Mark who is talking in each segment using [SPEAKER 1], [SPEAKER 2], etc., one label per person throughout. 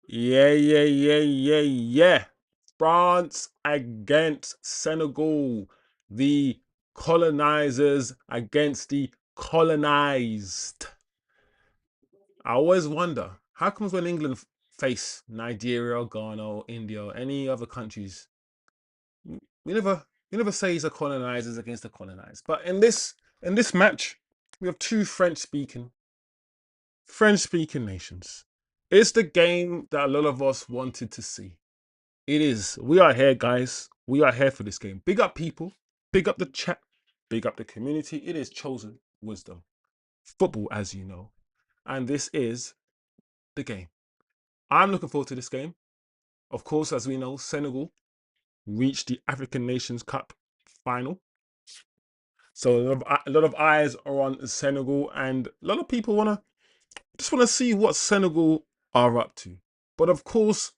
[SPEAKER 1] Yeah. France against Senegal. The colonizers against the colonized. I always wonder, how comes when England face Nigeria or Ghana or India or any other countries, we never say it's the colonizers against the colonized. But in this match, we have two French speaking nations. It's the game that a lot of us wanted to see. It is. We are here, guys. We are here for this game. Big up people. Big up the chat. Big up the community. It is chosen wisdom. Football, as you know. And this is the game. I'm looking forward to this game. Of course, as we know, Senegal reached the African Nations Cup final. So a lot of eyes are on Senegal, and a lot of people just want to see what Senegal are up to. But of course,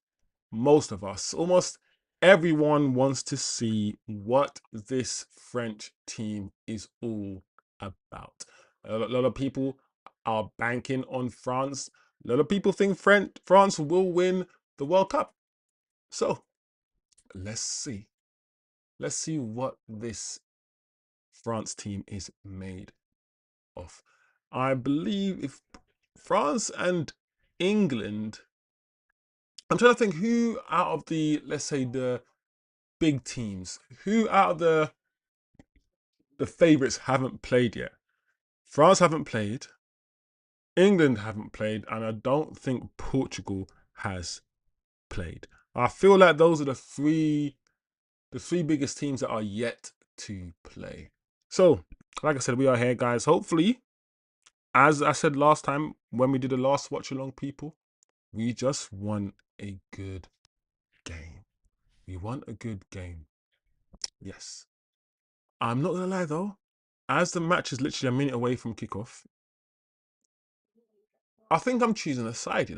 [SPEAKER 1] most of us, almost everyone, wants to see what this French team is all about. A lot of people are banking on France. A lot of people think France will win the World Cup. So let's see. Let's see what this France team is made of. I believe if France and England, I'm trying to think who out of the, let's say, the big teams, who out of the favorites haven't played yet. France haven't played, England haven't played, and I don't think Portugal has played. I feel like those are the three biggest teams that are yet to play. So, like I said, we are here, guys. Hopefully, as I said last time when we did the last watch along, people, we just want a good game. We want a good game. Yes. I'm not gonna lie though, as the match is literally a minute away from kickoff, I think I'm choosing a side.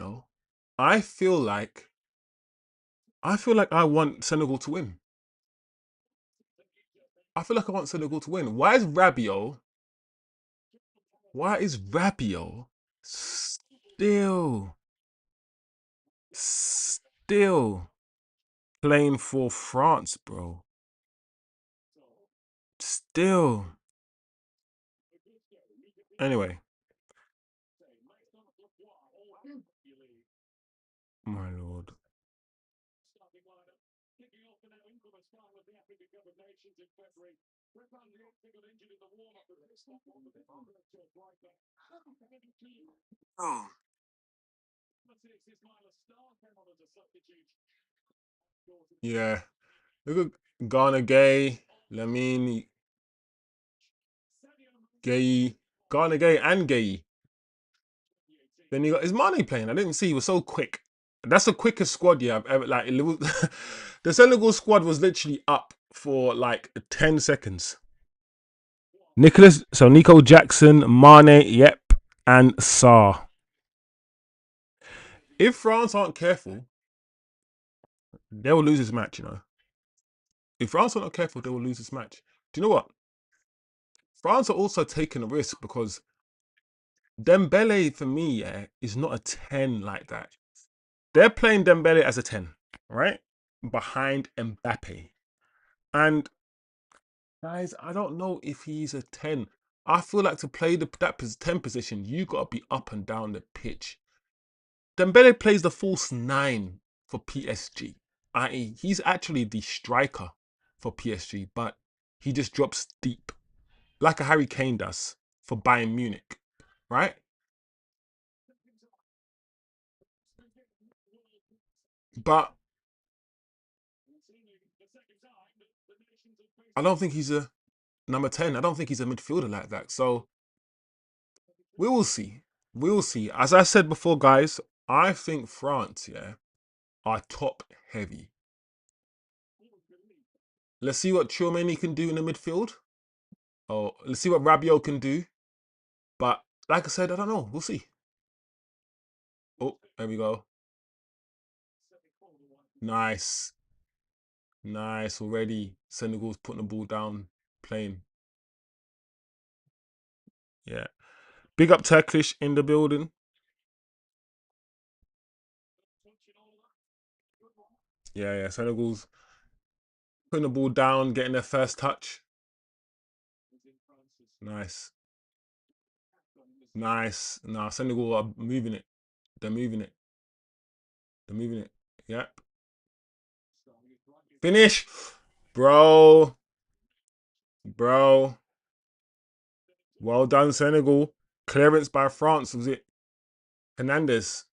[SPEAKER 1] I feel like I want Senegal to win. I feel like I want Senegal to win. Why is Rabiot still still playing for France, bro? Still. Anyway, my lord. Oh. Yeah. Look at Ghana Gay, Lamine Gay, Ghana Gay and Gay. Then you got, is Mane playing? I didn't see. He was so quick. That's the quickest squad, yeah, I've ever like. The Senegal squad was literally up for like 10 seconds. Nico Jackson, Mane, yep, and Sarr. If France aren't careful, they will lose this match. If France are not careful, they will lose this match. Do you know what? France are also taking a risk because Dembele, for me, yeah, is not a 10 like that. They're playing Dembele as a 10, right? Behind Mbappe. And guys, I don't know if he's a 10. I feel like to play that 10 position, you got to be up and down the pitch. Dembele plays the false 9 for PSG. I.e., he's actually the striker for PSG, but he just drops deep, like a Harry Kane does for Bayern Munich, right? But I don't think he's a number 10. I don't think he's a midfielder like that. So we will see. We will see. As I said before, guys, I think France, yeah, are top heavy. Let's see what Chouameni can do in the midfield. Oh, let's see what Rabiot can do. But like I said, I don't know. We'll see. Oh, there we go. Nice. Nice already. Senegal's putting the ball down, playing. Yeah. Big up Turkish in the building. Yeah, yeah. Senegal's putting the ball down, getting their first touch. Nice. Nice. Nah, Senegal are moving it. They're moving it. They're moving it. Yep. Finish. Bro. Bro. Well done, Senegal. Clearance by France. Was it Hernandez?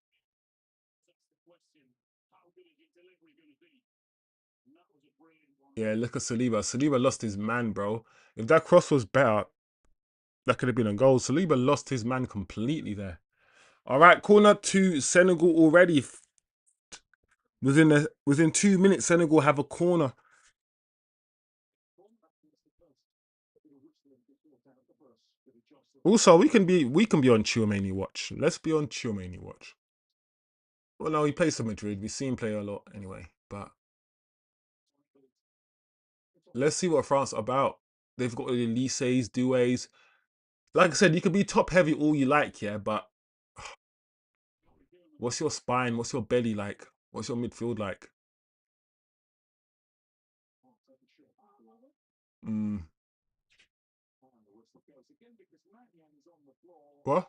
[SPEAKER 1] Yeah, look at Saliba. Saliba lost his man, bro. If that cross was better, that could have been a goal. Saliba lost his man completely there. All right, corner to Senegal already. Within 2 minutes, Senegal have a corner. Also, we can be on Chouameni watch. Let's be on Chouameni watch. Well, no, he plays for Madrid. We've seen him play a lot anyway. But let's see what France are about. They've got the Elise's, Doués. Like I said, you can be top heavy all you like, yeah. But what's your spine? What's your belly like? What's your midfield like? Mm. What?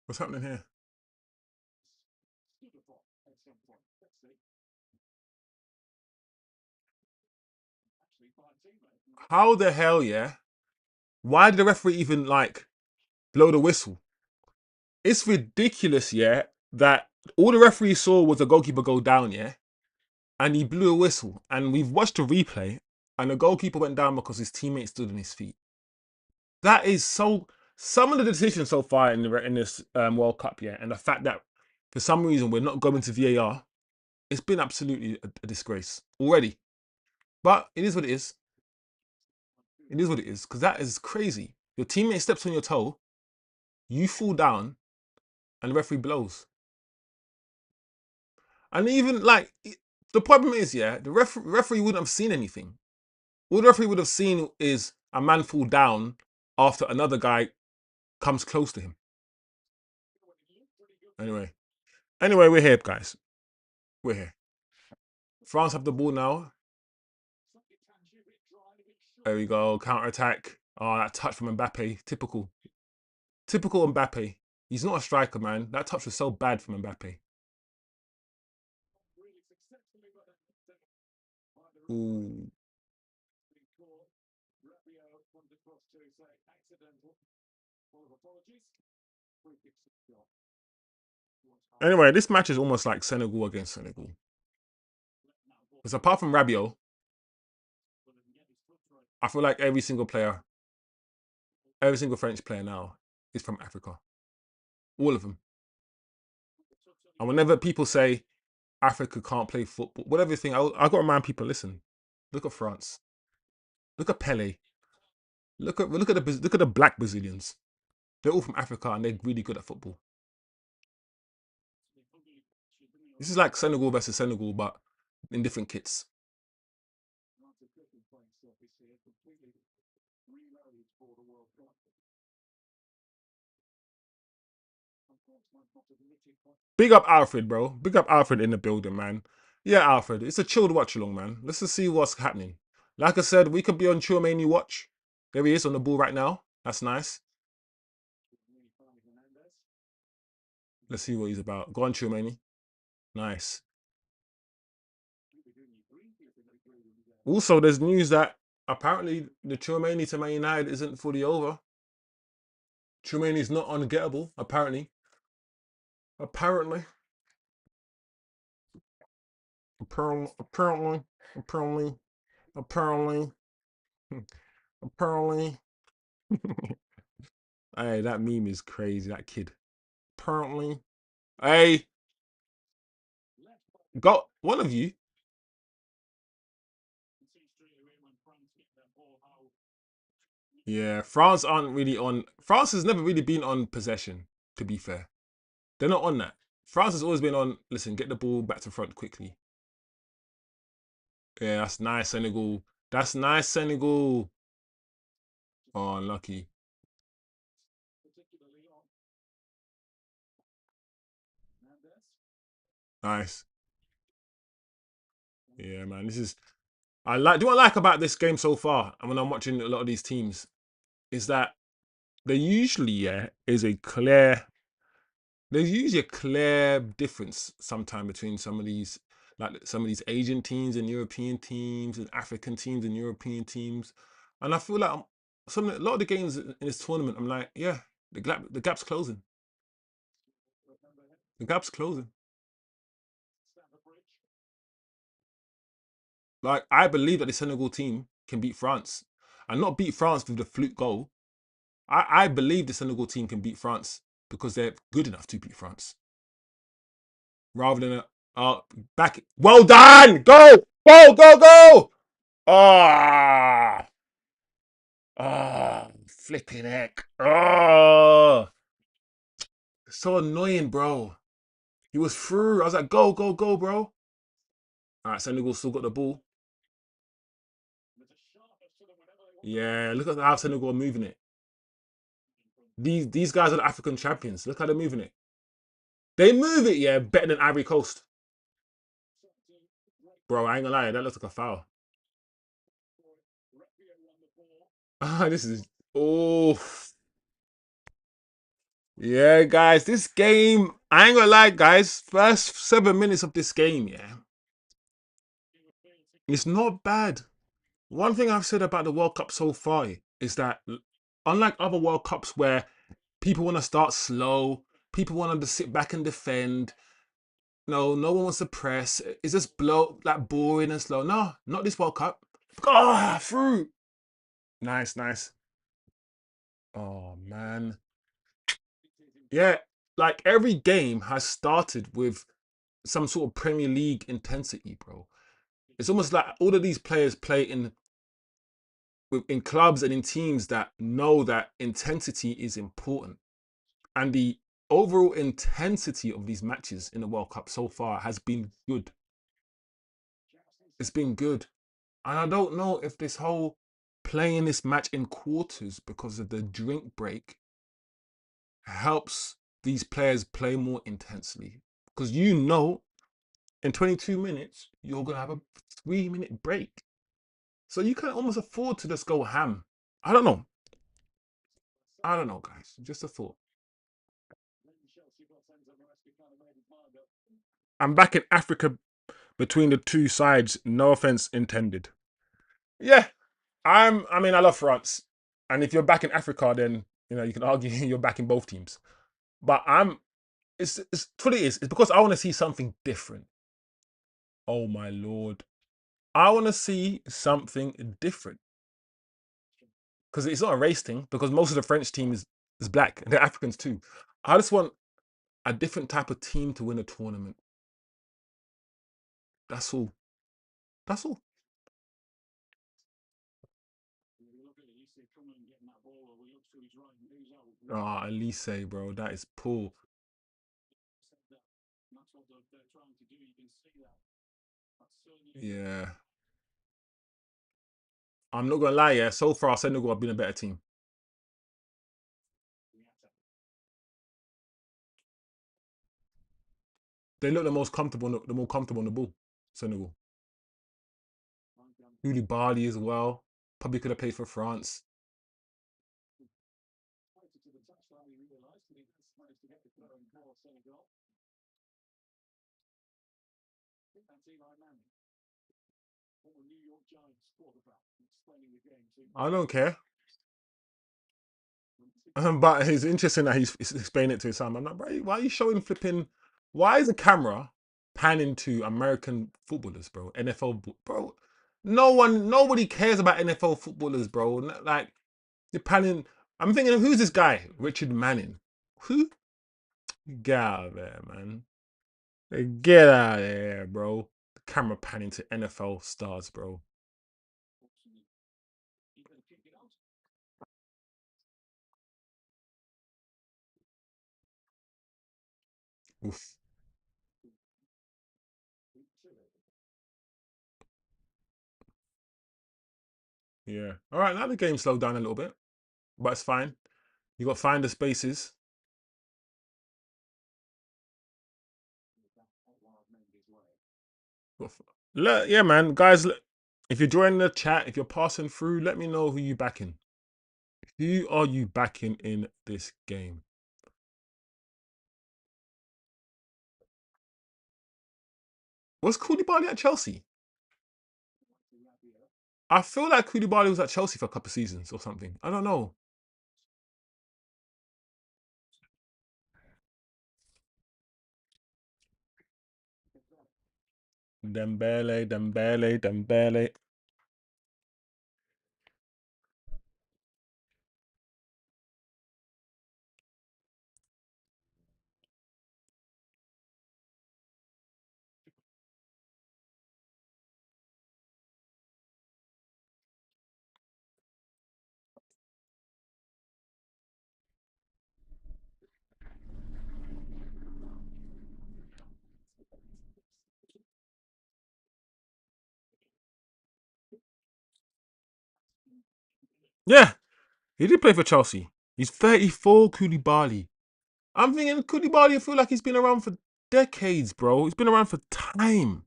[SPEAKER 1] What's happening here? How the hell, yeah? Why did the referee even like blow the whistle? It's ridiculous, yeah, that all the referee saw was the goalkeeper go down, yeah, and he blew a whistle. And we've watched the replay, and the goalkeeper went down because his teammate stood on his feet. That is so. Some of the decisions so far in this World Cup, yeah, and the fact that for some reason we're not going to VAR, it's been absolutely a disgrace already. But it is what it is. It is what it is because that is crazy. Your teammate steps on your toe, you fall down, and the referee blows. And even like the problem is, yeah, the referee wouldn't have seen anything. All the referee would have seen is a man fall down after another guy comes close to him. Anyway, we're here, guys. We're here. France have the ball now. There we go. Counter attack. Oh, that touch from Mbappe. Typical. Typical Mbappe. He's not a striker, man. That touch was so bad from Mbappe. Ooh. Anyway, this match is almost like Senegal against Senegal. Because apart from Rabiot, I feel like every single French player now is from Africa. All of them. And whenever people say Africa can't play football, whatever thing, I got to remind people: listen, look at France, look at Pele, look at the black Brazilians. They're all from Africa and they're really good at football. This is like Senegal versus Senegal, but in different kits. Big up Alfred, bro. Big up Alfred in the building, man. Yeah, Alfred. It's a chilled watch along, man. Let's just see what's happening. Like I said, we could be on Chouameni watch. There he is on the ball right now. That's nice. Let's see what he's about. Go on, Chouameni. Nice. Also, there's news that apparently the Chouameni to Man United isn't fully over. Chouameni's not ungettable, apparently. Apparently. Apparently. Apparently. Apparently. Apparently. Hey, that meme is crazy, that kid. Apparently. Hey, got one of you. Yeah, France aren't really on. France has never really been on possession, to be fair. They're not on that. France has always been on, listen, get the ball back to front quickly. Yeah, that's nice, Senegal. That's nice, Senegal. Oh, unlucky. Nice. Yeah, man. This is I like. Do what I like about this game so far, and when I'm watching a lot of these teams, is that there usually is a clear. There's usually a clear difference sometime between some of these, like some of these Asian teams and European teams and African teams and European teams, and I feel like a lot of the games in this tournament, I'm like, yeah, the gap's closing. The gap's closing. Like I believe that the Senegal team can beat France, and not beat France with the fluke goal. I believe the Senegal team can beat France because they're good enough to beat France, rather than a back. Well done, go, go, go, go. Ah, flipping heck. Oh, so annoying, bro. He was through. I was like, go, go, go, bro. All right, Senegal still got the ball. Yeah, look at how Senegal are moving it. These guys are the African champions. Look how they're moving it. They move it, yeah, better than Ivory Coast. Bro, I ain't gonna lie, that looks like a foul. This is oh yeah, guys. This game, I ain't gonna lie, guys. First 7 minutes of this game, yeah, it's not bad. One thing I've said about the World Cup so far is that, unlike other World Cups where people want to start slow, people want to sit back and defend. No one wants to press. It's just like boring and slow. No, not this World Cup. Ah, through. Nice, nice. Oh man. Yeah, like every game has started with some sort of Premier League intensity, bro. It's almost like all of these players play in clubs and in teams that know that intensity is important. And the overall intensity of these matches in the World Cup so far has been good. It's been good. And I don't know if this whole playing this match in quarters because of the drink break helps these players play more intensely. Because in 22 minutes, you're going to have a 3 minute break. So you can almost afford to just go ham. I don't know. I don't know, guys. Just a thought. I'm back in Africa between the two sides. No offense intended. Yeah, I mean, I love France, and if you're back in Africa, then you can argue you're back in both teams. But it's what it is. It's because I want to see something different. Oh my lord, I want to see something different because it's not a race thing. Because most of the French team is black, and they're Africans too. I just want a different type of team to win a tournament. That's all. That's all. Ah, Elise, bro, that is poor. Yeah, I'm not gonna lie. Yeah, so far Senegal have been a better team. They look the most comfortable, the more comfortable on the ball. Senegal. Really Bardi as well. Probably could have played for France. I don't care. But it's interesting that he's explaining it to his son. I'm like, bro, why are you showing flipping? Why is the camera panning to American footballers, bro? NFL, bro. Nobody cares about NFL footballers, bro. Like, you're panning. I'm thinking, who's this guy? Richard Manning. Who? Get out of there, man. Get out of there, bro. The camera panning to NFL stars, bro. Oof. Yeah. All right, now the game slowed down a little bit, but it's fine. You got to find the spaces. Yeah, man, guys. If you're joining the chat, if you're passing through, let me know who you backing. Who are you backing in this game? Was Koulibaly at Chelsea? I feel like Koulibaly was at Chelsea for a couple of seasons or something. I don't know. Dembele, Dembele, Dembele. Yeah, he did play for Chelsea. He's 34, Koulibaly. I'm thinking Koulibaly, I feel like he's been around for decades, bro. He's been around for time.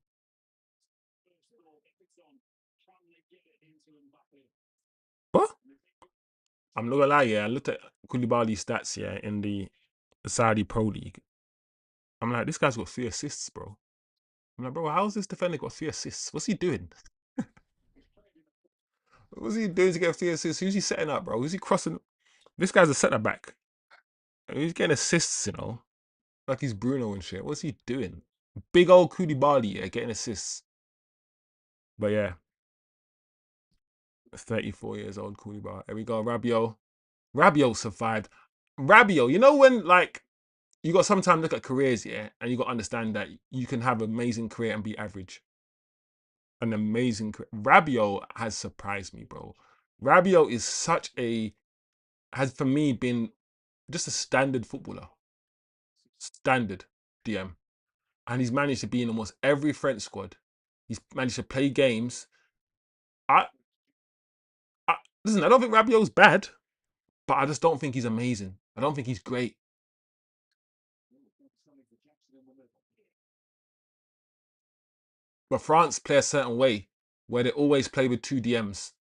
[SPEAKER 1] What? I'm not gonna lie, yeah. I looked at Koulibaly's stats, yeah, in the Saudi Pro League. I'm like, this guy's got 3 assists, bro. I'm like, bro, how's this defender got 3 assists? What's he doing? What's he doing to get 3 assists? Who's he setting up, bro? Who's he crossing? This guy's a centre back. He's getting assists, like he's Bruno and shit. What's he doing? Big old Koulibaly, yeah, getting assists. But yeah, 34 years old Koulibaly. There we go, Rabiot. Rabiot survived. Rabiot, you know when like you got sometimes look at careers, yeah, and you got to understand that you can have an amazing career and be average. An amazing career. Rabiot has surprised me, bro. Rabiot is such a has for me been just a standard footballer, standard DM, and he's managed to be in almost every French squad. He's managed to play games. I, I listen. I don't think Rabiot's bad, but I just don't think he's amazing. I don't think he's great. But France play a certain way where they always play with 2 DMs.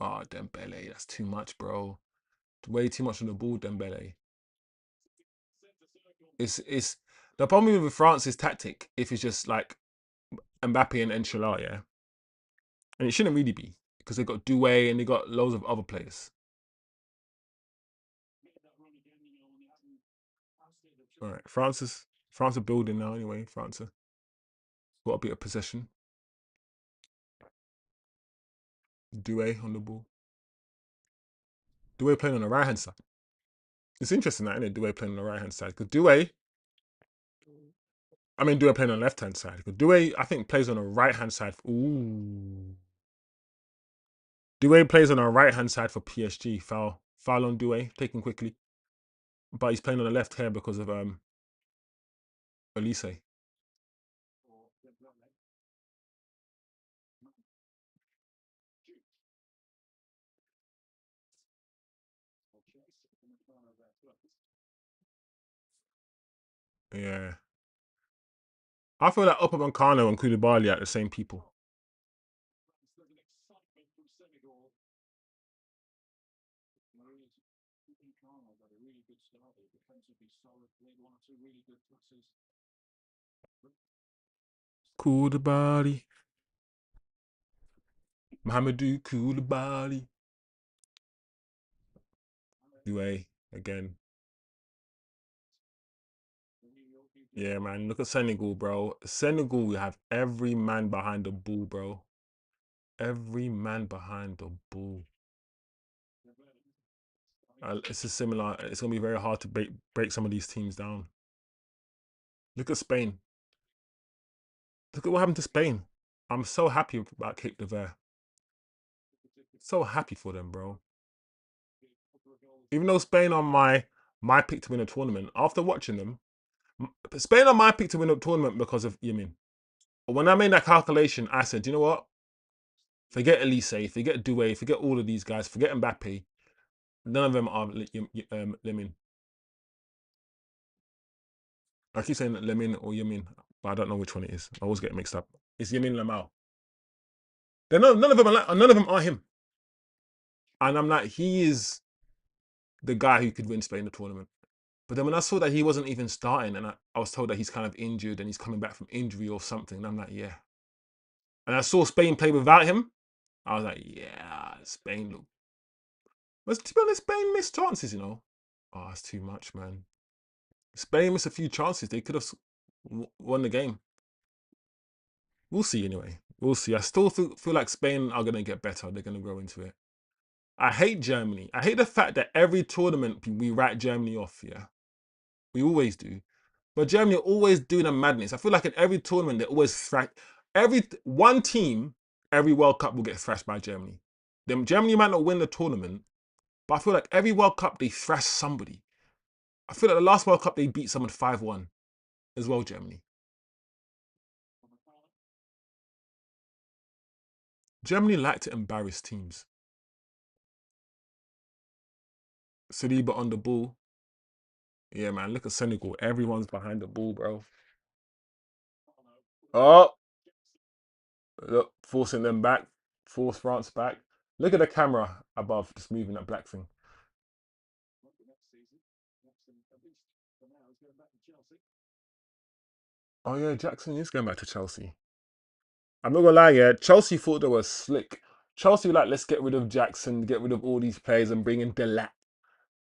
[SPEAKER 1] Oh, Dembele, that's too much, bro. Way too much on the ball, Dembele. It's the problem with France is tactic. If it's just like Mbappe and Enchilar, yeah, and it shouldn't really be because they got Doué and they got loads of other players. All right, France are building now anyway. France are got a bit of possession. Doué on the ball. Doué playing on the right hand side. It's interesting that, isn't it? Doué playing on the right hand side because Doué. I mean, Doué playing on the left hand side because Doué I think plays on the right hand side. Ooh. Doué plays on the right hand side for PSG. Foul on Doué, taken quickly. But he's playing on the left here because of Elise. Yeah. I feel like Upamecano and Koulibaly are the same people. Koulibaly. Mohamedou Koulibaly. Doué again. Yeah, man. Look at Senegal, bro. Senegal, we have every man behind the ball, bro. Every man behind the ball. It's a similar. It's gonna be very hard to break some of these teams down. Look at Spain. Look at what happened to Spain. I'm so happy about Cape de Verde. So happy for them, bro. Even though Spain are my pick to win a tournament, after watching them, Spain are my pick to win a tournament because of Yemin. When I made that calculation, I said, you know what? Forget Elise, forget Doué, forget all of these guys, forget Mbappe. None of them are Lemin. I keep saying Lemin or Yamin. but I don't know which one it is. I always get it mixed up. It's Yamin Lamau. None of them are none of them are him. And I'm like, he is the guy who could win Spain the tournament. But then when I saw that he wasn't even starting, and I was told that he's kind of injured and he's coming back from injury or something, and I'm like, yeah. And I saw Spain play without him. I was like, yeah, Spain look. But to be honest, Spain missed chances, you know. Oh, that's too much, man. Spain missed a few chances. They could have won the game. We'll see anyway. We'll see. I still feel like Spain are going to get better. They're going to grow into it. I hate Germany. I hate the fact that every tournament we write Germany off, yeah. We always do. But Germany are always doing a madness. I feel like in every tournament, they always every one team, every World Cup will get thrashed by Germany. Then Germany might not win the tournament, but I feel like every World Cup they thrash somebody. I feel like the last World Cup they beat someone 5-1 as well, Germany. Germany like to embarrass teams. Saliba on the ball. Yeah, man, look at Senegal. Everyone's behind the ball, bro. Oh, look, forcing them back. Force France back. Look at the camera above, just moving that black thing. Oh yeah, Jackson is going back to Chelsea. I'm not gonna lie, yeah. Chelsea thought they were slick. Chelsea were like, let's get rid of Jackson, get rid of all these players, and bring in Delap.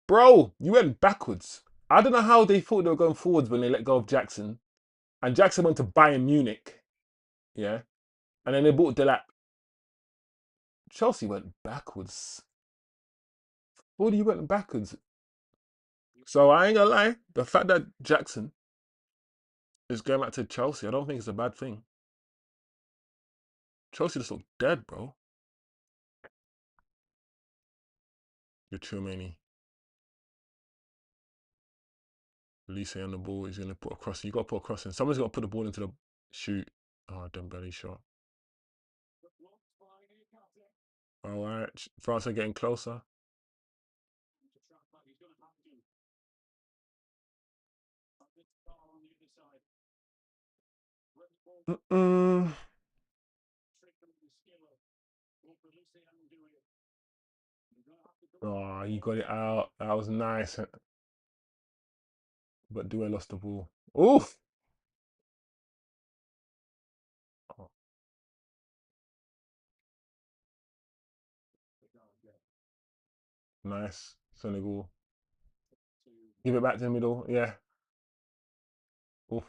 [SPEAKER 1] Bro, you went backwards. I don't know how they thought they were going forwards when they let go of Jackson, and Jackson went to Bayern Munich, yeah, and then they bought Delap. Chelsea went backwards. What do you went backwards? So I ain't gonna lie, the fact that Jackson is going back to Chelsea, I don't think it's a bad thing. Chelsea just look dead, bro. You're too many. Lise on the ball. He's gonna put a cross. You got to put a cross in. Someone's got to put the ball into the shoot. Oh, Dembele shot. All right, France are getting closer. Mm-mm. Oh, you got it out. That was nice. But Due lost the ball. Oof. Oh, nice. Senegal. Give it back to the middle. Yeah. Oof.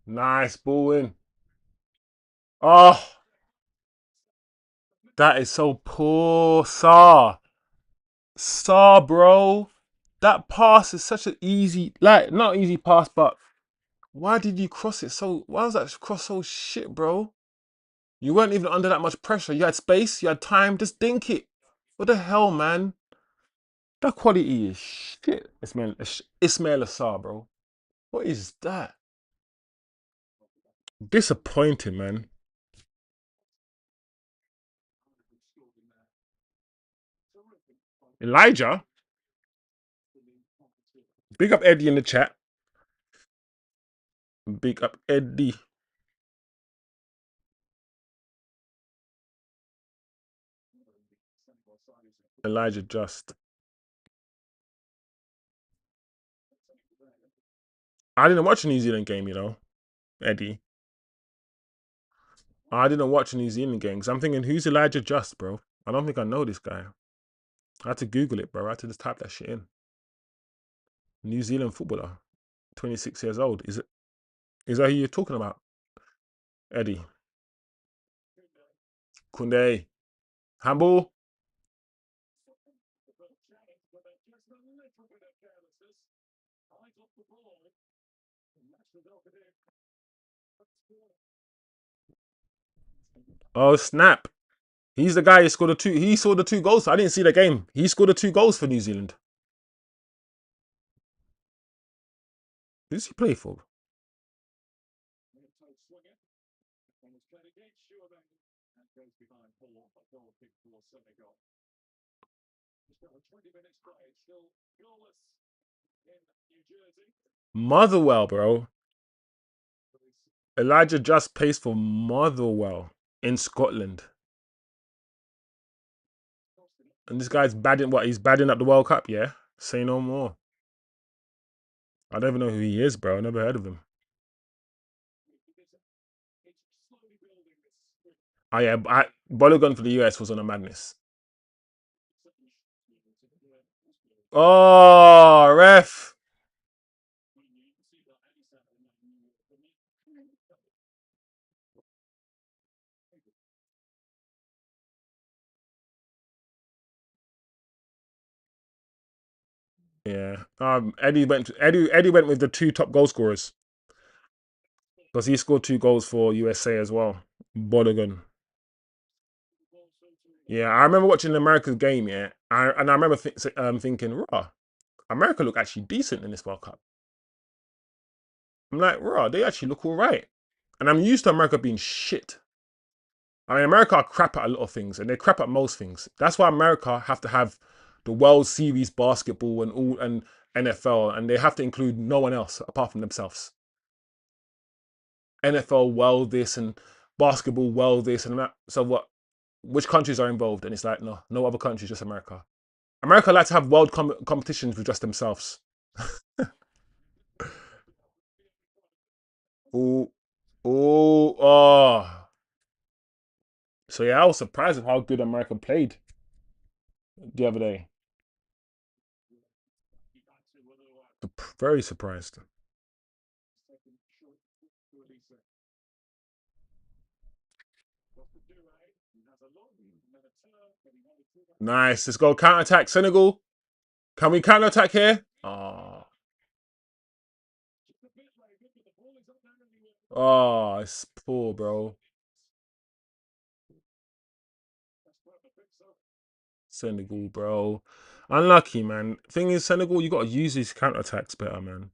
[SPEAKER 1] Nice ball in. Oh, that is so poor. Bro. That pass is such an easy, like, not easy pass, but why did you cross it so, why was that cross so shit, bro? You weren't even under that much pressure. You had space, you had time, just dink it. What the hell, man? That quality is shit. Ismail Assar, bro. What is that? Disappointing, man. Elijah, big up Eddie in the chat. Big up Eddie. Elijah Just. I didn't watch a New Zealand game, you know, Eddie. I didn't watch a New Zealand game because I'm thinking, who's Elijah Just, bro? I don't think I know this guy. I had to Google it, bro. I had to just type that shit in. New Zealand footballer, 26 years old. Is that who you're talking about? Eddie. Kunde. Handball. Oh, snap. He's the guy who scored the two. He scored the two goals. I didn't see the game. He scored the two goals for New Zealand. Who does he play for? Motherwell, bro. Elijah just plays for Motherwell in Scotland. And this guy's badding what? He's badding up the World Cup, yeah? Say no more. I don't even know who he is, bro. I never heard of him. Oh yeah, Balogun for the US was on a madness. Oh, ref. Yeah. Eddie went with the two top goal scorers because he scored 2 goals for USA as well. Balogun. Yeah, I remember watching America's game. Yeah, and I remember thinking, "Raw, America look actually decent in this World Cup." I'm like, "Raw, they actually look all right." And I'm used to America being shit. I mean, America are crap at a lot of things, and they crap at most things. That's why America have to have the World Series basketball and NFL, and they have to include no one else apart from themselves. NFL world this and basketball world this and that. So what? Which countries are involved? And it's like no other countries, just America. America like to have world competitions with just themselves. Oh, oh. So yeah, I was surprised at how good America played the other day. Very surprised. Nice. Let's go counter attack Senegal. Can we counter attack here? Oh, it's poor, bro. Senegal, bro. Unlucky, man. Thing is, Senegal, you got to use these counter attacks better, man.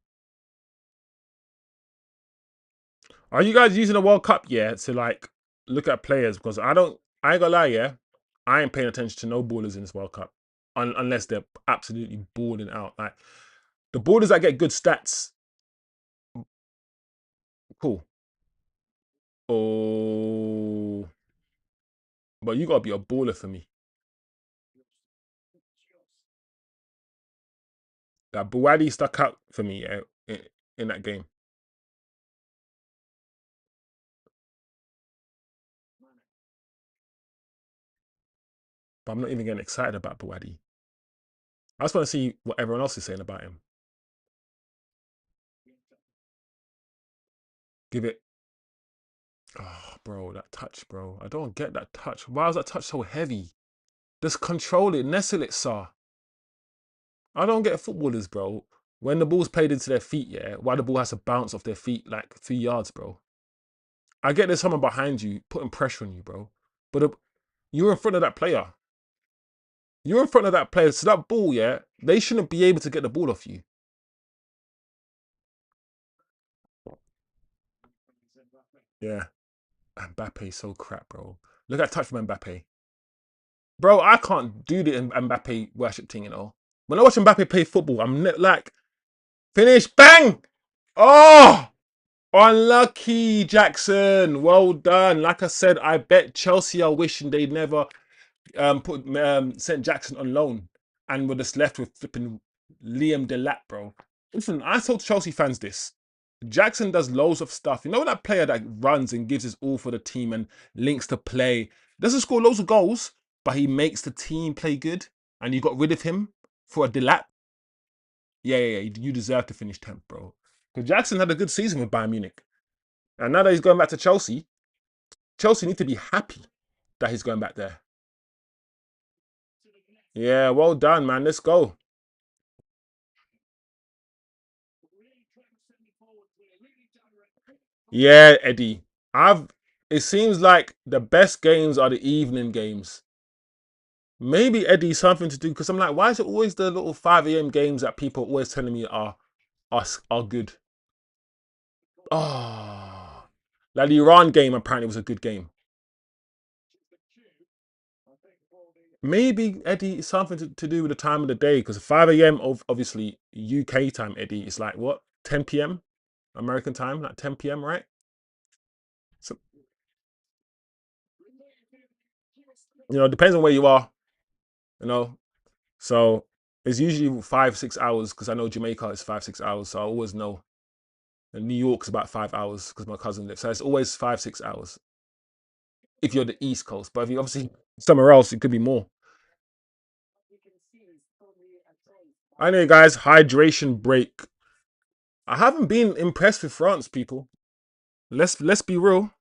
[SPEAKER 1] Are you guys using the World Cup yet to like look at players? Because I ain't gonna lie, yeah, I ain't paying attention to no ballers in this World Cup unless they're absolutely balling out. Like the ballers that get good stats, cool. Oh, but you gotta be a baller for me. That Buwadi stuck out for me, yeah, in that game. But I'm not even getting excited about Buwadi. I just want to see what everyone else is saying about him. Give it. Oh, bro, that touch, bro. I don't get that touch. Why was that touch so heavy? Just control it, nestle it, sir. I don't get footballers, bro. When the ball's played into their feet, yeah, why the ball has to bounce off their feet like 3 yards, bro. I get there's someone behind you putting pressure on you, bro. But you're in front of that player. You're in front of that player. So that ball, yeah, they shouldn't be able to get the ball off you. Yeah. Mbappe's so crap, bro. Look at touch from Mbappe. Bro, I can't do the Mbappe worship thing, you know. When I watch Mbappe play football, I'm like, finish, bang! Oh! Unlucky, Jackson. Well done. Like I said, I bet Chelsea are wishing they never put sent Jackson on loan and were just left with flipping Liam Delap, bro. Listen, I told Chelsea fans this. Jackson does loads of stuff. You know that player that runs and gives his all for the team and links to play. Doesn't score loads of goals, but he makes the team play good. And you got rid of him for a Delap. Yeah. You deserve to finish 10th, bro. Because Jackson had a good season with Bayern Munich. And now that he's going back to Chelsea, Chelsea need to be happy that he's going back there. Yeah, well done, man. Let's go. Yeah, Eddie. It seems like the best games are the evening games. Maybe Eddie something to do because I'm like, why is it always the little 5 a.m. games that people are always telling me are good? Oh, like the Iran game apparently was a good game. Maybe Eddie is something to do with the time of the day because 5 a.m. Obviously UK time, Eddie, is like what 10 p.m. American time, like 10 p.m. right? It depends on where you are. You know, so it's usually 5 6 hours because I know Jamaica is 5 6 hours, so I always know. And New York's about 5 hours because my cousin lives. So it's always 5 6 hours if you're the East Coast. But if you obviously somewhere else, it could be more. Anyway, guys, hydration break. I haven't been impressed with France, people. Let's be real.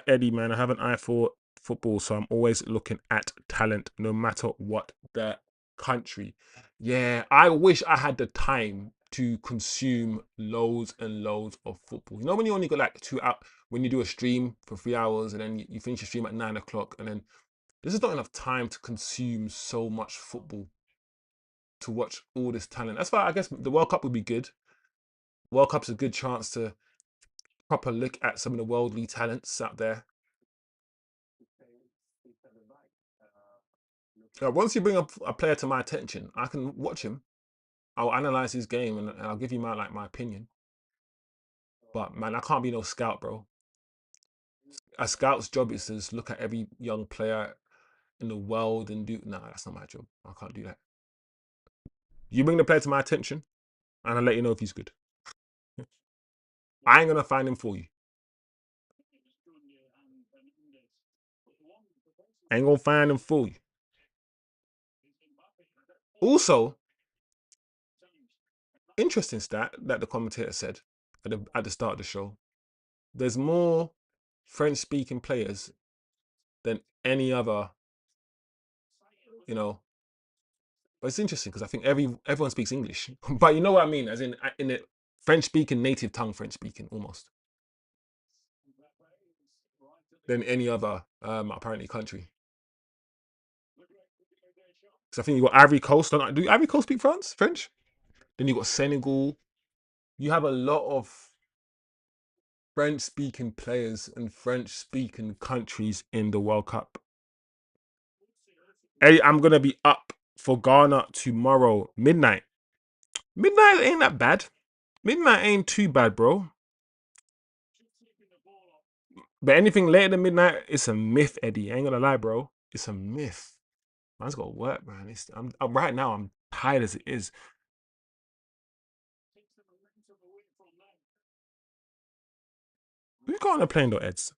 [SPEAKER 1] Eddie, man, I have an eye for football, so I'm always looking at talent, no matter what the country. Yeah, I wish I had the time to consume loads and loads of football. When you only got like 2 hours, when you do a stream for 3 hours and then you finish your stream at 9 o'clock, and then there's just not enough time to consume so much football to watch all this talent. That's why I guess the World Cup would be good. World Cup's a good chance to proper look at some of the worldly talents out there. Once you bring up a player to my attention, I can watch him. I'll analyze his game and I'll give you my opinion. But man, I can't be no scout, bro. A scout's job is to just look at every young player in the world and do. Nah, that's not my job. I can't do that. You bring the player to my attention, and I'll let you know if he's good. I ain't gonna find him for you. I ain't gonna find him for you. Also, interesting stat that the commentator said at the start of the show. There's more French-speaking players than any other, you know. But it's interesting because I think everyone speaks English, but you know what I mean, as in the French-speaking, native tongue French-speaking, almost than any other apparently country. Because I think you got Ivory Coast. Do Ivory Coast speak French? Then you got Senegal. You have a lot of French-speaking players and French-speaking countries in the World Cup. Hey, I'm gonna be up for Ghana tomorrow midnight. Midnight ain't that bad. Midnight ain't too bad, bro. But anything later than midnight, it's a myth, Eddie. I ain't gonna lie, bro. It's a myth. Man's got to work, man. Right now. I'm tired as it is. Who's got on a plane though, Eds?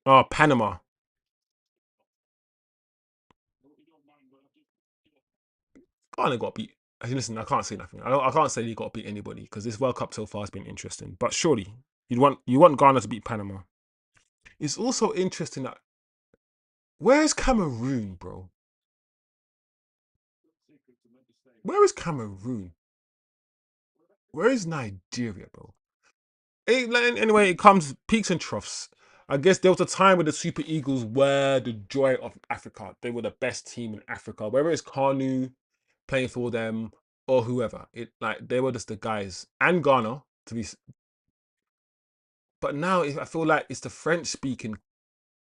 [SPEAKER 1] Oh, Panama. Ghana got beat. Listen, I can't say nothing. I can't say you got to beat anybody because this World Cup so far has been interesting. But surely you want Ghana to beat Panama. It's also interesting that where's Cameroon, bro? Where is Cameroon? Where is Nigeria, bro? Anyway, it comes peaks and troughs. I guess there was a time with the Super Eagles were the joy of Africa. They were the best team in Africa. Whether it's Kanu playing for them or whoever, they were just the guys. And Ghana to be. But now I feel like it's the French-speaking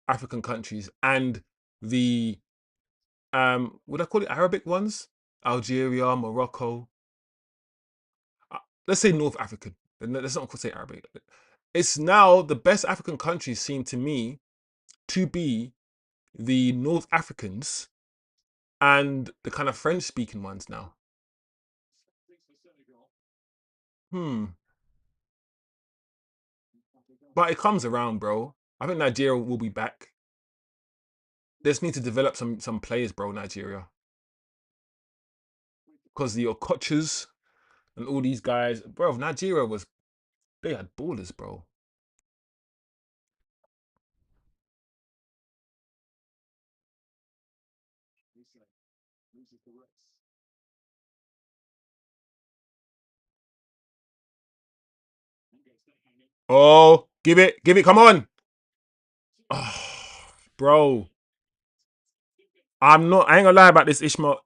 [SPEAKER 1] African countries and the would I call it Arabic ones? Algeria, Morocco. Let's say North African. Let's not say Arabic. It's now the best African countries seem to me to be the North Africans and the kind of French speaking ones now. Hmm. But it comes around, bro. I think Nigeria will be back. They just need to develop some players, bro, Nigeria. Because the Okochas and all these guys, bro, Nigeria they had ballers, bro. Oh, give it, come on. Oh, bro. I ain't gonna lie about this Ishmael.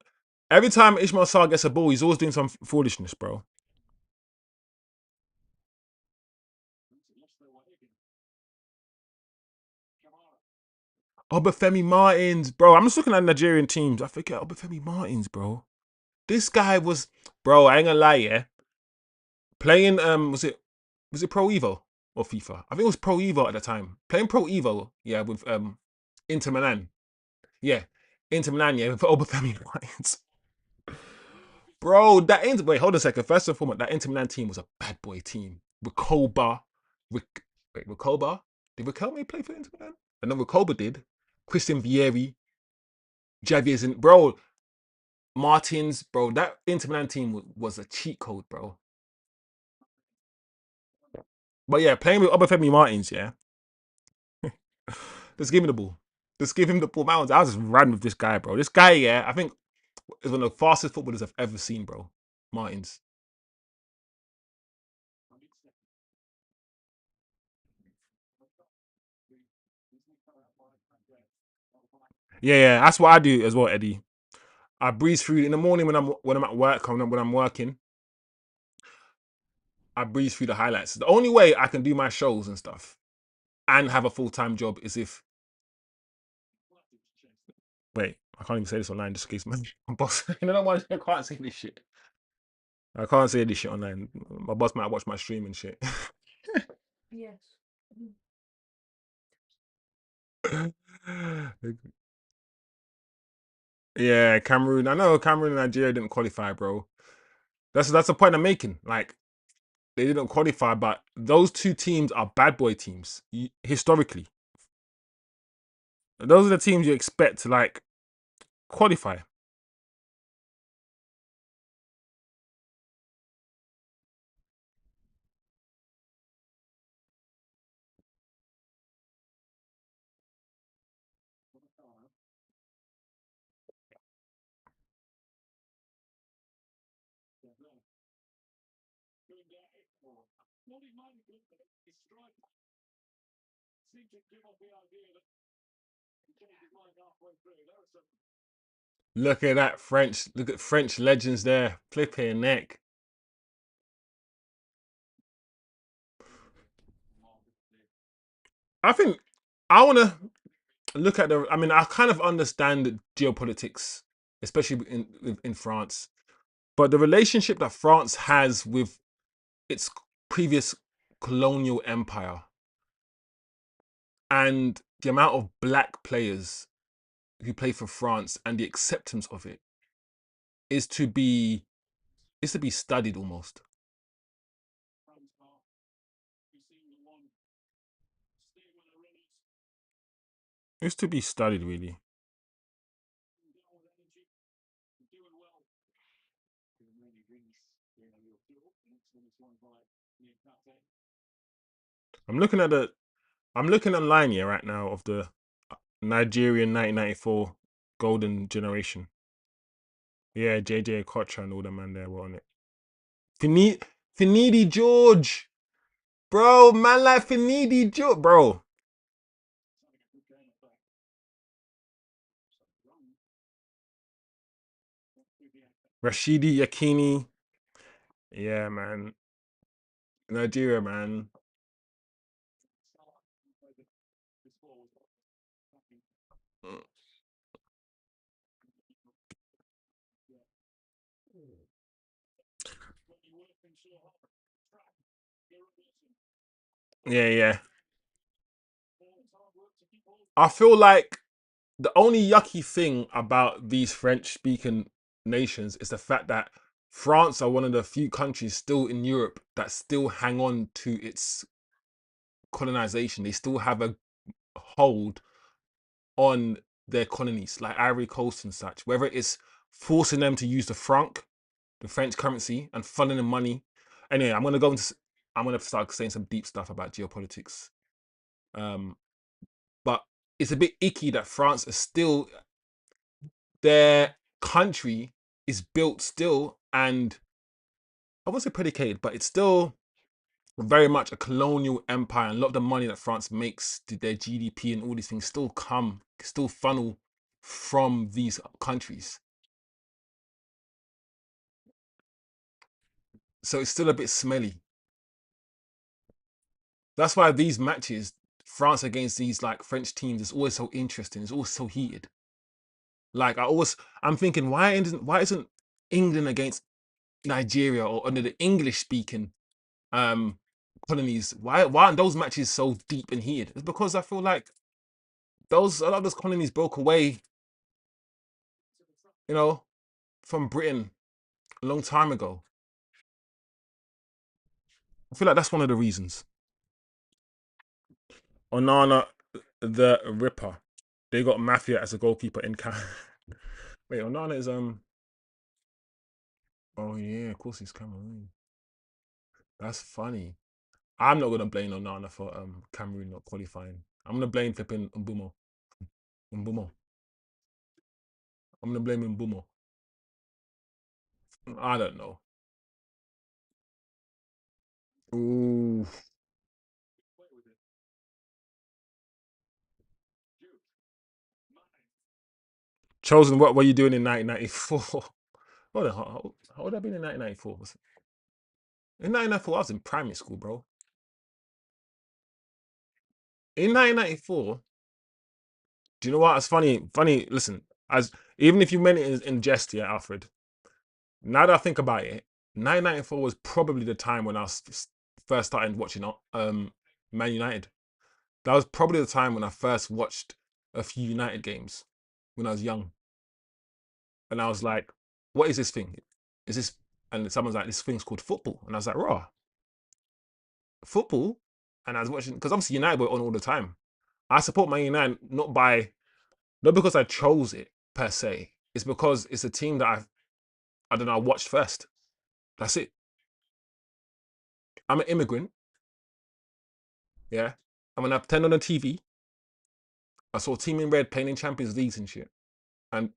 [SPEAKER 1] Every time Ishmael Sarr gets a ball, he's always doing some foolishness, bro. Obafemi Martins, bro. I'm just looking at Nigerian teams. I forget Obafemi Martins, bro. This guy was, bro. I ain't gonna lie, yeah. Playing, was it Pro Evo? or FIFA. I think it was Pro Evo at the time. Playing Pro Evo, yeah, with Inter Milan. Yeah. Inter Milan, yeah, with Obafemi Martins. Bro, that Inter wait, hold on a second. First and foremost, that Inter Milan team was a bad boy team. Recoba. Recoba? Did Riquelme play for Inter Milan? I know Recoba did. Christian Vieri, Javier and bro, Martins, bro. That Inter Milan team was a cheat code, bro. But yeah, playing with Obafemi Martins, yeah. Just give me the ball. Just give him the ball. Man, I just ran with this guy, bro. This guy, yeah, I think is one of the fastest footballers I've ever seen, bro. Martins. Yeah, yeah, that's what I do as well, Eddie. I breeze through in the morning when I'm at work, when I'm working. I breeze through the highlights. The only way I can do my shows and stuff and have a full-time job is if wait, I can't even say this online just in case my boss. You know, I can't say this shit. I can't say this shit online. My boss might watch my stream and shit. Yeah, Cameroon. I know Cameroon and Nigeria didn't qualify, bro. That's the point I'm making. Like they didn't qualify, but those two teams are bad boy teams historically. Those are the teams you expect to like qualify. Look at that French. Look at French legends there. Flipping neck. I think I want to look at the. I mean, I kind of understand the geopolitics, especially in France, but the relationship that France has with its previous colonial empire and the amount of black players who play for France and the acceptance of it is to be studied almost. It's to be studied really. I'm looking at the I'm looking online here right now of the Nigerian 1994 golden generation. Yeah, JJ Kocha and all the man there were on it. Finidi George, bro, man like Finidi George, bro. Rashidi Yakini, yeah, man. Nigeria, man. Yeah, yeah. I feel like the only yucky thing about these French speaking nations is the fact that France are one of the few countries still in Europe that still hang on to its colonization. They still have a hold on their colonies, like Ivory Coast and such, whether it's forcing them to use the franc, the French currency, and funneling them money. Anyway, I'm gonna start saying some deep stuff about geopolitics. Um, but it's a bit icky that France is still their country is built still, and I won't say predicated, but it's still very much a colonial empire. And a lot of the money that France makes, their GDP and all these things still funnel from these countries. So it's still a bit smelly. That's why these matches, France against these like French teams, is always so interesting. It's always so heated. Like I'm thinking, why isn't England against Nigeria or under the English speaking colonies. Why aren't those matches so deep and heated? It's because I feel like a lot of those colonies broke away, you know, from Britain a long time ago. I feel like that's one of the reasons. Onana, the Ripper. They got Mafia as a goalkeeper in Wait, Onana is Oh yeah, of course he's Cameroon. That's funny. I'm not gonna blame Onana for Cameroon not qualifying. I'm gonna blame flipping Mbumo. Mbumo. I'm gonna blame Mbumo. I don't know. Ooh. Chosen, what were you doing in 1994? Hold on, how would I been in 1994? In 1994, I was in primary school, bro. In 1994, do you know what? It's funny. Funny. Listen, as even if you meant it in jest, yeah, Alfred. Now that I think about it, 1994 was probably the time when I first started watching Man United. That was probably the time when I first watched a few United games when I was young, and I was like, "What is this thing? Is this?" And someone's like, "This thing's called football," and I was like, "Raw football." And I was watching because obviously United were on all the time. I support Man United not because I chose it per se. It's because it's a team that I don't know, I watched first. That's it. I'm an immigrant, yeah. And when I turned on the TV, I saw Team in Red playing in Champions Leagues and shit. And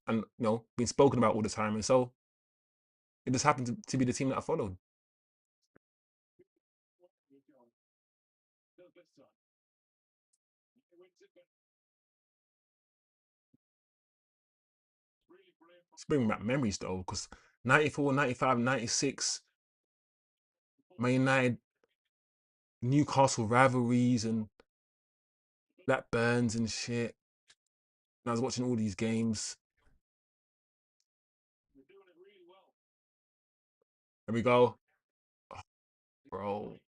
[SPEAKER 1] being spoken about all the time. And so it just happened to be the team that I followed. It's bringing back memories though, because 94, 95, 96, Man United, Newcastle rivalries and Black Burns and shit. And I was watching all these games. There we go. Bro.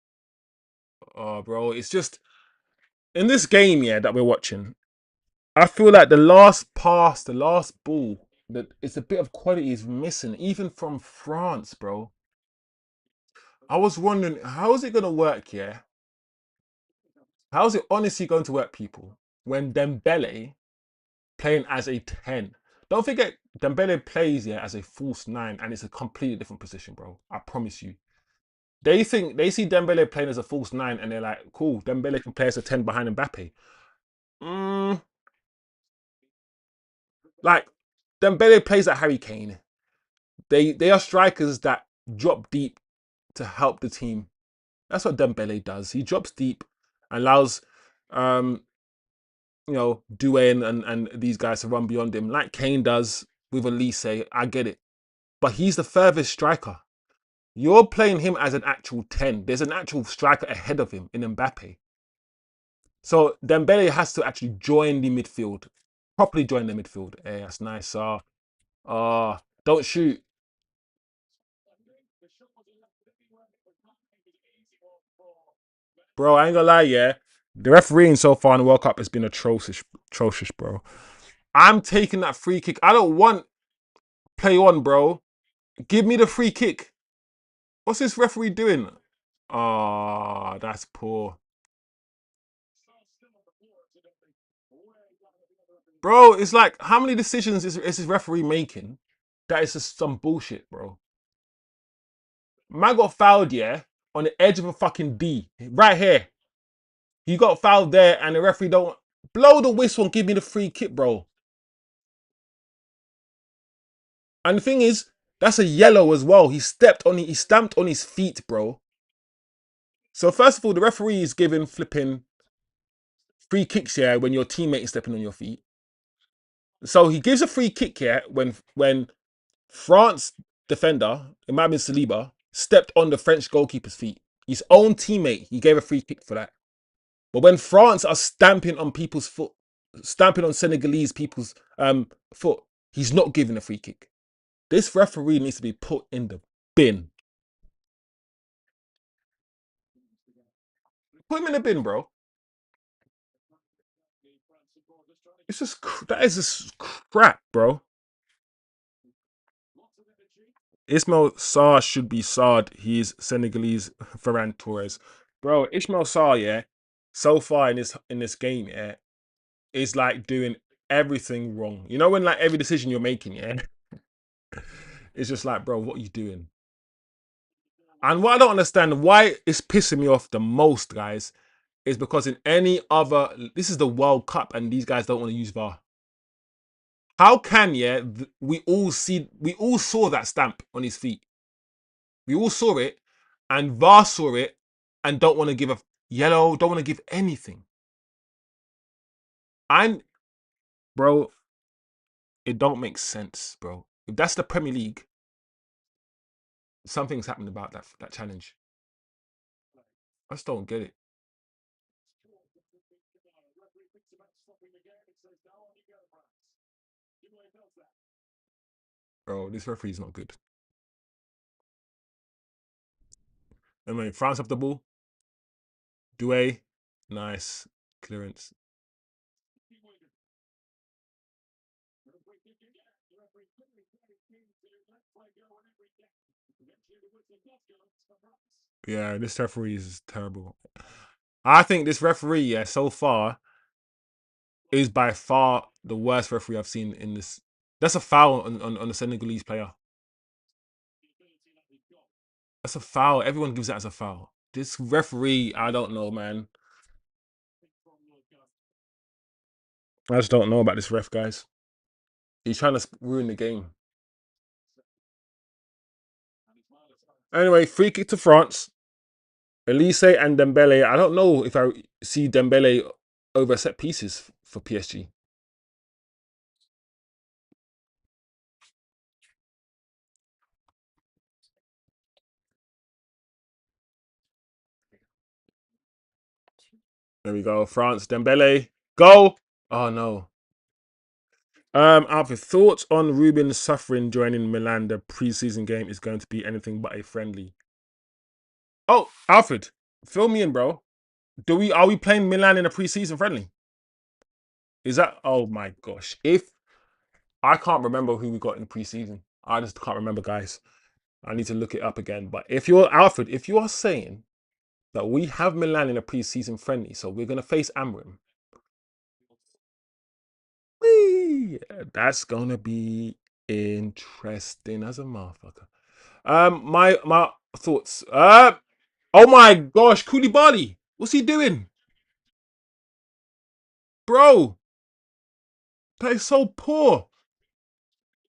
[SPEAKER 1] Oh, bro. It's just in this game, yeah, that we're watching, I feel like the last pass, the last ball, that it's a bit of quality is missing, even from France, bro. I was wondering, how is it gonna work, yeah? How is it honestly going to work, people, when Dembele playing as a 10? Don't forget, Dembele plays, yeah, as a false 9, and it's a completely different position, bro. I promise you. They see Dembele playing as a false 9, and they're like, cool, Dembele can play as a 10 behind Mbappe. Mm, like, Dembele plays like Harry Kane. They are strikers that drop deep to help the team. That's what Dembele does. He drops deep and allows um Duane and these guys to run beyond him, like Kane does with Elise. I get it. But he's the furthest striker. You're playing him as an actual 10. There's an actual striker ahead of him in Mbappe. So Dembele has to actually join the midfield. Properly join the midfield. Hey, that's nice. Don't shoot. Bro, I ain't gonna lie, yeah. The refereeing so far in the World Cup has been atrocious, bro. I'm taking that free kick. I don't want play on, bro. Give me the free kick. What's this referee doing? Ah, that's poor. Bro, it's like, how many decisions is this referee making that is just some bullshit, bro? Man got fouled, yeah, on the edge of a fucking D. Right here. He got fouled there and the referee don't blow the whistle and give me the free kick, bro. And the thing is, that's a yellow as well. He stamped on his feet, bro. So first of all, the referee is giving flipping free kicks here when your teammate is stepping on your feet. So he gives a free kick here when France defender, it might have been Saliba, stepped on the French goalkeeper's feet. His own teammate, he gave a free kick for that. But when France are stamping on people's foot, stamping on Senegalese people's foot, he's not giving a free kick. This referee needs to be put in the bin. Put him in the bin, bro. It's just that is just crap, bro. Ismail Sarr should be Sard. He's Senegalese Ferran Torres, bro. Ismail Sarr, yeah. So far in this game, yeah, is like doing everything wrong. You know when like every decision you're making, yeah, it's just like, bro, what are you doing? And what I don't understand, why it's pissing me off the most, guys, is because in any other, this is the World Cup, and these guys don't want to use VAR. How can we all saw that stamp on his feet. We all saw it, and VAR saw it, and don't want to give a yellow, don't want to give anything. And bro, it don't make sense, bro. If that's the Premier League, something's happened about that challenge. I just don't get it, bro. This referee's not good. I mean, France have the ball. Doué, nice clearance. Yeah, this referee is terrible. I think this referee, yeah, so far is by far the worst referee I've seen in this. That's a foul on the Senegalese player. That's a foul. Everyone gives that as a foul. This referee, I don't know, man. I just don't know about this ref, guys. He's trying to ruin the game. Anyway, free kick to France. Elise and Dembele. I don't know if I see Dembele over set pieces for PSG. There we go. France, Dembele. Go! Oh no. Alfred, thoughts on Ruben suffering joining Milan? The preseason game is going to be anything but a friendly. Oh, Alfred, fill me in, bro. Are we playing Milan in a preseason friendly? Is that oh my gosh. If I can't remember who we got in preseason. I just can't remember, guys. I need to look it up again. But if you're Alfred, if you are saying that we have Milan in a preseason friendly, so we're gonna face Amrim, whee, that's gonna be interesting as a motherfucker. My thoughts. Oh my gosh, Koulibaly, what's he doing, bro? That is so poor.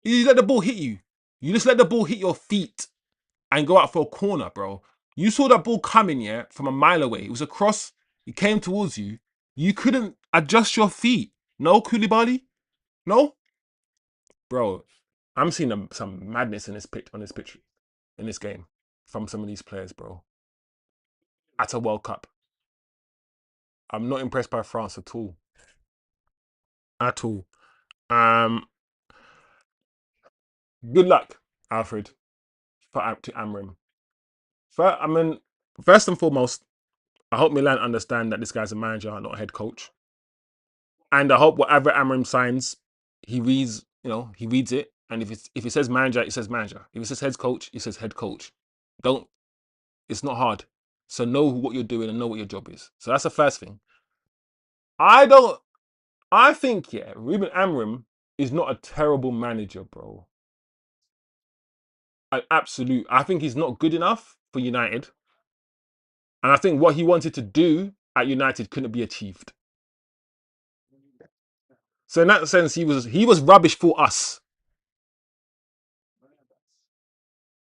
[SPEAKER 1] You let the ball hit you. You just let the ball hit your feet and go out for a corner, bro. You saw that ball coming, yeah, from a mile away. It was a cross. It came towards you. You couldn't adjust your feet. No, Koulibaly? No? Bro, I'm seeing some madness in this pitch on this pitch in this game from some of these players, bro. At a World Cup. I'm not impressed by France at all. At all. Um, Good luck, Alfred, to Amrim. I mean, first and foremost, I hope Milan understand that this guy's a manager, not a head coach. And I hope whatever Amram signs, he reads, he reads it. And if it says manager, it says manager. If it says head coach, it says head coach. Don't. It's not hard. So know what you're doing and know what your job is. So that's the first thing. I don't. I think Ruben Amram is not a terrible manager, bro. An absolute. I think he's not good enough for United, and I think what he wanted to do at United couldn't be achieved. So in that sense, he was rubbish for us.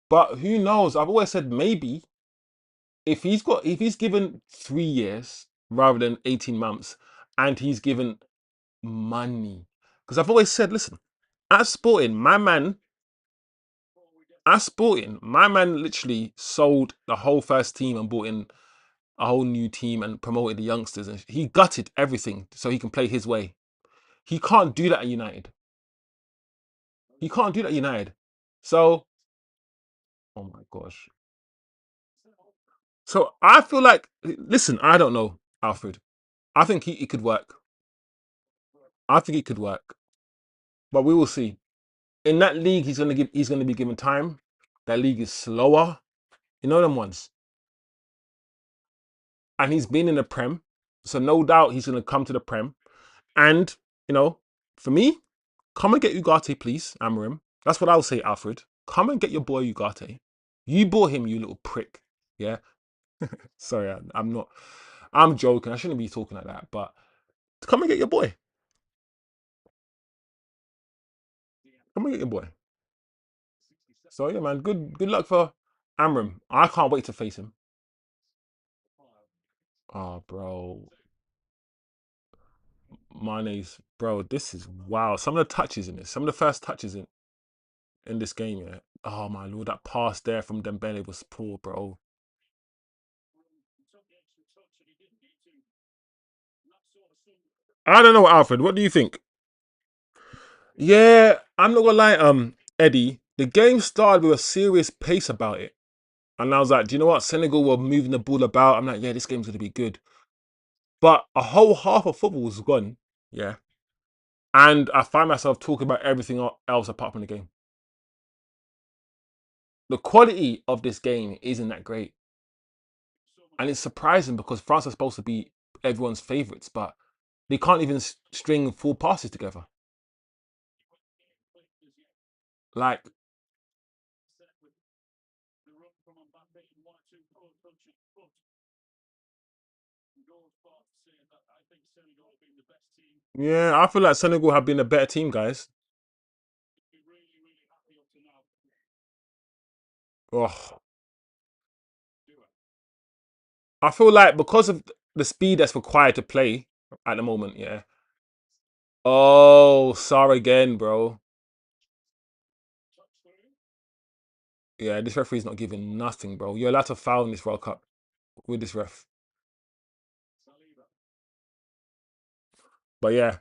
[SPEAKER 1] But who knows? I've always said maybe if he's given 3 years rather than 18 months, and he's given money. Because I've always said, listen, at Sporting, my man literally sold the whole first team and brought in a whole new team and promoted the youngsters, and he gutted everything so he can play his way. He can't do that at United. He can't do that at United. So, oh my gosh. So I feel like, listen, I don't know, Alfred. I think he could work. I think it could work, but we will see. In that league, he's gonna be given time. That league is slower, you know them ones, and he's been in the Prem, so no doubt he's gonna come to the Prem. And you know, for me, come and get Ugarte, please, Amarim. That's what I'll say, Alfred. Come and get your boy Ugarte. You bought him, you little prick. Yeah, sorry, I'm not. I'm joking. I shouldn't be talking like that, but come and get your boy. Come and get your boy. So yeah, man. Good luck for Amram. I can't wait to face him. Oh, bro. Mane's bro. This is wow. Some of the touches in this. Some of the first touches in this game. Yeah. Oh my lord, that pass there from Dembele was poor, bro. I don't know, Alfred. What do you think? Yeah, I'm not gonna lie. Eddie, the game started with a serious pace about it, and I was like, do you know what? Senegal were moving the ball about. I'm like, yeah, this game's gonna be good. But a whole half of football was gone. Yeah. And I find myself talking about everything else apart from the game. The quality of this game isn't that great. And it's surprising because France are supposed to be everyone's favourites, but they can't even string full passes together. Like, yeah, I feel like Senegal have been a better team, guys. Oh, I feel like because of the speed that's required to play at the moment, yeah. Oh, sorry again, bro. Yeah, this referee's not giving nothing, bro. You're allowed to foul in this World Cup with this ref. But yeah.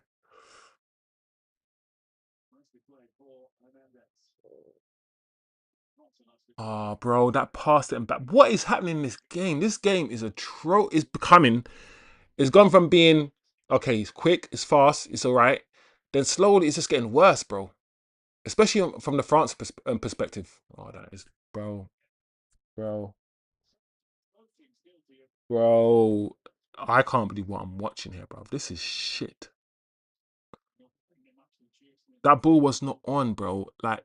[SPEAKER 1] Oh, bro, that pass and back. What is happening in this game? This game is is becoming. It's gone from being okay. It's quick. It's fast. It's all right. Then slowly, it's just getting worse, bro. Especially from the France perspective. Oh, that is, bro, bro, bro. I can't believe what I'm watching here, bro. This is shit. That ball was not on, bro. Like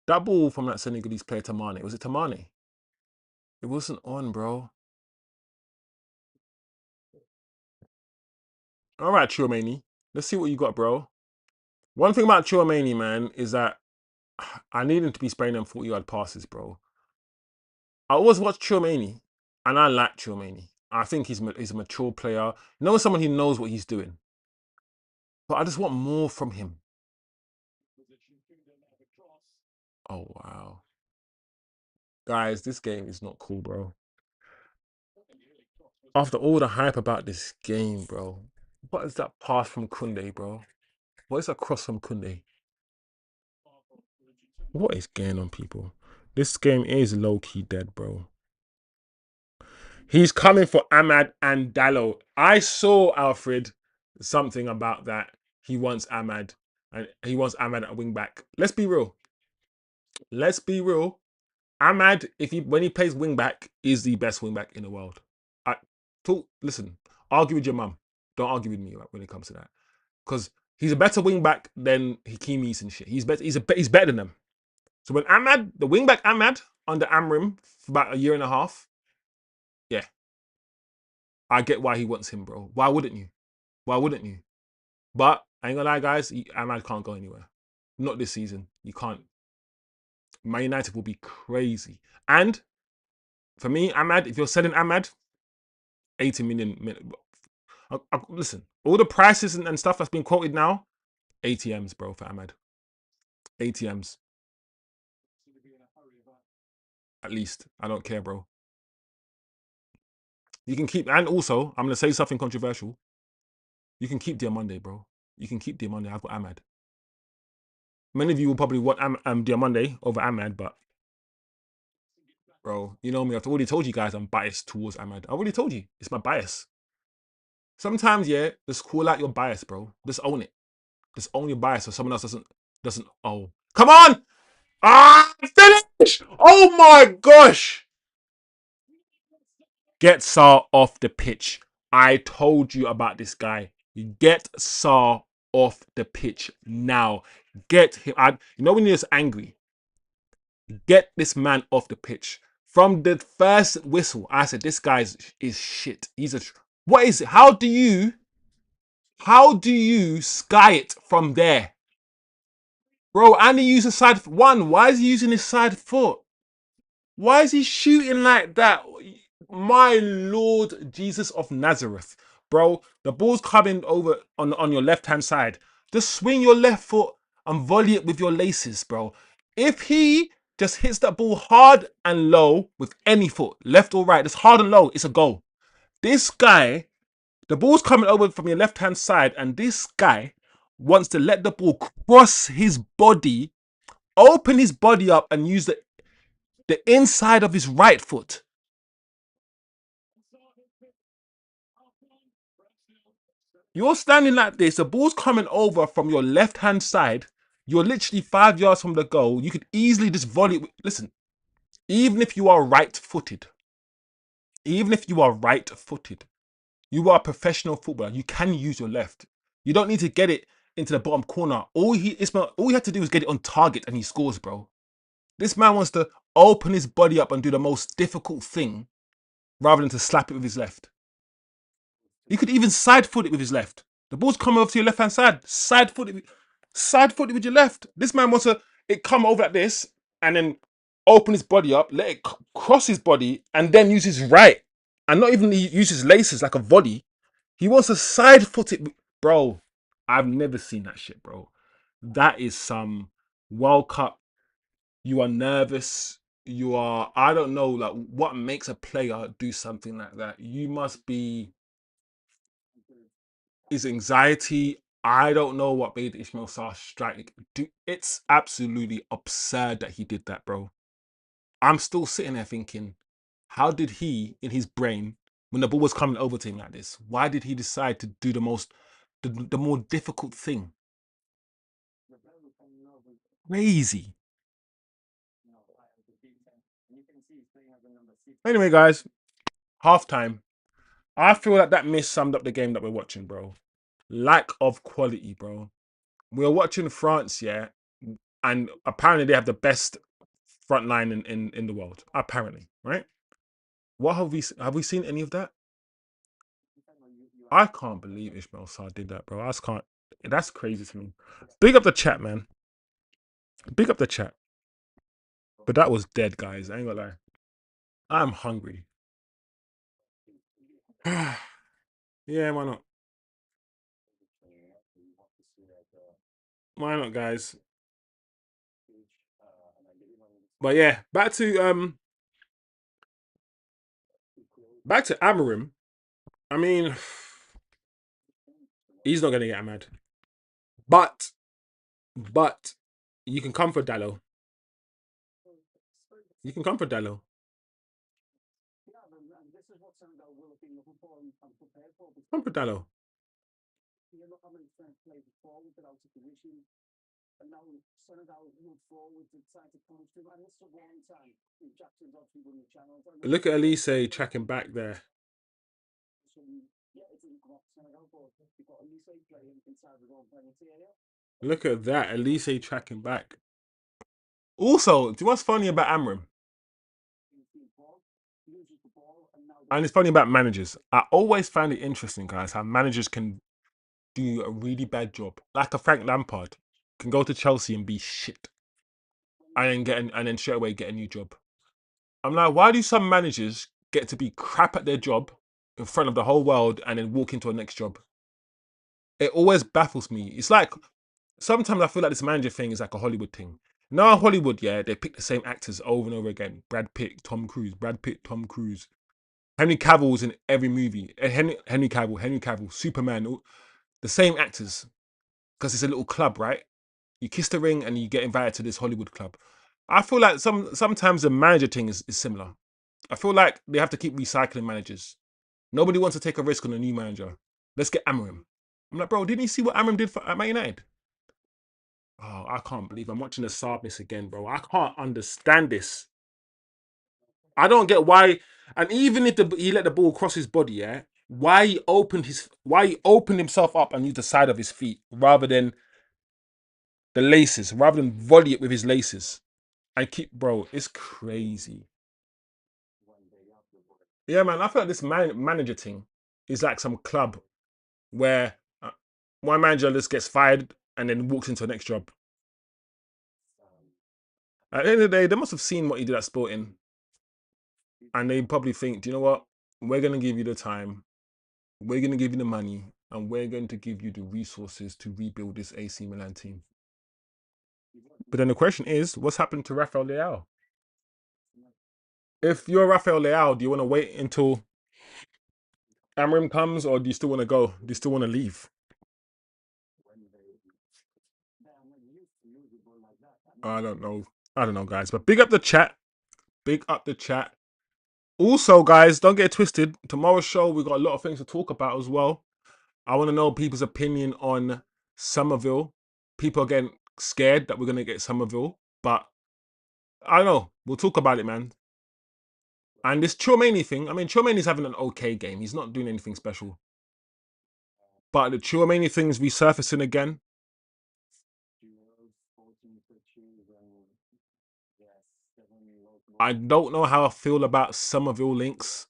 [SPEAKER 1] that ball from that Senegalese player Tamane. Was it Tamane? It wasn't on, bro. All right, Chouameni. Let's see what you got, bro. One thing about Chouameni, man, is that I need him to be spraying them 40-yard passes, bro. I always watch Chouameni, and I like Chouameni. I think he's a mature player. Someone who knows what he's doing. But I just want more from him. Oh, wow. Guys, this game is not cool, bro. After all the hype about this game, bro. What is that pass from Kunde, bro? What is that cross from Kunde? What is going on, people? This game is low-key dead, bro. He's coming for Ahmad and Dallo. I saw Alfred something about that. He wants Ahmad and he wants Ahmad at wing back. Let's be real. Let's be real. Ahmad, if he when he plays wing back, is the best wing back in the world. I listen, argue with your mum. Don't argue with me when it comes to that. Because he's a better wing back than Hakimi's and shit. He's better. He's better than them. So when Ahmad, the wing back Ahmad under Amrim for about a year and a half, yeah, I get why he wants him, bro. Why wouldn't you? Why wouldn't you? But I ain't gonna lie, guys. Ahmad can't go anywhere. Not this season. You can't. Man United will be crazy. And for me, Ahmad, if you're selling Ahmad, 80 million. Listen, all the prices and stuff that's been quoted now, ATMs, bro, for Ahmad. ATMs, at least. I don't care, bro. You can keep, and also, I'm gonna say something controversial. You can keep Diamande, bro. You can keep Diamande. I've got Ahmad. Many of you will probably want Diamande over Ahmad, but bro. You know me. I've already told you guys I'm biased towards Ahmad. I already told you it's my bias. Sometimes, yeah, just call out your bias, bro. Just own it. Just own your bias, so someone else doesn't. Oh, come on! Ah, finish! Oh my gosh! Get Saar off the pitch. I told you about this guy. Get Saar off the pitch now. Get him. You know when you're just angry. Get this man off the pitch. From the first whistle, I said this guy is shit. He's a. What is it? How do you sky it from there? Bro, and he used a side one. Why is he using his side foot? Why is he shooting like that? My Lord Jesus of Nazareth. Bro, the ball's coming over on your left-hand side. Just swing your left foot and volley it with your laces, bro. If he just hits that ball hard and low with any foot, left or right, just hard and low, it's a goal. This guy, the ball's coming over from your left-hand side, and this guy wants to let the ball cross his body, open his body up, and use the inside of his right foot. You're standing like this, the ball's coming over from your left hand side. You're literally 5 yards from the goal. You could easily just volley it. Listen, even if you are right footed, you are a professional footballer. You can use your left. You don't need to get it into the bottom corner. All you have to do is get it on target and he scores, bro. This man wants to open his body up and do the most difficult thing rather than to slap it with his left. He could even side foot it with his left. The ball's coming over to your left hand side. Side foot it with your left. This man wants it come over like this and then open his body up, let it cross his body, and then use his right. And not even use his laces like a volley. He wants to side foot it. Bro, I've never seen that shit, bro. That is some World Cup. You are nervous. You are, I don't know, like what makes a player do something like that. You must be, is anxiety. I don't know what made Ishmael Sarr strike. It's absolutely absurd that he did that, bro. I'm still sitting there thinking, how did he, in his brain, when the ball was coming over to him like this, why did he decide to do the more difficult thing? Crazy. Anyway, guys, halftime. I feel like that miss summed up the game that we're watching, bro. Lack of quality, bro. We're watching France, yeah, and apparently they have the best front line in the world. Apparently, right? What have we seen any of that? I can't believe Ishmael Sarr did that, bro. I just can't. That's crazy to me. Big up the chat, man. Big up the chat. But that was dead, guys. I ain't gonna lie. I'm hungry. Yeah, why not? Why not, guys? But yeah, back to Amarim. I mean, he's not gonna get mad. But you can come for Dallo. You can come for Dallo. Come for Dallo. Look at Elise tracking back there. Look at that. Elise tracking back. Also, do you know what's funny about Amram? And it's funny about managers. I always find it interesting, guys, how managers can do a really bad job. Like a Frank Lampard can go to Chelsea and be shit. And then straight away get a new job. I'm like, why do some managers get to be crap at their job in front of the whole world and then walk into a next job? It always baffles me. It's like sometimes I feel like this manager thing is like a Hollywood thing. Now Hollywood, yeah, they pick the same actors over and over again. Brad Pitt, Tom Cruise, Brad Pitt, Tom Cruise. Henry Cavill's in every movie. Henry Cavill, Superman, the same actors. Because it's a little club, right? You kiss the ring and you get invited to this Hollywood club. I feel like sometimes the manager thing is similar. I feel like they have to keep recycling managers. Nobody wants to take a risk on a new manager. Let's get Amorim. I'm like, bro, didn't you see what Amorim did at Man United? Oh, I can't believe I'm watching the Sardness again, bro. I can't understand this. I don't get why. And even if he let the ball cross his body, yeah, why he opened himself up and used the side of his feet rather than the laces, rather than volley it with his laces. I keep, bro, it's crazy. Yeah, man, I feel like this manager thing is like some club where one manager just gets fired and then walks into the next job. At the end of the day, they must have seen what he did at Sporting, and they probably think, do you know what? We're gonna give you the time, we're gonna give you the money, and we're going to give you the resources to rebuild this AC Milan team. But then the question is, what's happened to Rafael Leao? If you're Rafael Leao, do you want to wait until Amrim comes, or do you still want to go? Do you still want to leave? I don't know. I don't know, guys. But big up the chat. Big up the chat. Also, guys, don't get it twisted. Tomorrow's show, we got a lot of things to talk about as well. I want to know people's opinion on Somerville. People are getting scared that we're going to get Somerville. But I don't know. We'll talk about it, man. And this Chouameni thing, I mean, Chouameni's having an okay game. He's not doing anything special. But the Chouameni thing is resurfacing again. I don't know how I feel about Somerville links.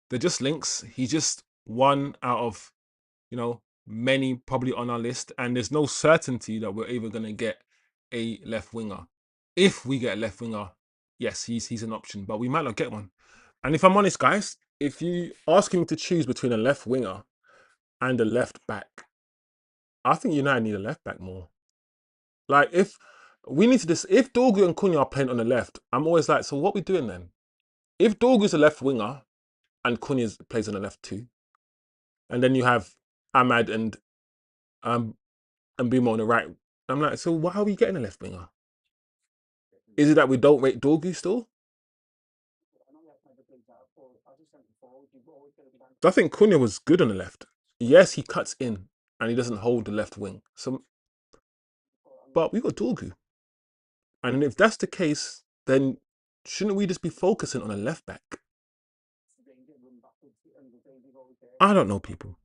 [SPEAKER 1] They're just links. He's just one out of, many probably on our list. And there's no certainty that we're even going to get a left winger. If we get a left winger, yes, he's an option, but we might not get one. And if I'm honest, guys, if you ask me to choose between a left winger and a left back, I think United need a left back more. Like if we need to if Dorgu and Cunha are playing on the left, I'm always like, so what are we doing then? If Dorgu's a left winger and Cunha plays on the left too, and then you have Ahmad um and Bimo on the right, I'm like, so why are we getting a left winger? Is it that we don't rate Dorgu still? I think Cunha was good on the left. Yes, he cuts in and he doesn't hold the left wing. So, but we got Dorgu, and if that's the case, then shouldn't we just be focusing on a left back? I don't know, people.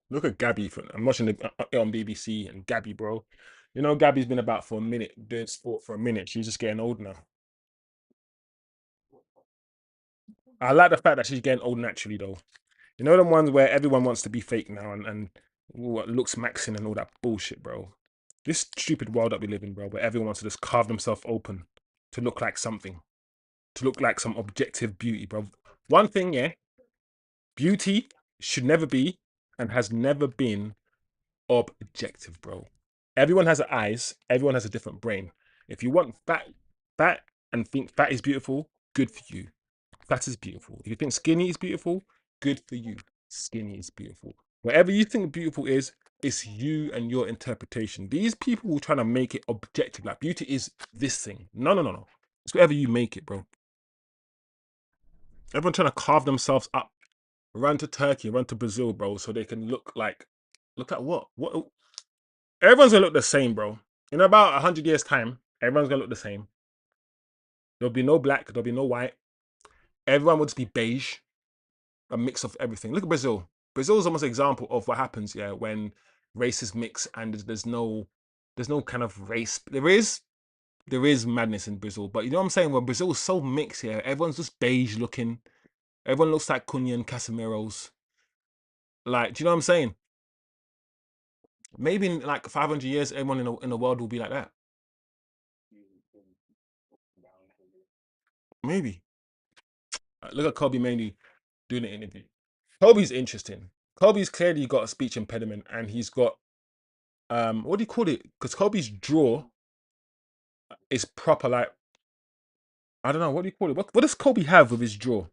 [SPEAKER 1] Look at Gabby. I'm watching it on BBC, and Gabby, bro. You know, Gabby's been about for a minute, doing sport for a minute. She's just getting old now. I like the fact that she's getting old naturally, though. You know, the ones where everyone wants to be fake now and what looks maxing and all that bullshit, bro. This stupid world that we live in, bro, where everyone wants to just carve themselves open to look like something, to look like some objective beauty, bro. One thing, yeah, beauty should never be and has never been objective, bro. Everyone has eyes. Everyone has a different brain. If you want fat, and think fat is beautiful, good for you. Fat is beautiful. If you think skinny is beautiful, good for you. Skinny is beautiful. Whatever you think beautiful is, it's you and your interpretation. These people will try to make it objective. Like beauty is this thing. No, no, no, no. It's whatever you make it, bro. Everyone trying to carve themselves up. Run to Turkey, run to Brazil, bro, so they can look at what? What? Everyone's gonna look the same, bro. In about 100 years' time, everyone's gonna look the same. There'll be no black, there'll be no white. Everyone will just be beige, a mix of everything. Look at Brazil. Brazil is almost an example of what happens, yeah, when races mix and there's no kind of race. There is madness in Brazil, but you know what I'm saying? When Brazil is so mixed, yeah, everyone's just beige looking. Everyone looks like Cunha and Casemiro's. Like, do you know what I'm saying? Maybe in like 500 years, everyone in the world will be like that. Maybe. Look at Kobe mainly doing an interview. Kobe's interesting. Kobe's clearly got a speech impediment, and he's got what do you call it? Because Kobe's draw is proper, like I don't know, what do you call it? What does Kobe have with his jaw?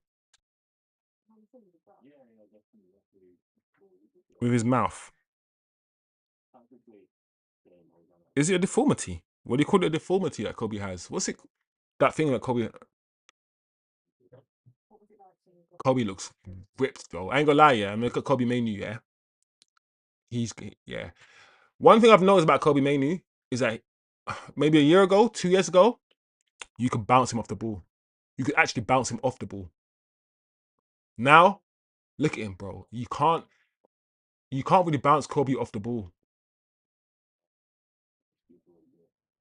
[SPEAKER 1] With his mouth? Is it a deformity? What do you call it, a deformity that Kobe has? What's it? That thing that Kobe looks ripped though. I ain't gonna lie, yeah. I mean, look at Kobe Manu, yeah. Yeah. One thing I've noticed about Kobe Manu is that maybe a year ago, 2 years ago, you could bounce him off the ball. You could actually bounce him off the ball. Now, look at him, bro. You can't really bounce Kobe off the ball.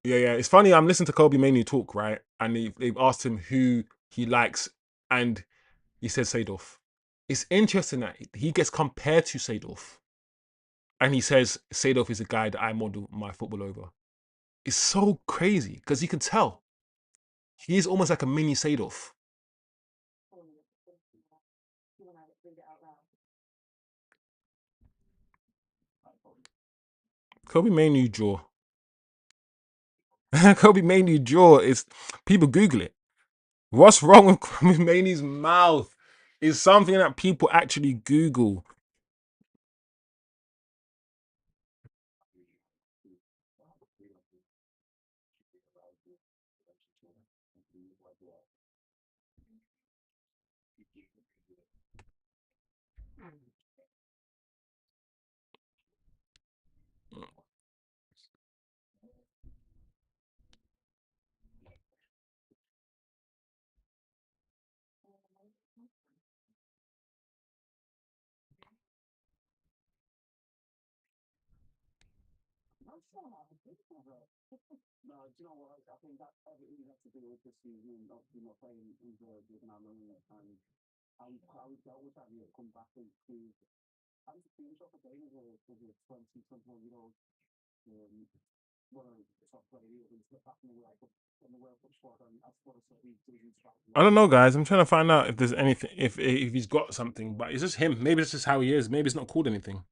[SPEAKER 1] Yeah, yeah. It's funny. I'm listening to Kobe Manu talk, right? And they've asked him who he likes, and he said Seedorf. It's interesting that he gets compared to Seedorf, and he says Seedorf is a guy that I model my football over. It's so crazy because you can tell he is almost like a mini Seedorf. Kobe Manu jaw. Kobe Manu jaw is, people Google it. What's wrong with Kobe Manu's mouth? Is something that people actually Google. I don't know, guys. I'm trying to find out if there's anything, if he's got something, but it's just him. Maybe it's just how he is. Maybe it's not called anything.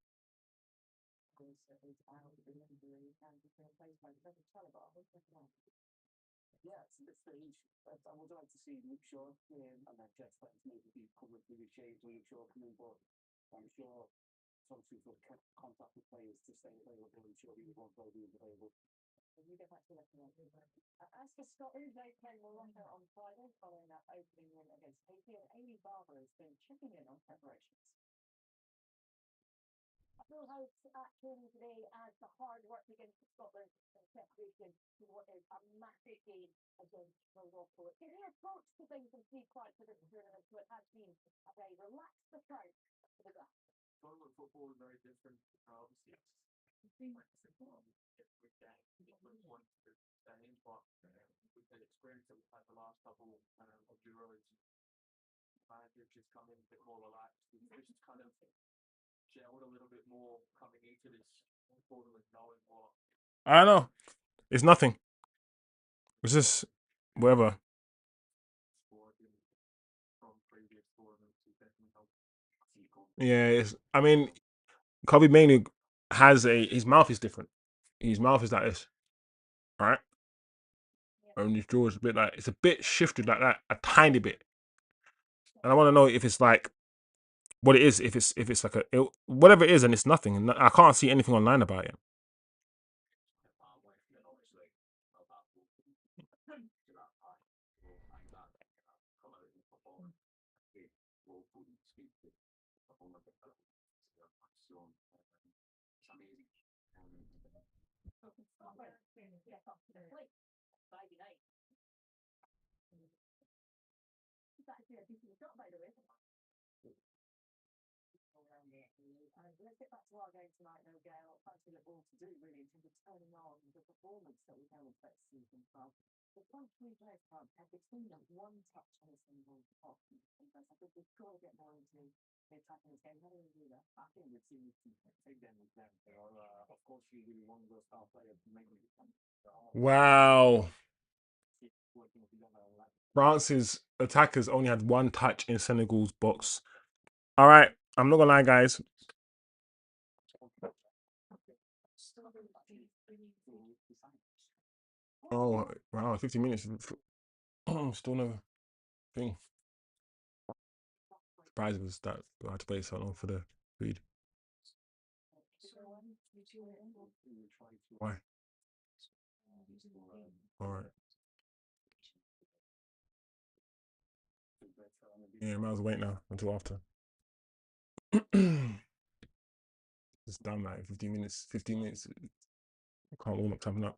[SPEAKER 1] I don't know. It's nothing. It's just whatever. Yeah, I mean, Kobe Manu has his mouth is different. His mouth is like this, right? And his jaw is a bit like, it's a bit shifted like that, a tiny bit. And I want to know if it's like what it is, if it's like whatever it is, and it's nothing. And I can't see anything online about it. Wow. France's attackers only had one touch in Senegal's box. All right, I'm not gonna lie, guys. Oh wow, 50 minutes. Still no thing. Surprised was that I had to wait so long for the food. Why? All right. Yeah, I might as well wait now until after. It's done like 15 minutes. 15 minutes. I can't warm up something up.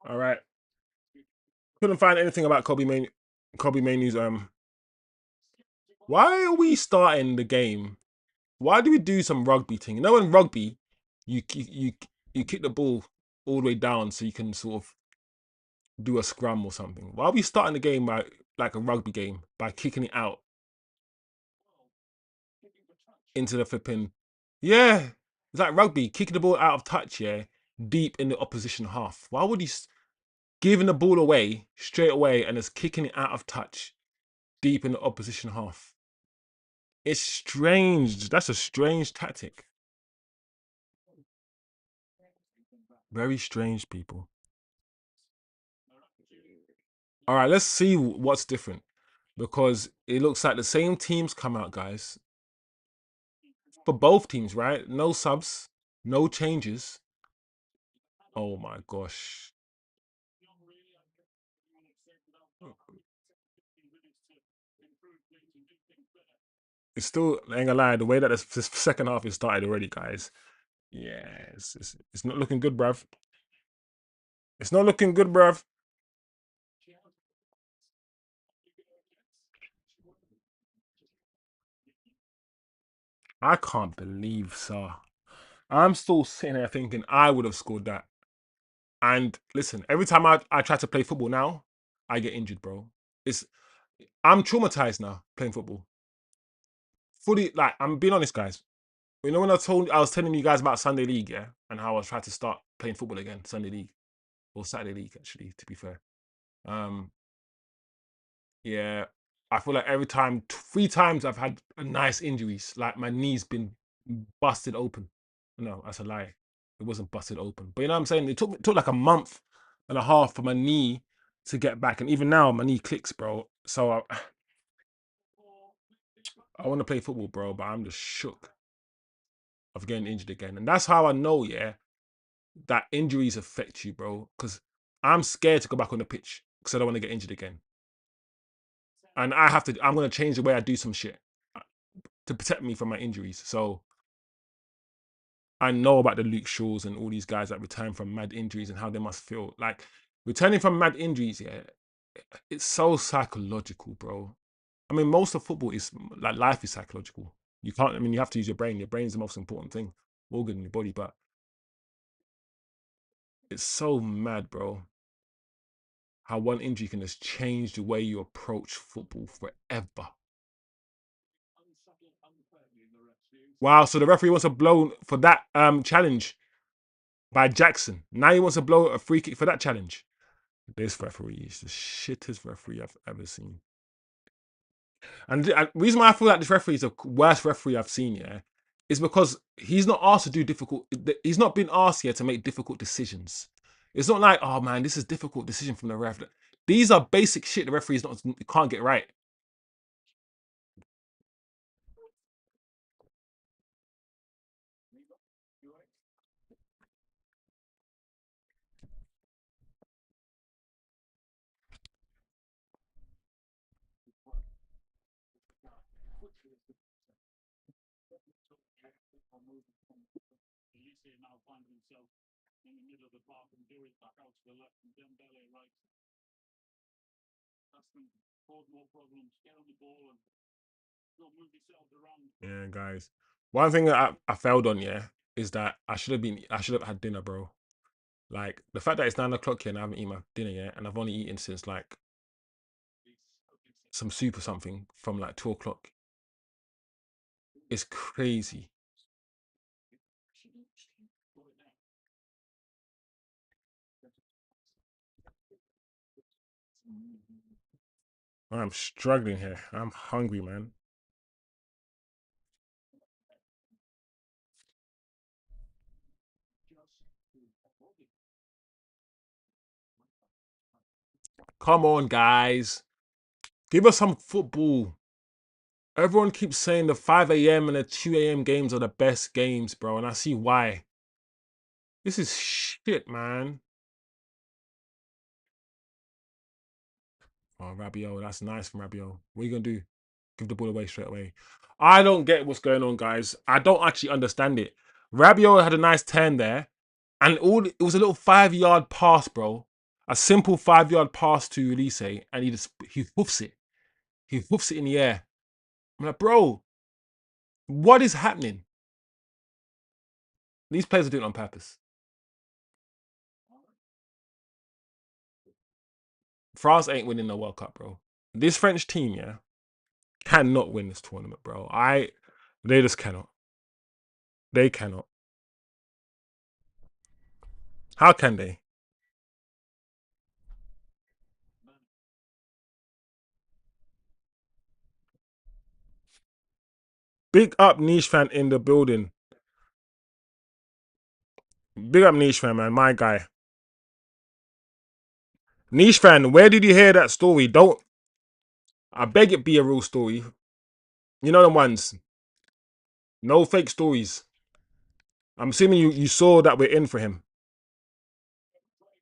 [SPEAKER 1] All right. Couldn't find anything about Kobe Mainoo's why are we starting the game? Why do we do some rugby thing? You know, in rugby, you kick the ball all the way down so you can sort of do a scrum or something. Why are we starting the game by like a rugby game by kicking it out into the flipping? Yeah, it's like rugby, kicking the ball out of touch. Yeah, deep in the opposition half. Why would he giving the ball away straight away and just kicking it out of touch deep in the opposition half? It's strange. That's a strange tactic. Very strange, people. All right, let's see what's different because it looks like the same teams come out, guys. For both teams, right? No subs, no changes. Oh my gosh. It's still, I ain't gonna lie, the way that this second half is started already, guys. Yeah, it's not looking good, bruv. It's not looking good, bruv. I can't believe, sir. I'm still sitting there thinking I would have scored that. And listen, every time I try to play football now, I get injured, bro. It's I'm traumatized now playing football. Fully, like I'm being honest, guys. You know when I was telling you guys about Sunday League, yeah, and how I was trying to start playing football again, Sunday League or Saturday League, actually, to be fair. Um, yeah, I feel like every time, 3 times I've had a nice injuries. Like my knee's been busted open. No, that's a lie. It wasn't busted open. But you know what I'm saying? It took like a month and a half for my knee to get back, and even now my knee clicks, bro. So I want to play football, bro, but I'm just shook of getting injured again, and that's how I know, yeah, that injuries affect you, bro. Because I'm scared to go back on the pitch because I don't want to get injured again, and I'm gonna change the way I do some shit to protect me from my injuries. So I know about the Luke Shaws and all these guys that return from mad injuries and how they must feel. Like returning from mad injuries, yeah, it's so psychological, bro. I mean, most of football is like life is psychological. You can't. I mean, you have to use your brain. Your brain's the most important thing, organ in your body. But it's so mad, bro. How one injury can just change the way you approach football forever. Wow, so the referee wants to blow for that challenge by Jackson. Now he wants to blow a free kick for that challenge. This referee is the shittest referee I've ever seen. And the reason why I feel like this referee is the worst referee I've seen, yeah, is because he's not asked to do difficult. He's not been asked here to make difficult decisions. It's not like, oh man, this is difficult decision from the ref. These are basic shit the referee is not can't get right. Yeah, guys. One thing that I failed on, yeah, is that I should have had dinner, bro. Like the fact that it's 9 o'clock here and I haven't eaten my dinner yet, and I've only eaten since like some soup or something from like 2 o'clock. It's crazy. I'm struggling here. I'm hungry, man. Come on, guys. Give us some football. Everyone keeps saying the 5 a.m. and the 2 a.m. games are the best games, bro. And I see why. This is shit, man. Oh, Rabiot. That's nice from Rabiot. What are you going to do? Give the ball away straight away. I don't get what's going on, guys. I don't actually understand it. Rabiot had a nice turn there. And it was a little 5 yard pass, bro. A simple 5 yard pass to Elise. And he hoofs it. He hoofs it in the air. I'm like, bro, what is happening? These players are doing it on purpose. France ain't winning the World Cup, bro. This French team, yeah, cannot win this tournament, bro. They just cannot. They cannot. How can they? Big up niche fan in the building. Big up niche fan, man. My guy. Niche fan, where did you hear that story? Don't. I beg it be a real story. You know the ones. No fake stories. I'm assuming you saw that we're in for him.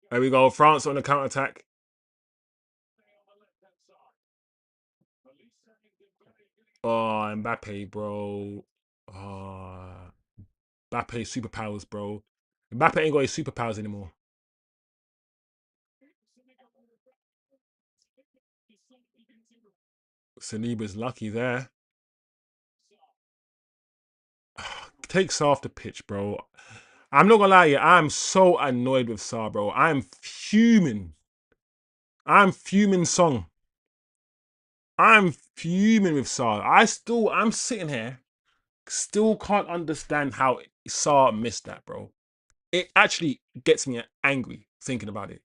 [SPEAKER 1] There we go. France on the counter attack. Oh, Mbappe, bro. Oh, Mbappe superpowers, bro. Mbappe ain't got his superpowers anymore. Saliba's lucky there. Takes off the pitch, bro. I'm not gonna lie to you, I'm so annoyed with Saar, bro. I'm fuming. I'm fuming song. I'm fuming with Saar. I'm sitting here, still can't understand how Saar missed that, bro. It actually gets me angry thinking about it.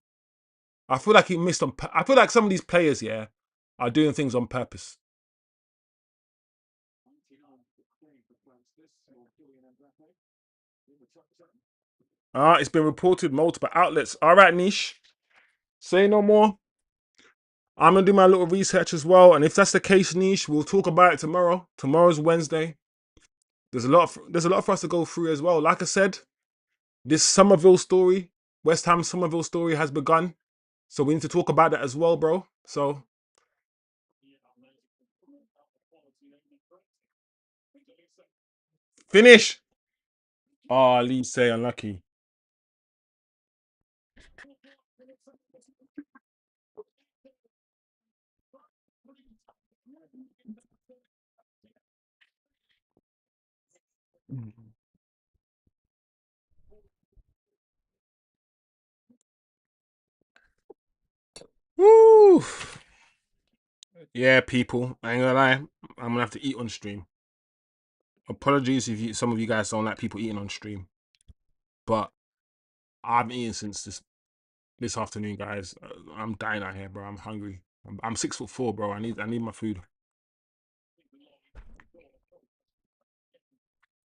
[SPEAKER 1] I feel like he missed on. I feel like some of these players, yeah, are doing things on purpose. It's been reported multiple outlets. All right, niche. Say no more. I'm gonna do my little research as well, and if that's the case, niche, we'll talk about it tomorrow. Tomorrow's Wednesday. There's a lot for us to go through as well. Like I said, this Somerville story, West Ham Somerville story has begun, so we need to talk about that as well, bro. So finish. Oh, Lee say unlucky. Woo. Yeah, people. I ain't gonna lie. I'm gonna have to eat on stream. Apologies if some of you guys don't like people eating on stream, but I've been eating since this afternoon, guys. I'm dying out here, bro. I'm hungry. I'm 6'4", bro. I need my food.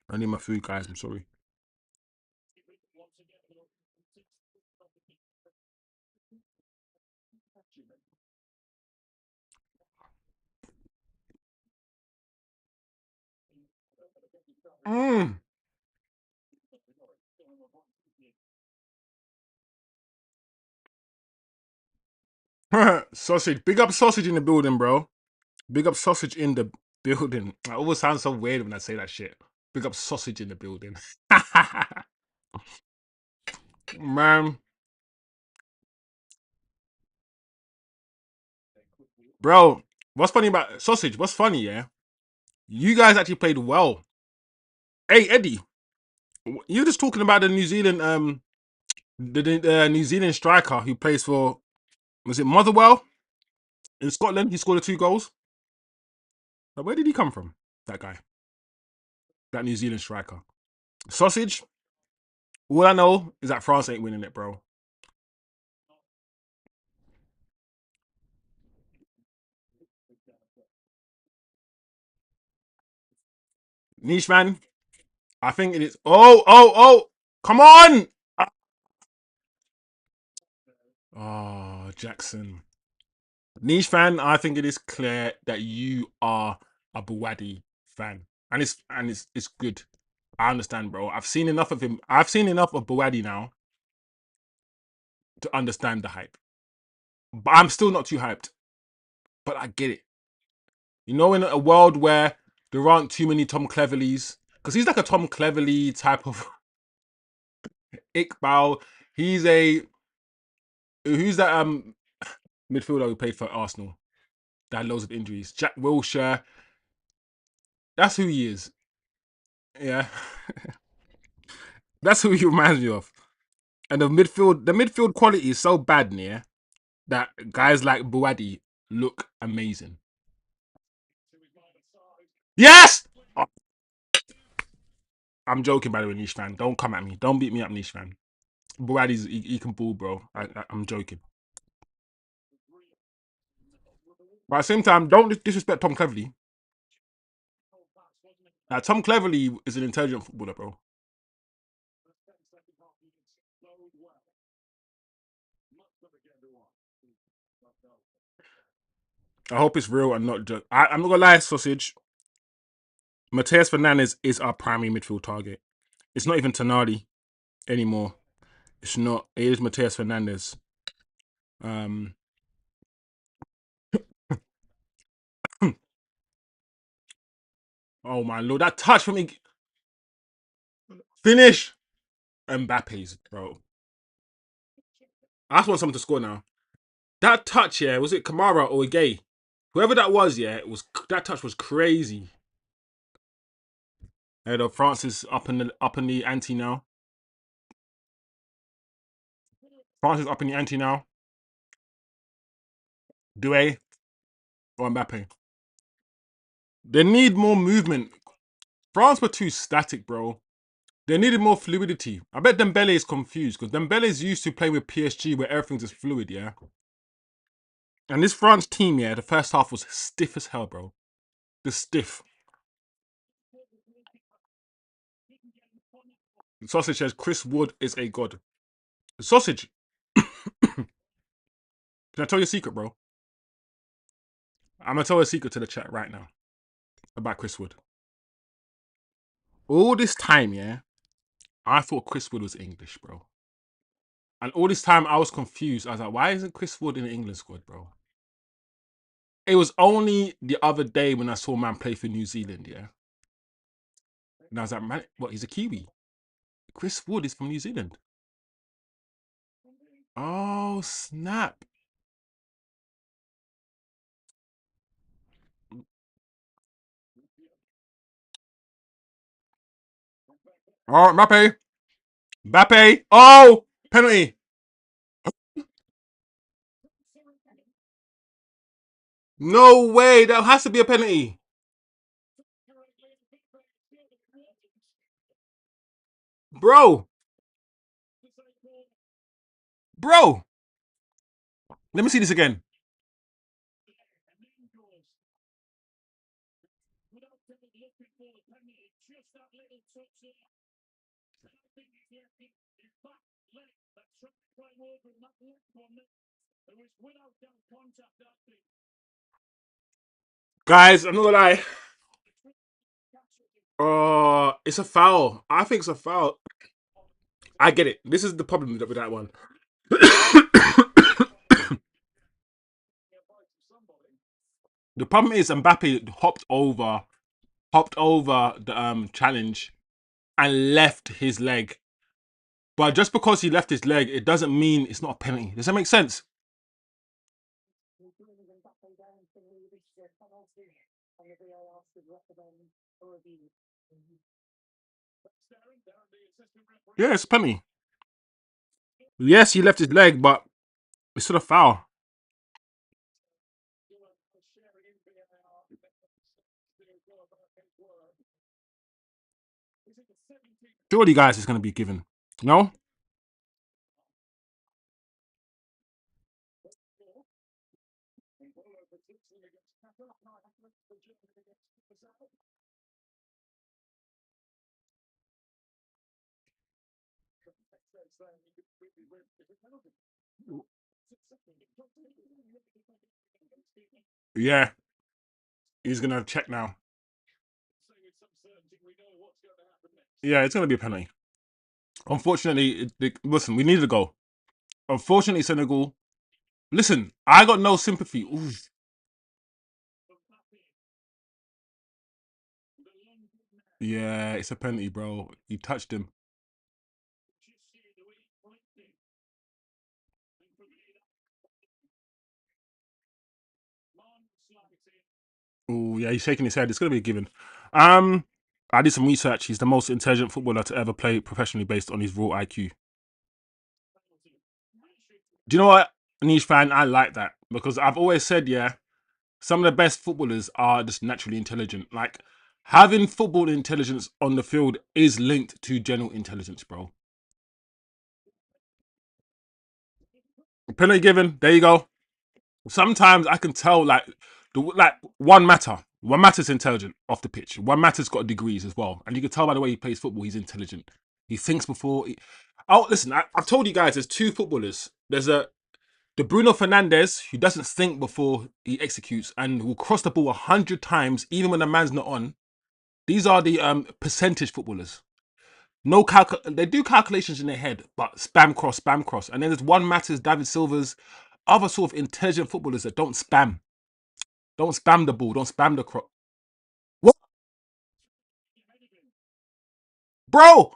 [SPEAKER 1] I need my food, guys. I'm sorry. Mm. Sausage. Big up sausage in the building, bro. Big up sausage in the building. I always sound so weird when I say that shit. Big up sausage in the building. Man, bro, what's funny about sausage? What's funny, yeah? You guys actually played well. Hey, Eddie, you're just talking about the New Zealand, the New Zealand striker who plays for, was it Motherwell in Scotland? He scored the 2 goals. Like, where did he come from? That guy, that New Zealand striker. Sausage. All I know is that France ain't winning it, bro. Niche man. I think it is. Oh! Come on! Oh, Jackson. Niche fan. I think it is clear that you are a Buwadi fan, and it's good. I understand, bro. I've seen enough of him. I've seen enough of Buwadi now to understand the hype. But I'm still not too hyped. But I get it. You know, in a world where there aren't too many Tom Cleverleys, because he's like a Tom Cleverley type of Iqbal. He's a who's that midfielder who played for Arsenal that had loads of injuries? Jack Wilshere. That's who he is. Yeah, that's who he reminds me of. And the midfield quality is so bad, yeah, that guys like Buwadi look amazing. Yes! Oh, I'm joking, by the way, Niche fan. Don't come at me. Don't beat me up, Niche fan. Buwadi's he can ball, bro. I'm joking. But at the same time, don't disrespect Tom Cleverley. Tom Cleverley is an intelligent footballer, bro. I hope it's real and not just. I'm not gonna lie, sausage. Mateus Fernandez is our primary midfield target. It's not even Tonali anymore. It's not. It is Mateus Fernandez. Um. Oh my lord, that touch for me. Finish. Mbappe's, bro. I just want someone to score now. That touch, yeah, was it Kamara or Gay? Whoever that was, yeah, it was that touch was crazy. And France is up in the ante now. France is up in the ante now. Doué or Mbappe. They need more movement. France were too static, bro. They needed more fluidity. I bet Dembele is confused because Dembele is used to playing with PSG where everything's just fluid, yeah. And this France team, yeah, the first half was stiff as hell, bro. The stiff. The sausage says Chris Wood is a god. The sausage. Can I tell you a secret, bro? I'm gonna tell a secret to the chat right now about Chris Wood. All this time, yeah, I thought Chris Wood was English, bro. And all this time I was confused. I was like, why isn't Chris Wood in the England squad, bro? It was only the other day when I saw man play for New Zealand, yeah. And I was like, man, what? He's a Kiwi. Chris Wood is from New Zealand. Oh, snap. Oh, Mbappe. Mbappe. Oh, penalty. No way. That has to be a penalty. Bro. Bro. Let me see this again. Guys, I'm not gonna lie. It's a foul. I think it's a foul. I get it. This is the problem with that one. The problem is Mbappe hopped over the challenge and left his leg. But just because he left his leg, it doesn't mean it's not a penalty. Does that make sense? Yeah, it's a penalty. Yes, he left his leg, but it's still a foul. Surely, guys, it's going to be given. No? Yeah, he's gonna check now. Yeah, it's gonna be a penalty. Unfortunately, listen, we needed a goal. Unfortunately, Senegal. Listen, I got no sympathy. Oof. Yeah, it's a penalty, bro. He touched him. Oh, yeah, he's shaking his head. It's gonna be a given. Um, I did some research. He's the most intelligent footballer to ever play professionally based on his raw IQ. Do you know what, niche fan? I like that because I've always said, yeah, some of the best footballers are just naturally intelligent. Like having football intelligence on the field is linked to general intelligence, bro. Penalty given. There you go. Sometimes I can tell like one matter. One matter's intelligent off the pitch. One matter's got degrees as well, and you can tell by the way he plays football. He's intelligent. He thinks before. Oh, listen, I've told you guys. There's two footballers. There's the Bruno Fernandez who doesn't think before he executes and will cross the ball 100 times even when the man's not on. These are the percentage footballers. No they do calculations in their head, but spam cross, spam cross. And then there's one matters, David Silva's other sort of intelligent footballers that don't spam. Don't spam the ball, don't spam the cross. What? Bro!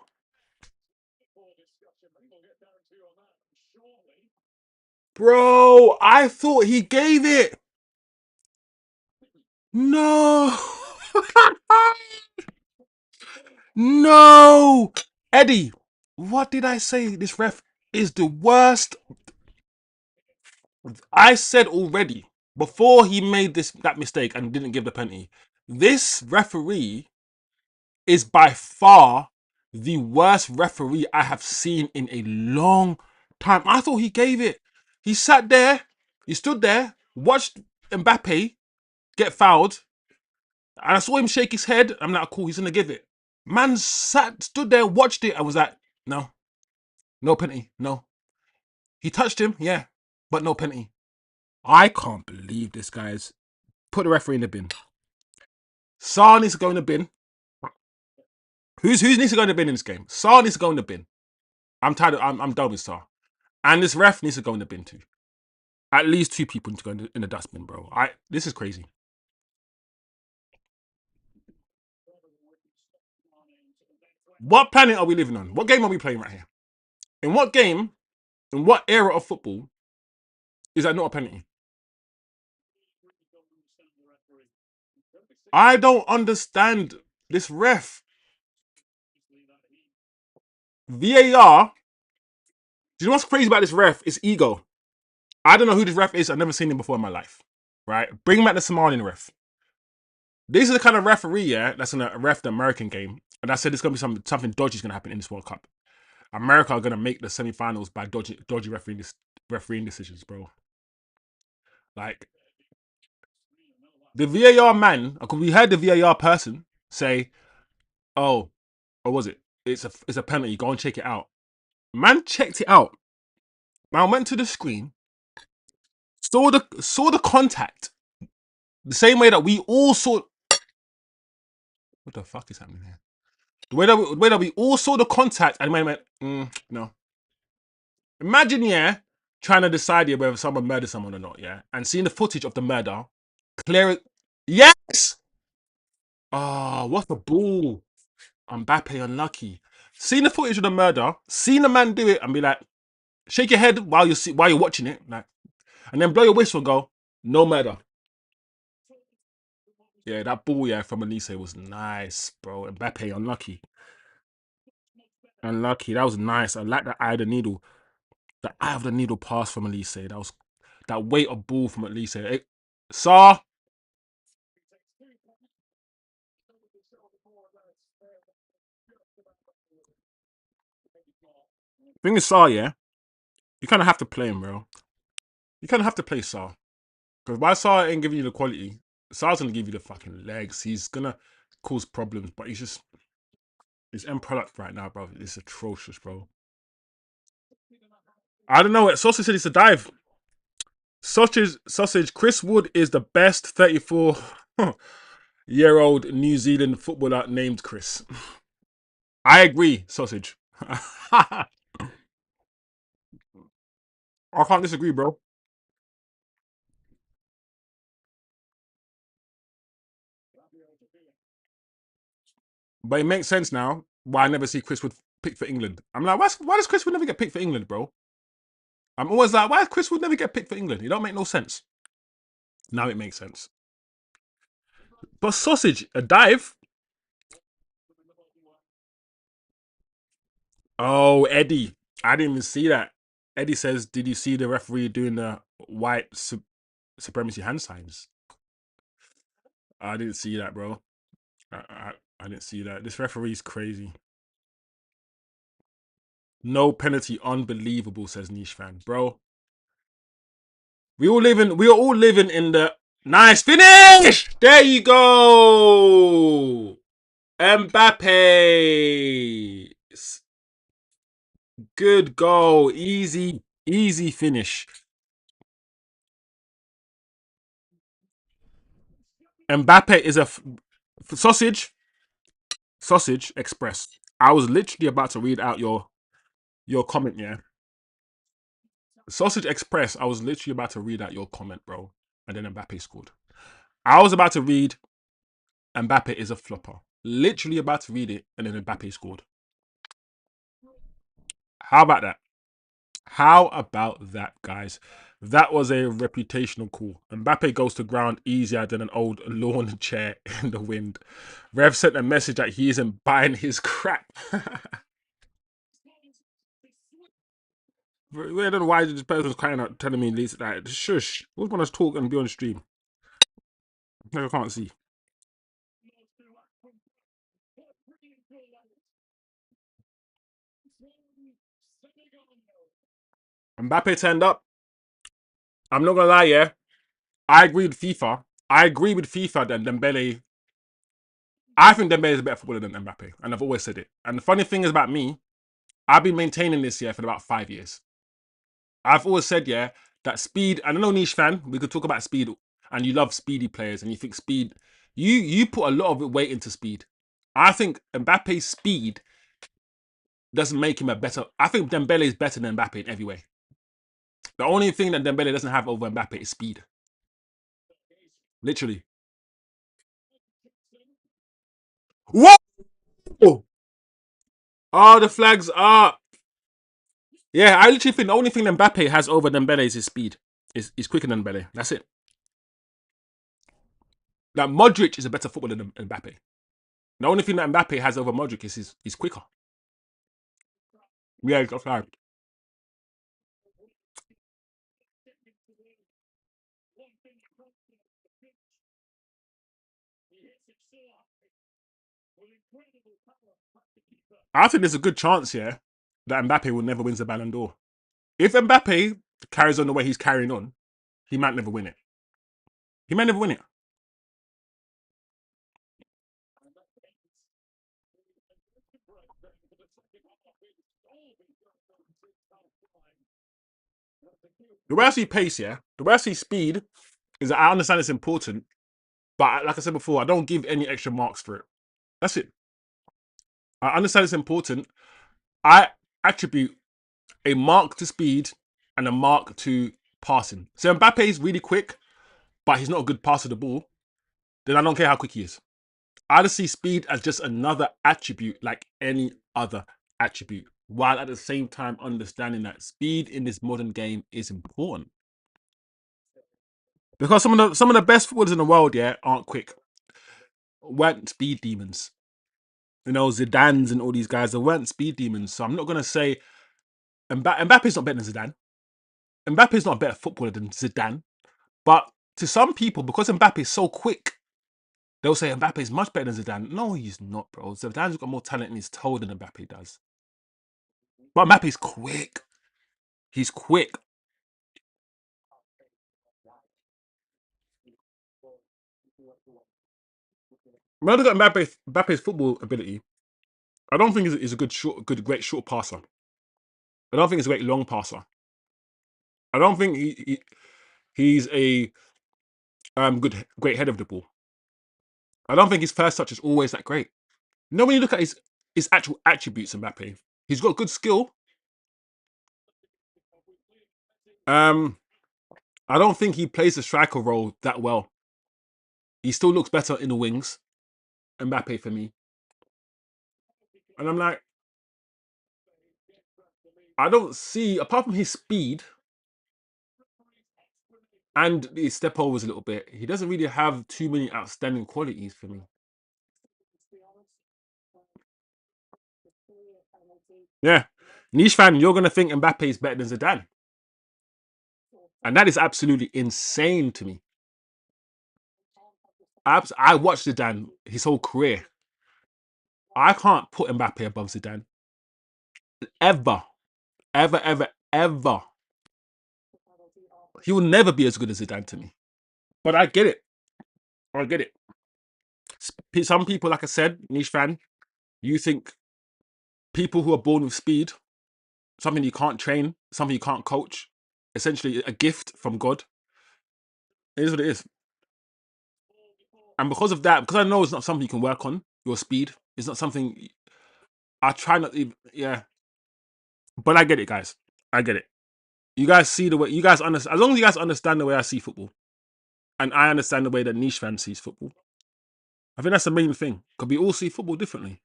[SPEAKER 1] Bro, I thought he gave it. No. No. Eddie, what did I say? This ref is the worst. I said already before he made that mistake and didn't give the penalty. This referee is by far the worst referee I have seen in a long time. I thought he gave it. He sat there, he stood there, watched Mbappe get fouled, and I saw him shake his head. I'm like, cool, he's gonna give it. Man stood there, watched it, and was like, no, no penalty, no. He touched him, yeah, but no penalty. I can't believe this, guys. Put the referee in the bin. Saar needs to go in the bin. Who needs to go in the bin in this game? Saar needs to go in the bin. I'm tired. I'm done with Saar. And this ref needs to go in the bin too. At least two people need to go in the dustbin, bro. This is crazy. What planet are we living on? What game are we playing right here? In what game, in what era of football is that not a penalty? I don't understand this ref. VAR. Do you know what's crazy about this ref? It's ego. I don't know who this ref is. I've never seen him before in my life. Right? Bring back the Somalian ref. This is the kind of referee, yeah, that's gonna ref the American game. And I said there's gonna be something dodgy is gonna happen in this World Cup. America are gonna make the semi-finals by dodgy refereeing decisions, bro. Like the VAR man, because we heard the VAR person say, "Oh, what was it? It's a penalty. Go and check it out." Man checked it out. Man went to the screen, saw the contact, the same way that we all saw. What the fuck is happening here? The way that we all saw the contact, and man went, no. Imagine, yeah, trying to decide whether someone murdered someone or not, yeah, and seeing the footage of the murder, clear it. Yes. Ah, what's the ball? Mbappe unlucky. Seeing the footage of the murder, seeing the man do it, and be like, shake your head while you're watching it, like, and then blow your whistle, and go, no murder. Yeah, that ball, yeah, from Elise was nice, bro. Mbappe unlucky, unlucky. That was nice. I like that eye of the needle, the eye of the needle pass from Elise. That was that weight of ball from Elise. Saw. Thing is, Saw, yeah, you kind of have to play him, bro. You kind of have to play Saw. Because why Saw ain't giving you the quality, Saw's going to give you the fucking legs. He's going to cause problems, but his end product right now, bro, is atrocious, bro. I don't know what Sausage said. It's a dive. Sausage. Chris Wood is the best 34-year-old New Zealand footballer named Chris. I agree, Sausage. I can't disagree, bro. But it makes sense now why I never see Chris Wood picked for England. I'm like, why does Chris Wood never get picked for England, bro? I'm always like, why does Chris Wood never get picked for England? It don't make no sense. Now it makes sense. But Sausage, a dive. Oh, Eddie. I didn't even see that. Eddie says, did you see the referee doing the white supremacy hand signs? I didn't see that, bro. I didn't see that. This referee's crazy. No penalty, unbelievable, says Niche fan. Bro, we are all living in the nice finish! There you go! Mbappe. Good goal. Easy finish. Mbappe is a sausage. Sausage Express. I was literally about to read out your comment, yeah. Sausage Express. I was literally about to read out your comment, bro. And then Mbappe scored. I was about to read Mbappe is a flopper. Literally about to read it, and then Mbappe scored. How about that? How about that, guys? That was a reputational call. Mbappe goes to ground easier than an old lawn chair in the wind. Rev sent a message that he isn't buying his crap. I don't know why this person's crying out telling me this. Like, shush. Who's want to talk and be on stream? I can't see. Mbappe turned up. I'm not gonna lie, yeah. I agree with FIFA. I agree with FIFA that Dembele. I think Dembele is a better footballer than Mbappe, and I've always said it. And the funny thing is about me, I've been maintaining this year for about 5 years. I've always said, yeah, that speed. And I know niche fan. We could talk about speed, and you love speedy players, and you think speed. You put a lot of weight into speed. I think Mbappe's speed doesn't make him a better. I think Dembele is better than Mbappe in every way. The only thing that Dembele doesn't have over Mbappe is speed. Literally. Whoa! Oh, the flags are. Yeah, I literally think the only thing that Mbappe has over Dembele is his speed. Is quicker than Dembele. That's it. Like Modric is a better footballer than Mbappe. The only thing that Mbappe has over Modric is he's quicker. Yeah, he's got flag. I think there's a good chance here that Mbappe will never win the Ballon d'Or. If Mbappe carries on the way he's carrying on, he might never win it. He might never win it. The way I see pace, yeah, the way I see speed is that I understand it's important, but like I said before, I don't give any extra marks for it. That's it. I understand it's important. I attribute a mark to speed and a mark to passing. So Mbappe is really quick, but he's not a good passer of the ball. Then I don't care how quick he is. I just see speed as just another attribute like any other attribute, while at the same time understanding that speed in this modern game is important. Because some of the best footballers in the world, yeah, aren't quick. Weren't speed demons. You know, Zidane's and all these guys, they weren't speed demons. So I'm not gonna say Mbappe's not better than Zidane. Mbappe's not a better footballer than Zidane. But to some people, because Mbappe is so quick, they'll say Mbappe is much better than Zidane. No, he's not, bro. Zidane's got more talent in his toe than Mbappe does. But Mbappe's quick. He's quick. When I look at Mbappe's football ability, I don't think he's a great short passer. I don't think he's a great long passer. I don't think he's a great head of the ball. I don't think his first touch is always that great. You know, when you look at his actual attributes, Mbappe, he's got good skill. Um, I don't think he plays the striker role that well. He still looks better in the wings, Mbappe for me. And I'm like, I don't see, apart from his speed and his step overs a little bit, he doesn't really have too many outstanding qualities for me. Yeah. Niche fan, you're going to think Mbappe is better than Zidane. And that is absolutely insane to me. I watched Zidane his whole career. I can't put Mbappe above Zidane. Ever. Ever, ever, ever. He will never be as good as Zidane to me. But I get it. I get it. Some people, like I said, niche fan, you think people who are born with speed, something you can't train, something you can't coach, essentially a gift from God. It is what it is. And because of that, because I know it's not something you can work on, your speed, it's not something I try not to, yeah. But I get it, guys. I get it. You guys see the way, you guys understand, as long as you guys understand the way I see football, and I understand the way that niche fan sees football, I think that's the main thing. Because we all see football differently.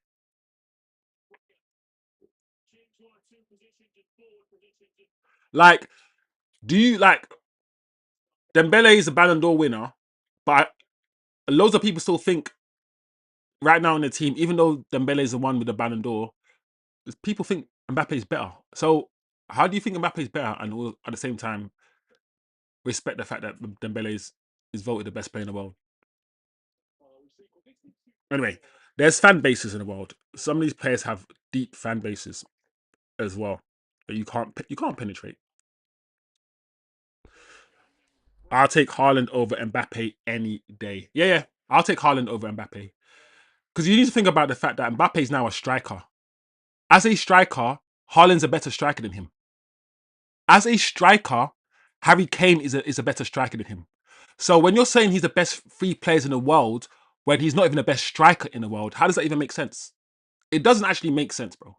[SPEAKER 1] Like, do you like Dembele is a Ballon d'Or winner, but loads of people still think right now in the team, even though Dembele is the one with the Ballon d'Or, people think Mbappe is better. So how do you think Mbappe is better, and all, at the same time respect the fact that Dembele is voted the best player in the world? Anyway, there's fan bases in the world. Some of these players have deep fan bases as well that you can't penetrate. I'll take Haaland over Mbappe any day. Yeah, yeah. I'll take Haaland over Mbappe. Because you need to think about the fact that Mbappe is now a striker. As a striker, Haaland's a better striker than him. As a striker, Harry Kane is a better striker than him. So when you're saying he's the best three players in the world, when he's not even the best striker in the world, how does that even make sense? It doesn't actually make sense, bro.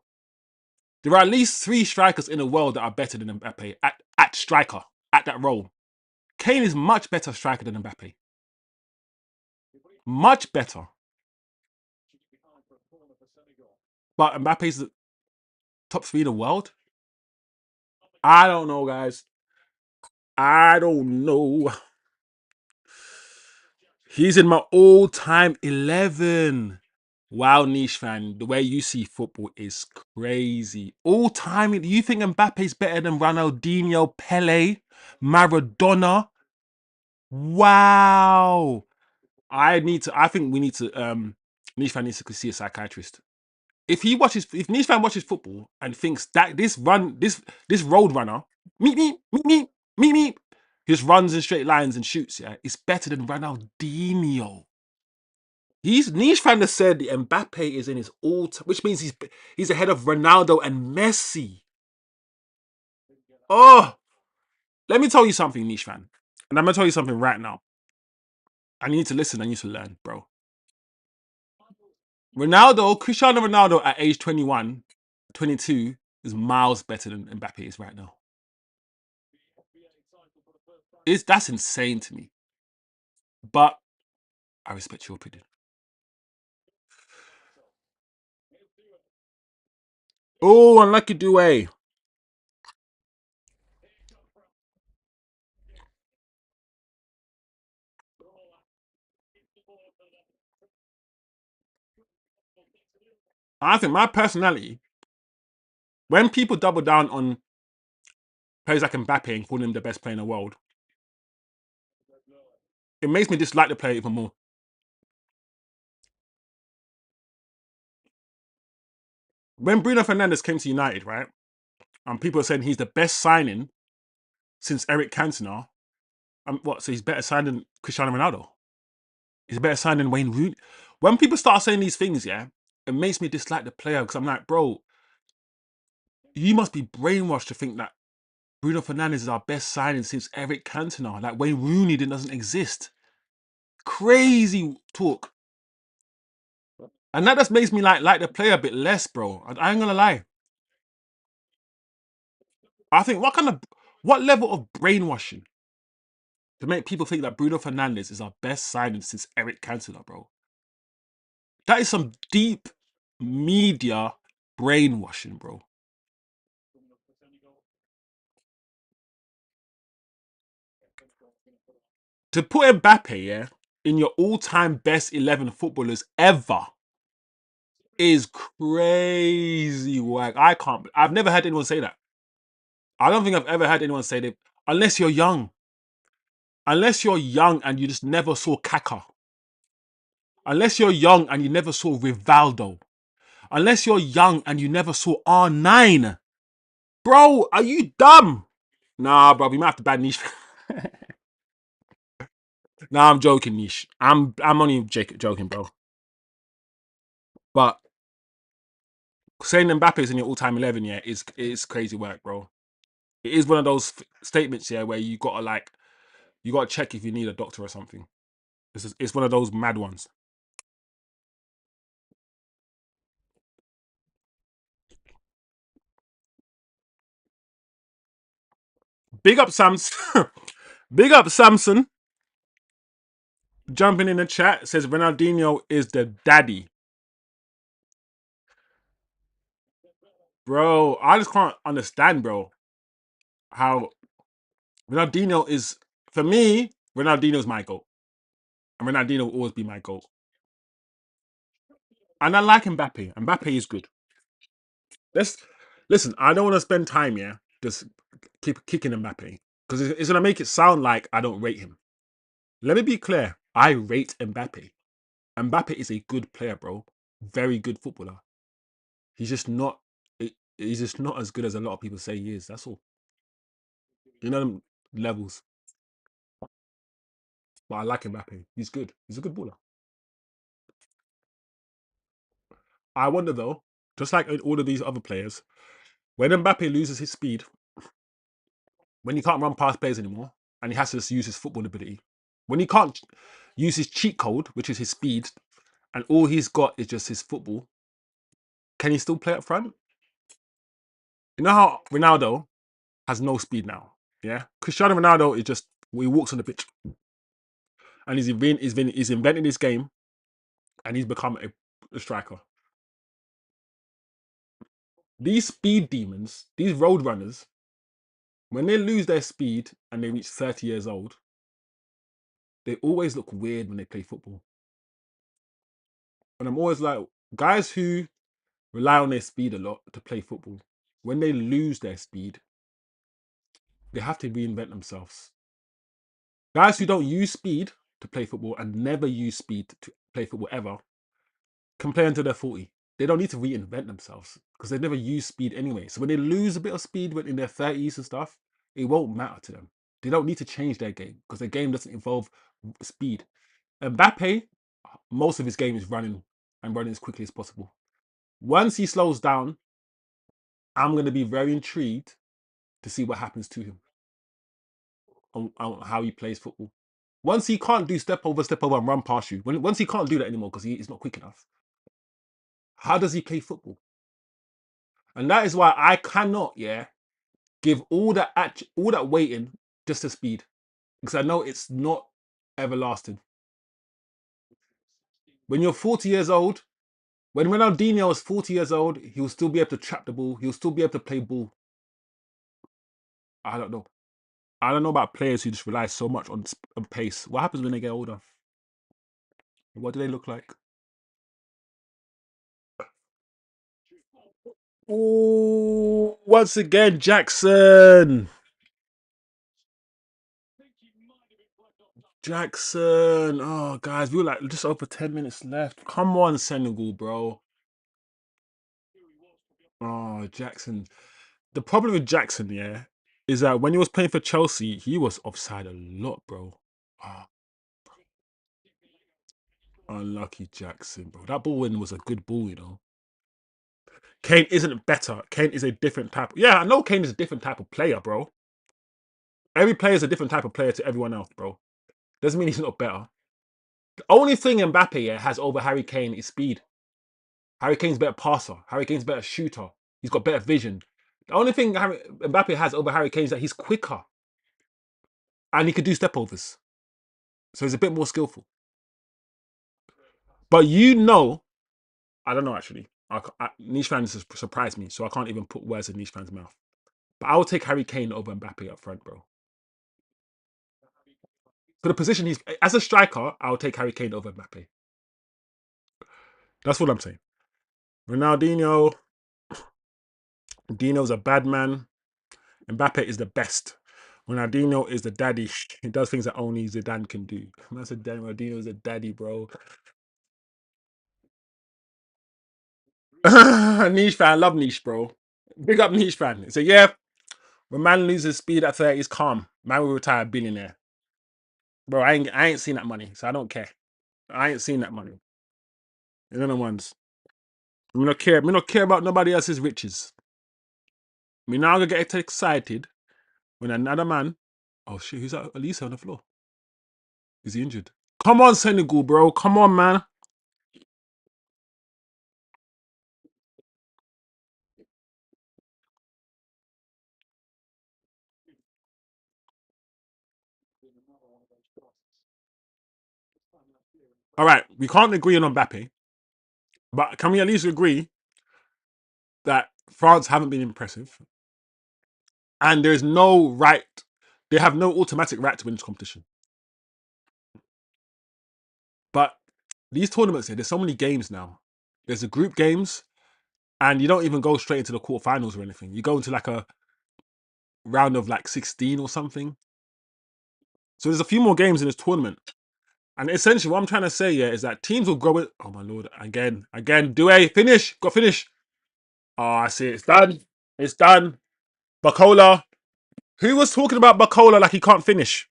[SPEAKER 1] There are at least three strikers in the world that are better than Mbappe at striker, at that role. Kane is much better striker than Mbappe. Much better. But Mbappe's the top three in the world? I don't know, guys. I don't know. He's in my all-time 11. Wow, niche fan. The way you see football is crazy. All-time, you think Mbappe's better than Ronaldinho, Pele, Maradona? Wow. I think we need to niche fan needs to see a psychiatrist. If niche fan watches football and thinks that this road runner, meet me, meet me, meet me, just runs in straight lines and shoots, yeah, it's better than Ronaldinho. He's niche fan that said the Mbappe is in his which means he's ahead of Ronaldo and Messi. Oh, let me tell you something, niche fan. And I'm gonna tell you something right now. I need to listen, I need to learn, bro. Cristiano Ronaldo at age 21, 22 is miles better than Mbappe is right now. That's insane to me. But I respect your opinion. Oh, unlucky Due. I think my personality, when people double down on players like Mbappe and call him the best player in the world, it makes me dislike the player even more. When Bruno Fernandes came to United, right, and people are saying he's the best signing since Eric Cantona, so he's better signed than Cristiano Ronaldo? He's a better sign than Wayne Rooney? When people start saying these things, yeah, it makes me dislike the player because I'm like, bro, you must be brainwashed to think that Bruno Fernandes is our best signing since Eric Cantona. Like Wayne Rooney doesn't exist. Crazy talk. And that just makes me like the player a bit less, bro. I ain't gonna lie. I think what level of brainwashing to make people think that Bruno Fernandes is our best signing since Eric Cantona, bro? That is some deep media brainwashing, bro. To put Mbappe, yeah, in your all-time best 11 footballers ever is crazy work. I've never had anyone say that. I don't think I've ever had anyone say that unless you're young. Unless you're young and you just never saw Kaka. Unless you're young and you never saw Rivaldo. Unless you're young and you never saw R9. Bro, are you dumb? Nah, bro, we might have to ban Niche. Nah, I'm joking, Niche. I'm only joking, bro. But saying Mbappe is in your all-time 11, yeah, is crazy work, bro. It is one of those statements, yeah, where you gotta check if you need a doctor or something. It's one of those mad ones. Big up Samson. Big up Samson. Jumping in the chat says Ronaldinho is the daddy. Bro, I just can't understand, bro, how Ronaldinho is, for me, Ronaldinho's my goat. And Ronaldinho will always be my goat. And I like Mbappe. Mbappe is good. Let's listen, I don't want to spend time, yeah, just keep kicking Mbappe. Because it's gonna make it sound like I don't rate him. Let me be clear. I rate Mbappe. Mbappe is a good player, bro. Very good footballer. He's just not he's just not as good as a lot of people say he is. That's all. You know them levels. But I like Mbappe. He's good. He's a good baller. I wonder though, just like all of these other players, when Mbappe loses his speed, when he can't run past players anymore, and he has to just use his football ability, when he can't use his cheat code, which is his speed, and all he's got is just his football, can he still play up front? You know how Ronaldo has no speed now? Yeah? Cristiano Ronaldo is just, he walks on the pitch and he's invented this game and he's become a striker. These speed demons, these road runners, when they lose their speed and they reach 30 years old, they always look weird when they play football. And I'm always like, guys who rely on their speed a lot to play football, when they lose their speed, they have to reinvent themselves. Guys who don't use speed to play football and never use speed to play football ever can play until they're 40. They don't need to reinvent themselves because they never use speed anyway. So when they lose a bit of speed when in their 30s and stuff, it won't matter to them. They don't need to change their game because their game doesn't involve speed. Mbappe, most of his game is running and running as quickly as possible. Once he slows down, I'm going to be very intrigued to see what happens to him on how he plays football. Once he can't do step over, and run past you, once he can't do that anymore because he's not quick enough, how does he play football? And that is why I cannot, yeah, give all that waiting just to speed because I know it's not everlasting. When you're 40 years old, when Ronaldinho is 40 years old, he'll still be able to trap the ball. He'll still be able to play ball. I don't know. I don't know about players who just rely so much on pace. What happens when they get older? What do they look like? Oh, once again, Jackson. Jackson. Oh, guys, we were like just over 10 minutes left. Come on, Senegal, bro. Oh, Jackson. The problem with Jackson, yeah, is that when he was playing for Chelsea, he was offside a lot, bro. Oh, unlucky Jackson, bro. That ball in was a good ball, you know. Kane isn't better. Kane is a different type. Yeah, I know Kane is a different type of player, bro. Every player is a different type of player to everyone else, bro. Doesn't mean he's not better. The only thing Mbappe has over Harry Kane is speed. Harry Kane's better passer. Harry Kane's better shooter. He's got better vision. The only thing Mbappe has over Harry Kane is that he's quicker and he could do stepovers. So he's a bit more skillful. But I don't know actually. Niche fans surprised me, so I can't even put words in Niche fans' mouth. But I will take Harry Kane over Mbappe up front, bro. For the position he's as a striker, I'll take Harry Kane over Mbappe. That's what I'm saying. Ronaldinho, Dino's a bad man. Mbappe is the best. Ronaldinho is the daddy. He does things that only Zidane can do. That's a daddy. Ronaldinho's a daddy, bro. Niche fan, love Niche, bro. Big up Niche fan. So yeah, when man loses speed at 30, he's calm. Man will retire a billionaire. Bro, I ain't seen that money, so I don't care. I ain't seen that money. You know the ones. Me not care. Me not care about nobody else's riches. Me now gonna get excited when another man. Oh shit, who's that? Elisa on the floor. Is he injured? Come on, Senegal, bro. Come on, man. All right, we can't agree on Mbappe, but can we at least agree that France haven't been impressive, and there's no right. They have no automatic right to win this competition. But these tournaments here, there's so many games now. There's the group games, and you don't even go straight into the quarterfinals or anything. You go into like a round of like 16 or something. So there's a few more games in this tournament. And essentially, what I'm trying to say here is that teams will grow it. Oh my lord! Again. Do a finish. Got finish. Oh, I see. It's done. It's done. Bacola. Who was talking about Bacola like he can't finish?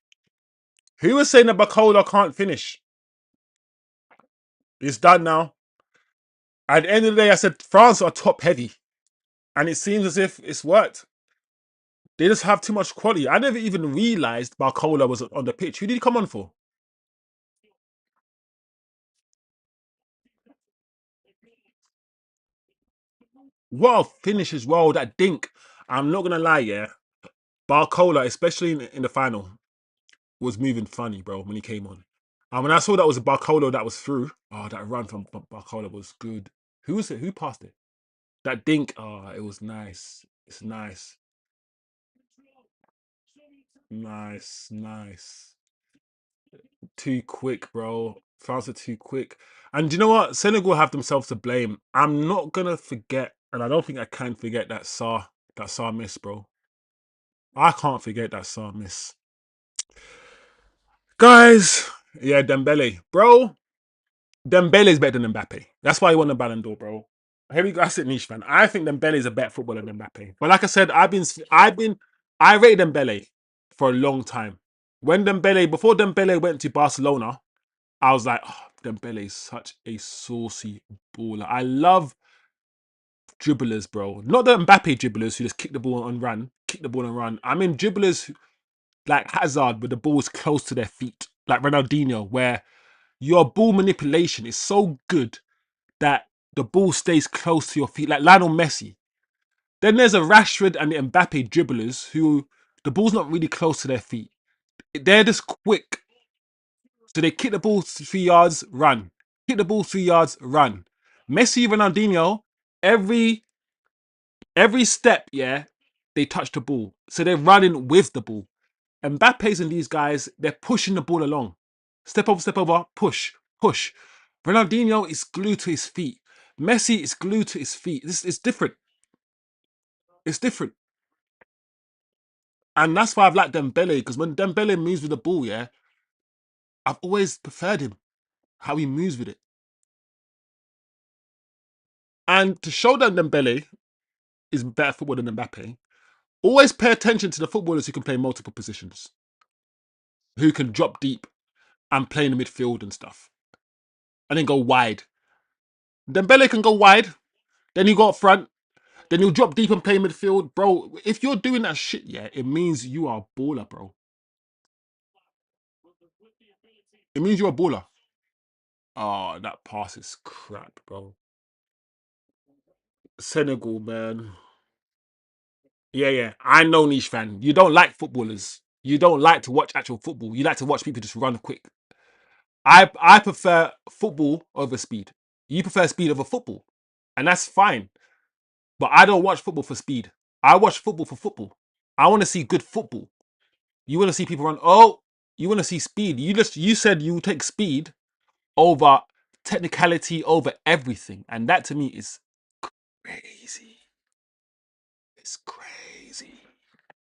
[SPEAKER 1] Who was saying that Bacola can't finish? It's done now. At the end of the day, I said France are top heavy, and it seems as if it's worked. They just have too much quality. I never even realized Barcola was on the pitch. Who did he come on for? What a finish as well. That dink. I'm not gonna lie, yeah. Barcola, especially in the final, was moving funny, bro, when he came on. And when I saw that was a Barcola that was through, oh, that run from Barcola was good. Who was it? Who passed it? That dink, oh, it was nice. It's nice. Nice. Too quick, bro. France are too quick. And do you know what? Senegal have themselves to blame. I'm not gonna forget, and I don't think I can forget that Sar miss, bro. I can't forget that Sar miss. Guys, yeah, Dembele. Bro, Dembele is better than Mbappe. That's why he won the Ballon d'Or, bro. Here we go. That's it, niche fan. I think Dembele is a better footballer than Mbappe. But like I said, I rated Dembele for a long time. Before Dembele went to Barcelona, I was like, oh, Dembele is such a saucy baller. I love dribblers, bro. Not the Mbappe dribblers who just kick the ball and run. I mean dribblers like Hazard with the balls close to their feet, like Ronaldinho, where your ball manipulation is so good that the ball stays close to your feet, like Lionel Messi. Then there's a Rashford and the Mbappe dribblers who the ball's not really close to their feet. They're just quick. So they kick the ball 3 yards, run. Kick the ball 3 yards, run. Messi, Ronaldinho, every step, yeah, they touch the ball. So they're running with the ball. Mbappe's and these guys, they're pushing the ball along. Step over, push. Ronaldinho is glued to his feet. Messi is glued to his feet. This is different. It's different. And that's why I've liked Dembele, because when Dembele moves with the ball, yeah, I've always preferred him, how he moves with it. And to show that Dembele is better footballer than Mbappe, always pay attention to the footballers who can play multiple positions, who can drop deep and play in the midfield and stuff, and then go wide. Dembele can go wide, then he go up front, Then you'll drop deep and play midfield, bro. If you're doing that shit, yeah, it means you are a baller, bro. It means you're a baller. Oh, that pass is crap, bro. Senegal, man. Yeah, yeah. I know, niche fan. You don't like footballers. You don't like to watch actual football. You like to watch people just run quick. I prefer football over speed. You prefer speed over football, and that's fine. But I don't watch football for speed. I watch football for football. I want to see good football. You want to see people run. Oh, you want to see speed. You said you take speed over technicality over everything, and that to me is crazy. It's crazy.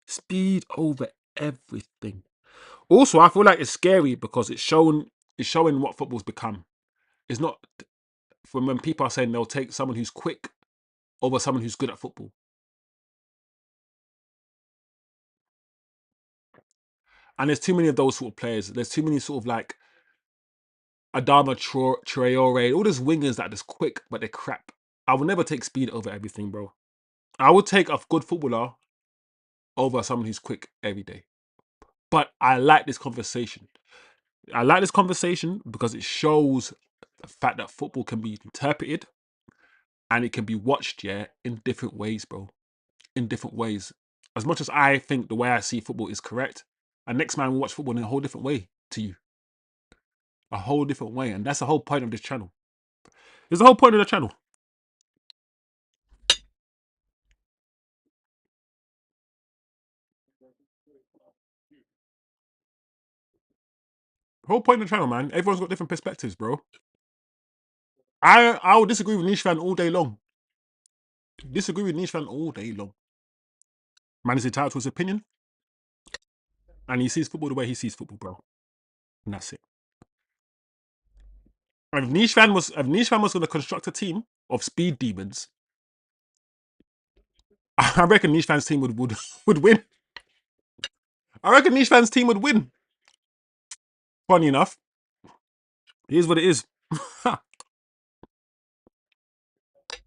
[SPEAKER 1] Speed over everything. Also, I feel like it's scary because it's showing what football's become. It's not from when people are saying they'll take someone who's quick over someone who's good at football. And there's too many of those sort of players. There's too many sort of like Adama Traore, all those wingers that are just quick, but they're crap. I will never take speed over everything, bro. I would take a good footballer over someone who's quick every day. But I like this conversation. I like this conversation because it shows the fact that football can be interpreted and it can be watched, yeah, in different ways, bro. In different ways. As much as I think the way I see football is correct, a next man will watch football in a whole different way to you. A whole different way. And that's the whole point of this channel. It's the whole point of the channel. The whole point of the channel, man. Everyone's got different perspectives, bro. I will disagree with Niche fan all day long. Disagree with Niche fan all day long. Man is entitled to his opinion, and he sees football the way he sees football, bro. And that's it. And if Niche fan was going to construct a team of speed demons, I reckon Niche fan's team would win. I reckon Niche fan's team would win. Funny enough, it is what it is.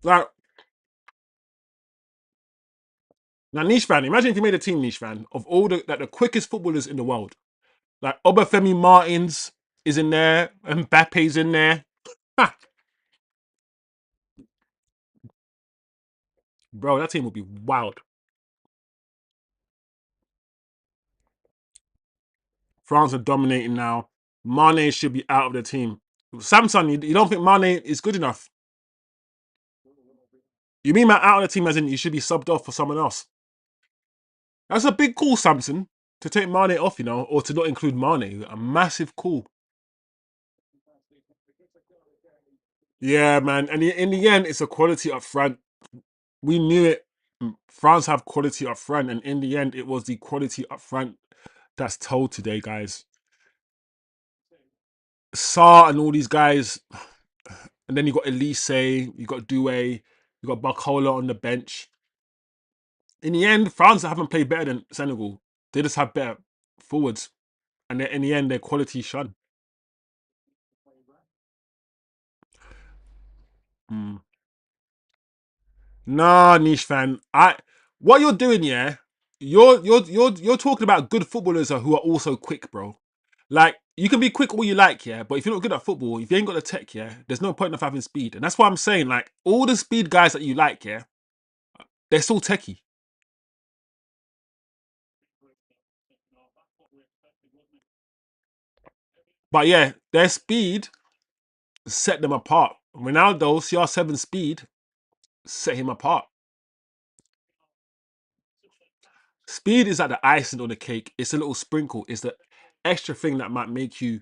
[SPEAKER 1] Like now, Niche fan. Imagine if you made a team, Niche fan, of all the quickest footballers in the world. Like Obafemi Martins is in there, Mbappe's in there. Ha! Bro, that team would be wild. France are dominating now. Mane should be out of the team. Samson, you don't think Mane is good enough? You mean out of the team as in you should be subbed off for someone else? That's a big call, Samson, to take Mane off, or to not include Mane. A massive call. Yeah, man. And in the end, it's a quality up front. We knew it. France have quality up front, and in the end, it was the quality up front that's told today, guys. Saar and all these guys, and then you got Elise, you got Doué, you got Barcola on the bench. In the end, France haven't played better than Senegal. They just have better forwards, and in the end, their quality shone. Mm. Nah, niche fan. What you're doing, yeah, you're talking about good footballers who are also quick, bro. Like you can be quick all you like, yeah, but if you're not good at football, if you ain't got the tech, yeah, there's no point of having speed, and that's why I'm saying like all the speed guys that you like, yeah, they're still techie. But yeah, their speed set them apart. Ronaldo, CR7 speed set him apart. Speed is like the icing on the cake. It's a little sprinkle. It's the extra thing that might make you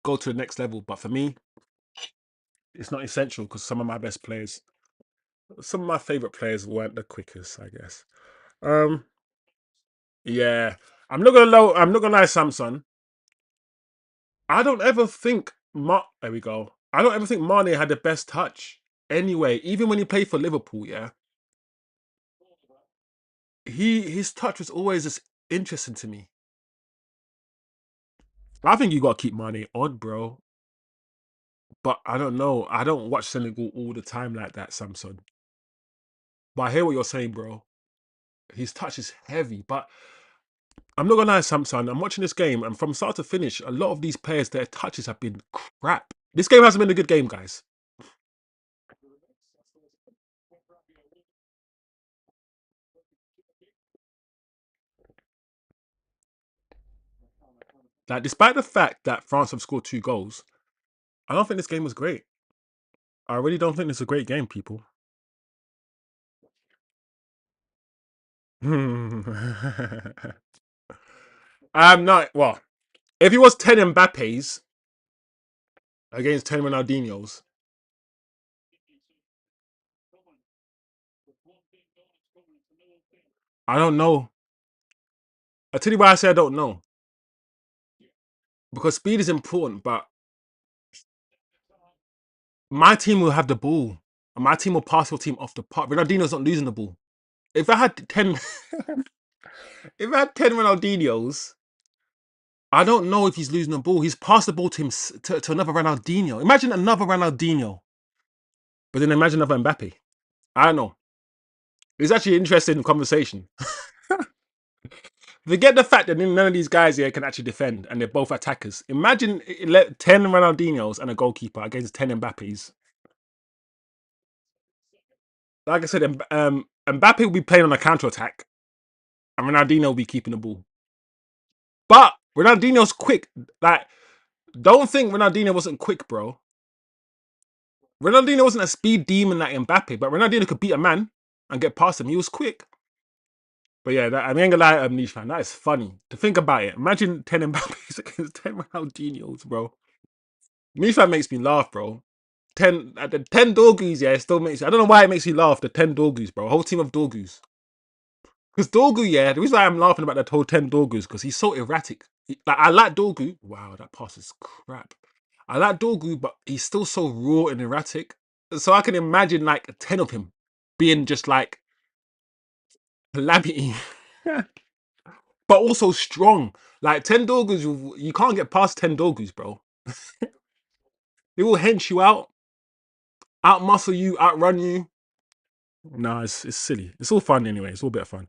[SPEAKER 1] go to the next level. But for me, it's not essential because some of my favorite players weren't the quickest, I guess. Um, yeah, I'm not gonna lie, Samson. I don't ever think There we go. I don't ever think Mane had the best touch. Anyway, even when he played for Liverpool, yeah, his touch was always just interesting to me. I think you got to keep Mane on, bro. But I don't know. I don't watch Senegal all the time like that, Samson. But I hear what you're saying, bro. His touch is heavy, but I'm not gonna lie, Samson. I'm watching this game, and from start to finish, a lot of these players, their touches have been crap. This game hasn't been a good game, guys. Like, despite the fact that France have scored 2 goals, I don't think this game was great. I really don't think it's a great game, people. I'm not. Well, if it was 10 Mbappes against 10 Ronaldinho's, I don't know. I tell you why I say I don't know. Because speed is important, but my team will have the ball. And my team will pass your team off the park. Ronaldinho's not losing the ball. If I had 10 if I had 10 Ronaldinho's, I don't know if he's losing the ball. He's passed the ball to him to another Ronaldinho. Imagine another Ronaldinho. But then imagine another Mbappe. I don't know. It's actually an interesting conversation. Forget the fact that none of these guys here can actually defend and they're both attackers. Imagine 10 Ronaldinho's and a goalkeeper against 10 Mbappes. Like I said, Mbappe will be playing on a counter attack and Ronaldinho will be keeping the ball. But Ronaldinho's quick. Like, don't think Ronaldinho wasn't quick, bro. Ronaldinho wasn't a speed demon like Mbappe, but Ronaldinho could beat a man and get past him. He was quick. But yeah, I ain't gonna lie, Niche fan, that is funny to think about it. Imagine 10 Mbappes against 10 Ronaldinho's, bro. Niche fan makes me laugh, bro. 10 Dorgus, yeah, it still makes. I don't know why it makes me laugh. The 10 Dorgus, bro. A whole team of Dorgus. Because Dorgu, yeah, the reason why I'm laughing about that whole 10 Dorgus because he's so erratic. Like, I like Dorgu. Wow, that pass is crap. I like Dorgu, but he's still so raw and erratic. So I can imagine like 10 of him being just like calamity, but also strong. Like 10 Dorgus, you can't get past 10 Dorgus, bro. They will hench you out, outmuscle you, outrun you. No, it's silly. It's all fun anyway. It's all a bit of fun.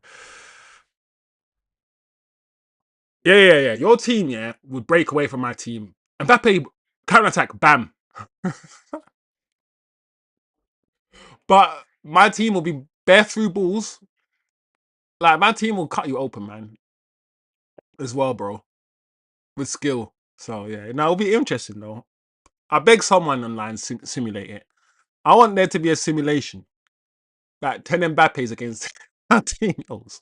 [SPEAKER 1] Yeah. Your team, yeah, would break away from my team. Mbappe counter attack, bam. But my team will be bare through balls. Like my team will cut you open, man, as well, bro, with skill. So yeah, now it'll be interesting though. I beg someone online simulate it. I want there to be a simulation, like 10 Mbappes against Martinez.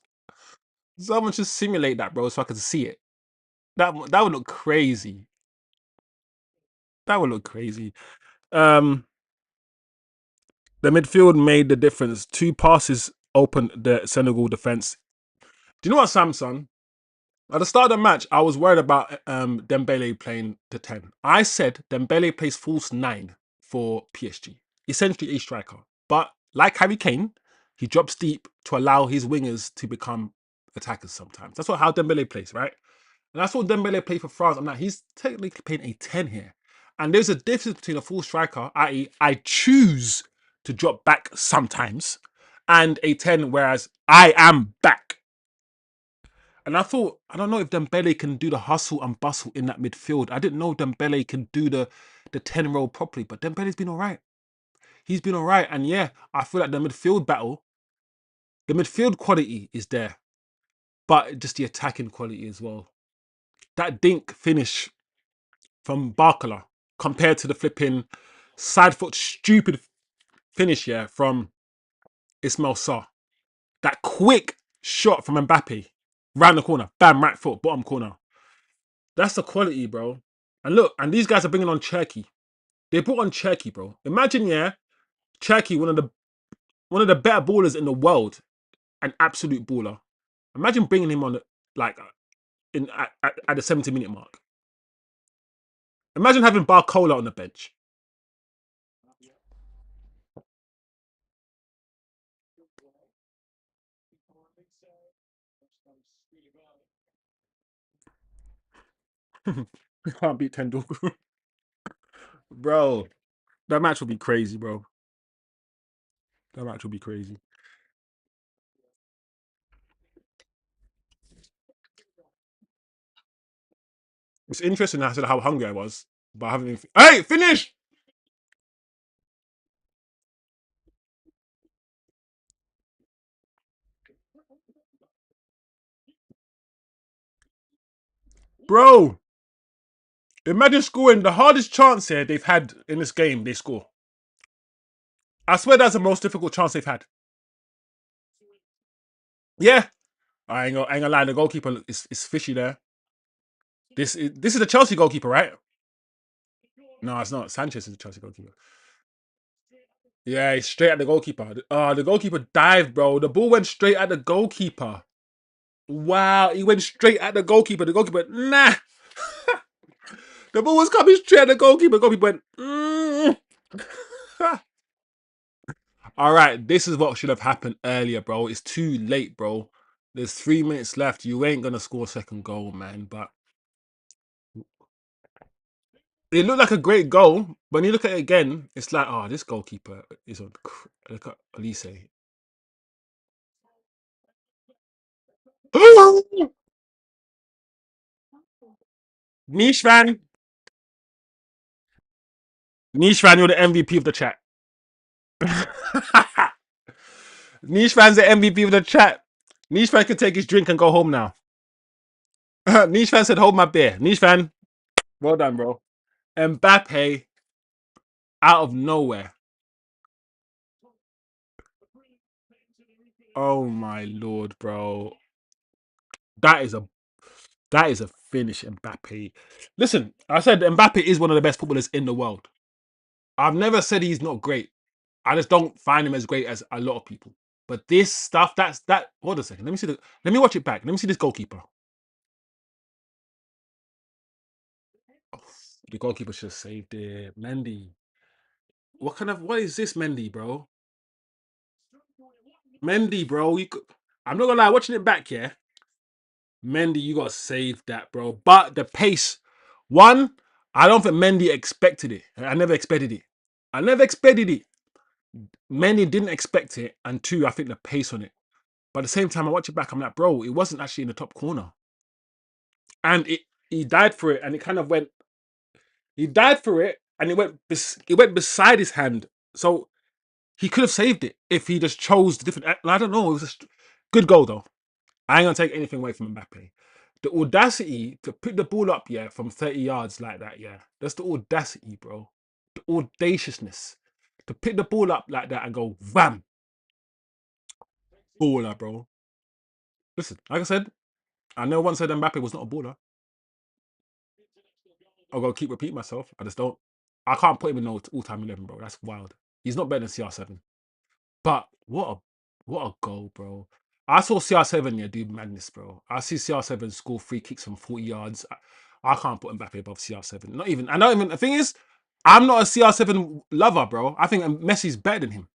[SPEAKER 1] Someone should simulate that, bro, so I can see it. That would look crazy. That would look crazy. Um, the midfield made the difference. 2 passes opened the Senegal defense. Do you know what, Samson? At the start of the match, I was worried about Dembele playing the 10. I said Dembele plays false 9 for PSG, essentially a striker. But like Harry Kane, he drops deep to allow his wingers to become attackers sometimes. That's how Dembele plays, right? And that's what Dembele played for France. I'm like, he's technically playing a 10 here. And there's a difference between a full striker, i.e., I choose to drop back sometimes, and a 10, whereas I am back. And I thought, I don't know if Dembele can do the hustle and bustle in that midfield. I didn't know Dembele can do the 10 role properly, but Dembele's been all right. He's been all right. And yeah, I feel like the midfield battle, the midfield quality is there, but just the attacking quality as well. That dink finish from Barcola compared to the flipping side foot stupid finish, yeah, from Ismail Sarr. That quick shot from Mbappe, round the corner, bam, right foot, bottom corner. That's the quality, bro. And look, and these guys are bringing on Cherky. They brought on Cherky, bro. Imagine, yeah, Cherky, one of the better ballers in the world, an absolute baller. Imagine bringing him on like at the 70-minute mark. Imagine having Barcola on the bench. We can't beat Tendoku. Bro, that match will be crazy, bro. That match will be crazy. It's interesting I said how hungry I was, but I haven't even. Hey, finish, bro. Imagine scoring the hardest chance here they've had in this game. They score. I swear that's the most difficult chance they've had. Yeah, I ain't gonna lie. The goalkeeper is fishy there. This is the Chelsea goalkeeper, right? No, it's not. Sanchez is the Chelsea goalkeeper. Yeah, he's straight at the goalkeeper. The goalkeeper dived, bro. The ball went straight at the goalkeeper. Wow, he went straight at the goalkeeper. The goalkeeper, nah. The ball was coming straight at the goalkeeper. The goalkeeper went, All right, this is what should have happened earlier, bro. It's too late, bro. There's 3 minutes left. You ain't gonna score a second goal, man. But it looked like a great goal. But when you look at it again, it's like, oh, this goalkeeper is on. Look at Elise. Niche fan, Niche fan, you're the MVP of the chat. Niche fan's the MVP of the chat. Niche fan can take his drink and go home now. Niche fan said, "Hold my beer." Niche fan, well done, bro. Mbappe out of nowhere. Oh my lord, bro. That is a that is a finish, Mbappe. Listen, I said Mbappe is one of the best footballers in the world. I've never said he's not great. I just don't find him as great as a lot of people. But this stuff, that's that. Hold a second. Let me see the. Let me watch it back. Let me see this goalkeeper. Oh, the goalkeeper should have saved it. Mendy. What is this, Mendy, bro? Mendy, bro. I'm not gonna lie, watching it back, yeah. Mendy, you gotta save that, bro. But the pace, one, I don't think Mendy expected it. I never expected it. I never expected it. Mendy didn't expect it, and two, I think the pace on it. But at the same time, I watch it back, I'm like, bro, it wasn't actually in the top corner, and he died for it, and it kind of went. He died for it, and it went beside his hand. So he could have saved it if he just chose the different. I don't know. It was a good goal though. I ain't gonna take anything away from Mbappe. The audacity to pick the ball up, yeah, from 30 yards like that, yeah. That's the audacity, bro. The audaciousness. To pick the ball up like that and go, wham, baller, bro. Listen, like I said, I know one said Mbappe was not a baller. I'm gonna keep repeating myself. I just don't. I can't put him in no all-time 11, bro. That's wild. He's not better than CR7. But what a goal, bro. I saw CR7, yeah, do madness, bro. I see CR7 score free kicks from 40 yards. I can't put Mbappe above CR7. Not even. I don't even. The thing is, I'm not a CR7 lover, bro. I think Messi's better than him.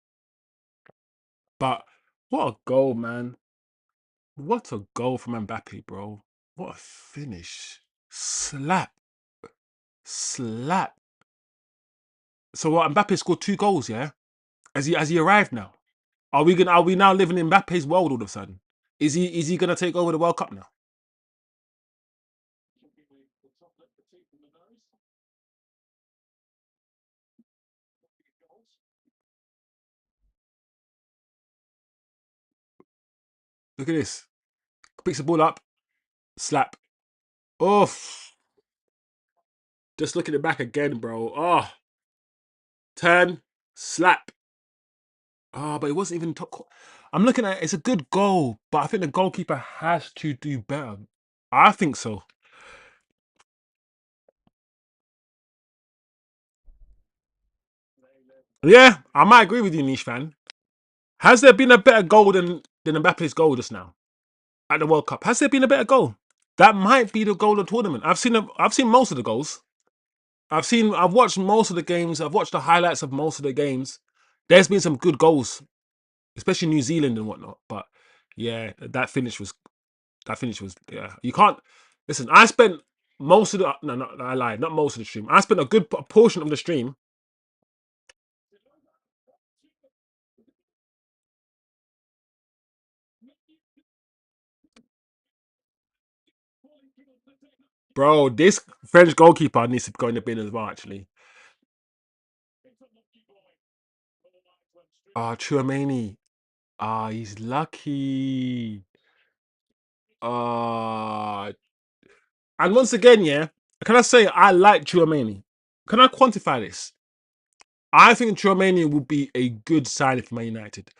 [SPEAKER 1] But what a goal, man. What a goal from Mbappe, bro. What a finish. Slap. Slap. So what? Mbappe scored 2 goals, yeah? Has he arrived now? Are we now living in Mbappe's world all of a sudden? Is he gonna take over the World Cup now? Look at this. Picks the ball up, slap. Oh, just look at it back again, bro. Oh, turn, slap. Oh, but it wasn't even top. I'm looking at it, it's a good goal, but I think the goalkeeper has to do better. I think so. Yeah, I might agree with you, Niche fan. Has there been a better goal than Mbappe's goal just now at the World Cup? Has there been a better goal? That might be the goal of the tournament. I've seen most of the goals. I've watched most of the games. I've watched the highlights of most of the games. There's been some good goals, especially New Zealand and whatnot. But yeah, that finish was yeah. You can't listen. I spent most of the no, I lied. Not most of the stream. I spent a good portion of the stream. Bro, this French goalkeeper needs to go in the bin as well, actually. Ah, Chouameni. Ah, he's lucky. Ah, and once again, yeah, can I say I like Chouameni? Can I quantify this? I think Chouameni will be a good signing for Man United.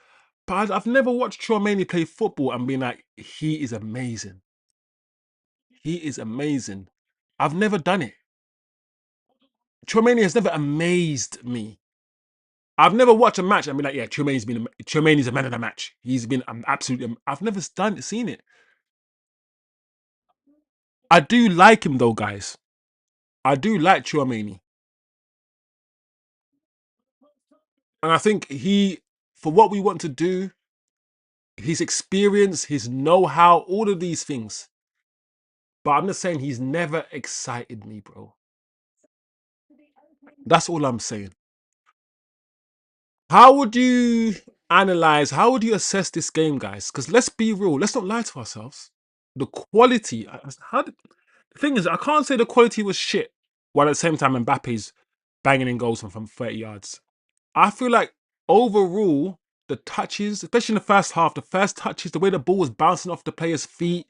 [SPEAKER 1] But I've never watched Chouameni play football and been like, he is amazing. He is amazing. I've never done it. Chouameni has never amazed me. I've never watched a match and been like, yeah, Chouameni's a man of the match. He's been absolutely. I've never seen it. I do like him though, guys. I do like Chouameni, and I think for what we want to do, his experience, his know-how, all of these things. But I'm just saying he's never excited me, bro. That's all I'm saying. How would you analyze? How would you assess this game, guys? Because let's be real. Let's not lie to ourselves. The quality. The thing is, I can't say the quality was shit. While at the same time, Mbappe's banging in goals from 30 yards. I feel like overall, the touches, especially in the first half, the first touches, the way the ball was bouncing off the player's feet,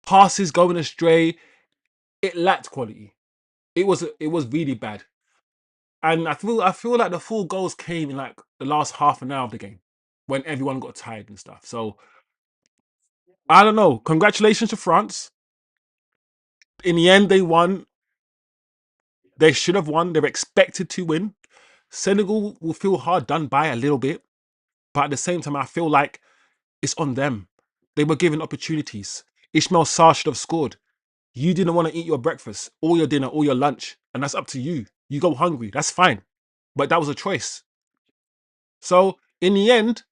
[SPEAKER 1] passes going astray, it lacked quality. It was really bad. And I feel like the full goals came in like the last half an hour of the game when everyone got tired and stuff. So I don't know. Congratulations to France. In the end, they won. They should have won. They were expected to win. Senegal will feel hard done by a little bit, but at the same time, I feel like it's on them. They were given opportunities. Ishmael Sarr should have scored. You didn't want to eat your breakfast, or your dinner, or your lunch, and that's up to you. You go hungry. That's fine, but that was a choice. So in the end,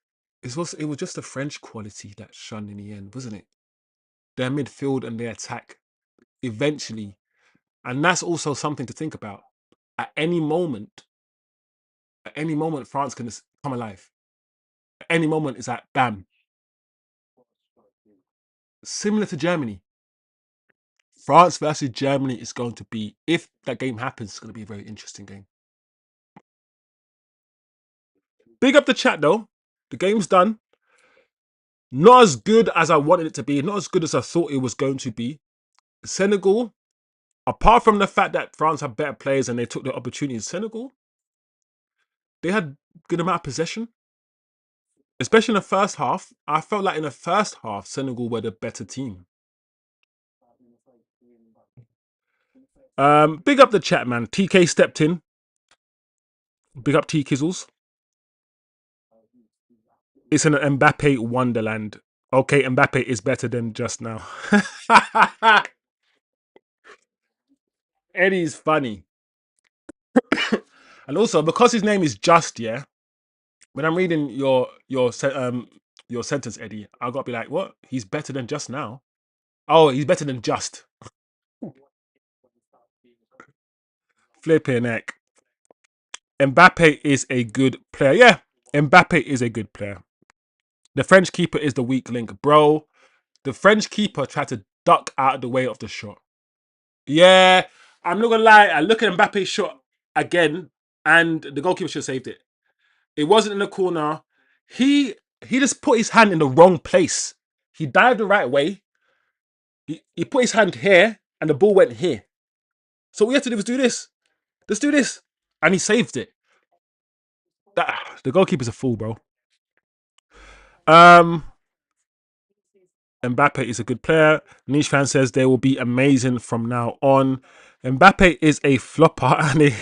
[SPEAKER 1] it was just the French quality that shone in the end, wasn't it? Their midfield and their attack eventually, and that's also something to think about. At any moment, France can just come alive. At any moment, it's like bam. Similar to Germany, France versus Germany is going to be, if that game happens, it's going to be a very interesting game. Big up the chat though. The game's done. Not as good as I wanted it to be. Not as good as I thought it was going to be. Senegal, apart from the fact that France had better players and they took the opportunities, Senegal, they had good amount of possession, especially in the first half. I felt like in the first half, Senegal were the better team. Big up the chat, man. TK stepped in. Big up T Kizzles. It's an Mbappe wonderland. Okay, Mbappe is better than just now. Eddie's funny. And also, because his name is Just, yeah, when I'm reading your sentence, Eddie, I gotta be like, what? He's better than just now. Oh, he's better than just. Flipping heck. Mbappe is a good player. Yeah, Mbappe is a good player. The French keeper is the weak link, bro. The French keeper tried to duck out of the way of the shot. Yeah, I'm not gonna lie. I look at Mbappe's shot again, and the goalkeeper should have saved it. It wasn't in the corner. He he just put his hand in the wrong place. He dived the right way. He put his hand here, and the ball went here. So what we have to do is do this. Let's do this, and he saved it. The goalkeeper's a fool, bro. Um, Mbappe is a good player. Niche fan says they will be amazing from now on. Mbappe is a flopper, and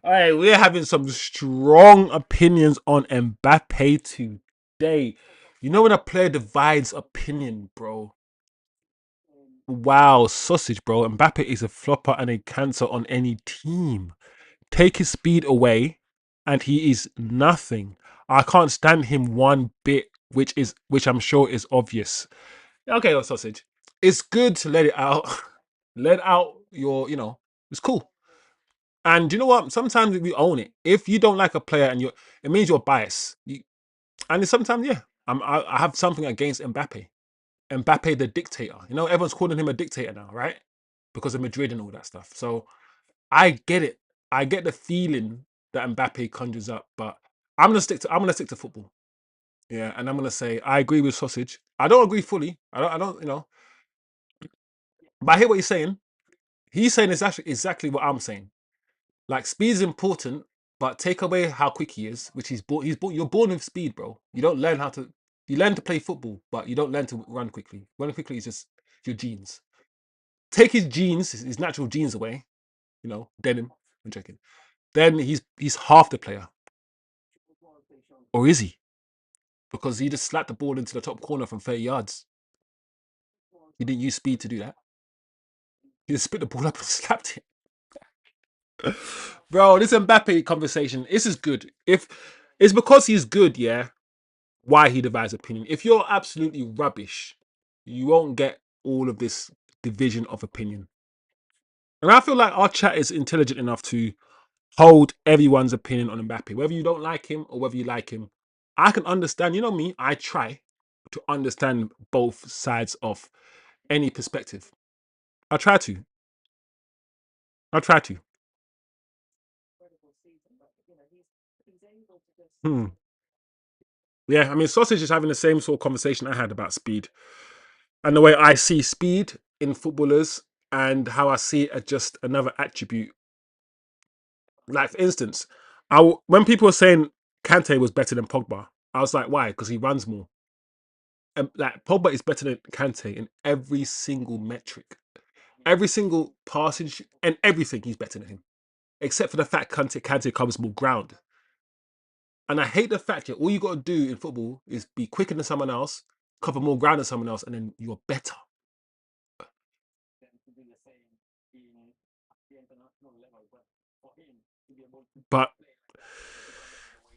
[SPEAKER 1] hey, we're having some strong opinions on Mbappe today. You know when a player divides opinion, bro. Wow, sausage, bro. Mbappe is a flopper and a cancer on any team. Take his speed away, and he is nothing. I can't stand him one bit, which I'm sure is obvious. Okay, sausage. It's good to let it out. Let out it's cool. And you know what? Sometimes we own it. If you don't like a player and it means you're biased. And sometimes, yeah, I have something against Mbappe. Mbappe the dictator. You know, everyone's calling him a dictator now, right? Because of Madrid and all that stuff. So I get it. I get the feeling that Mbappe conjures up, but I'm gonna stick to football. Yeah, and I'm gonna say I agree with Sausage. I don't agree fully. I don't, but I hear what he's saying. He's saying it's actually exactly what I'm saying. Like speed is important, but take away how quick he is, which he's born. You're born with speed, bro. You don't learn how to. You learn to play football, but you don't learn to run quickly. Running quickly is just your genes. Take his genes, his natural genes away. Denim. I'm joking. Then he's half the player, or is he? Because he just slapped the ball into the top corner from 30 yards. He didn't use speed to do that. He just spit the ball up and slapped it. Bro, this Mbappe conversation, this is good. If it's because he's good, yeah, why he divides opinion. If you're absolutely rubbish, you won't get all of this division of opinion. And I feel like our chat is intelligent enough to hold everyone's opinion on Mbappe. Whether you don't like him or whether you like him, I can understand. You know me, I try to understand both sides of any perspective. I try to. I try to. Hmm. Yeah, I mean, Sausage is having the same sort of conversation I had about speed and the way I see speed in footballers and how I see it as just another attribute. Like, for instance, when people were saying Kante was better than Pogba, I was like, why? Because he runs more. And like Pogba is better than Kante in every single metric, every single passage, and everything. He's better than him, except for the fact Kante covers more ground. And I hate the fact that all you got to do in football is be quicker than someone else, cover more ground than someone else, and then you're better. But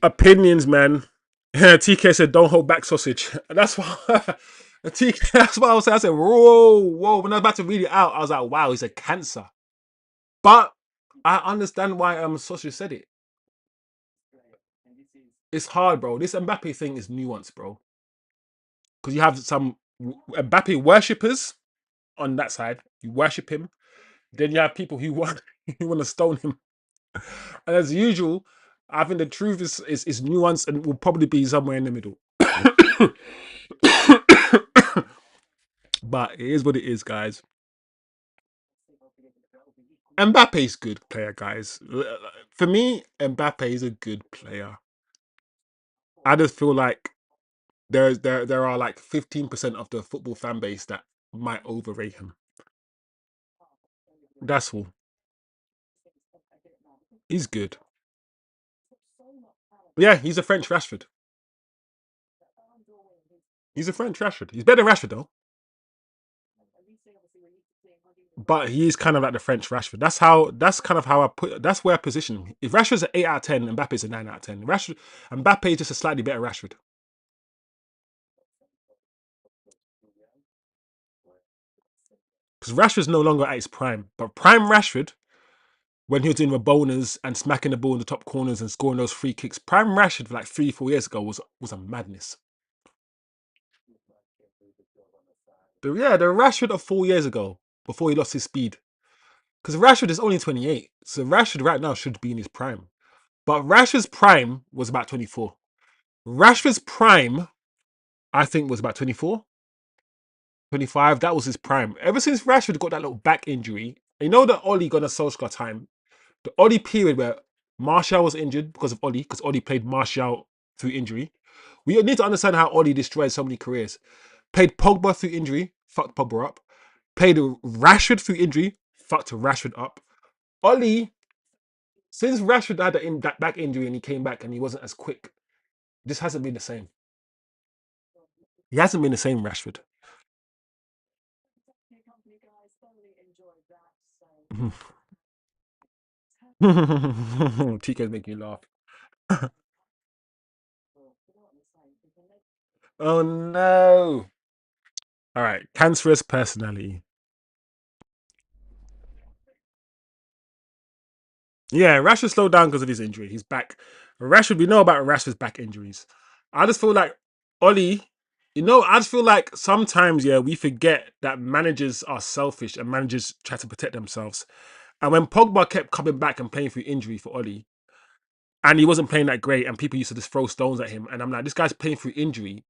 [SPEAKER 1] opinions, man. TK said, "Don't hold back, sausage." And that's why TK. That's what I was saying. I said, "Whoa, whoa!" When I was about to read it out, I was like, "Wow, he's a cancer." But I understand why sausage said it. It's hard, bro. This Mbappe thing is nuanced, bro. Because you have some Mbappe worshippers on that side. You worship him. Then you have people who want who want to stone him. And as usual, I think the truth is nuanced and will probably be somewhere in the middle. But it is what it is, guys. Mbappe's good player, guys. For me, Mbappe is a good player. I just feel like there are like 15% of the football fan base that might overrate him. That's all. He's good. Yeah, he's a French Rashford. He's a French Rashford. He's better than Rashford though. But he's kind of like the French Rashford. That's kind of how I put. That's where I position him. If Rashford's an 8 out of 10, Mbappe's a 9 out of 10. Mbappe is just a slightly better Rashford. Because Rashford's no longer at his prime. But prime Rashford, when he was doing Rabonas and smacking the ball in the top corners and scoring those free kicks, prime Rashford for like 3, 4 years ago was a madness. But yeah, the Rashford of 4 years ago, before he lost his speed. Because Rashford is only 28. So Rashford right now should be in his prime. But Rashford's prime was about 24. Rashford's prime, I think, was about 24, 25. That was his prime. Ever since Rashford got that little back injury, you know the Oli got a Solskjaer time, the Oli period where Martial was injured because of Oli, because Oli played Martial through injury. We need to understand how Oli destroyed so many careers. Played Pogba through injury, fucked Pogba up. Played Rashford through injury, fucked Rashford up. Oli, since Rashford had that back injury and he came back and he wasn't as quick, this hasn't been the same. He hasn't been the same, Rashford. TK's making you laugh. Oh no. All right. Cancerous personality. Yeah, Rashford slowed down because of his injury. He's back. We know about Rashford's back injuries. I just feel like Ollie. I just feel like sometimes, yeah, we forget that managers are selfish and managers try to protect themselves. And when Pogba kept coming back and playing through injury for Oli, and he wasn't playing that great, and people used to just throw stones at him, and I'm like, this guy's playing through injury.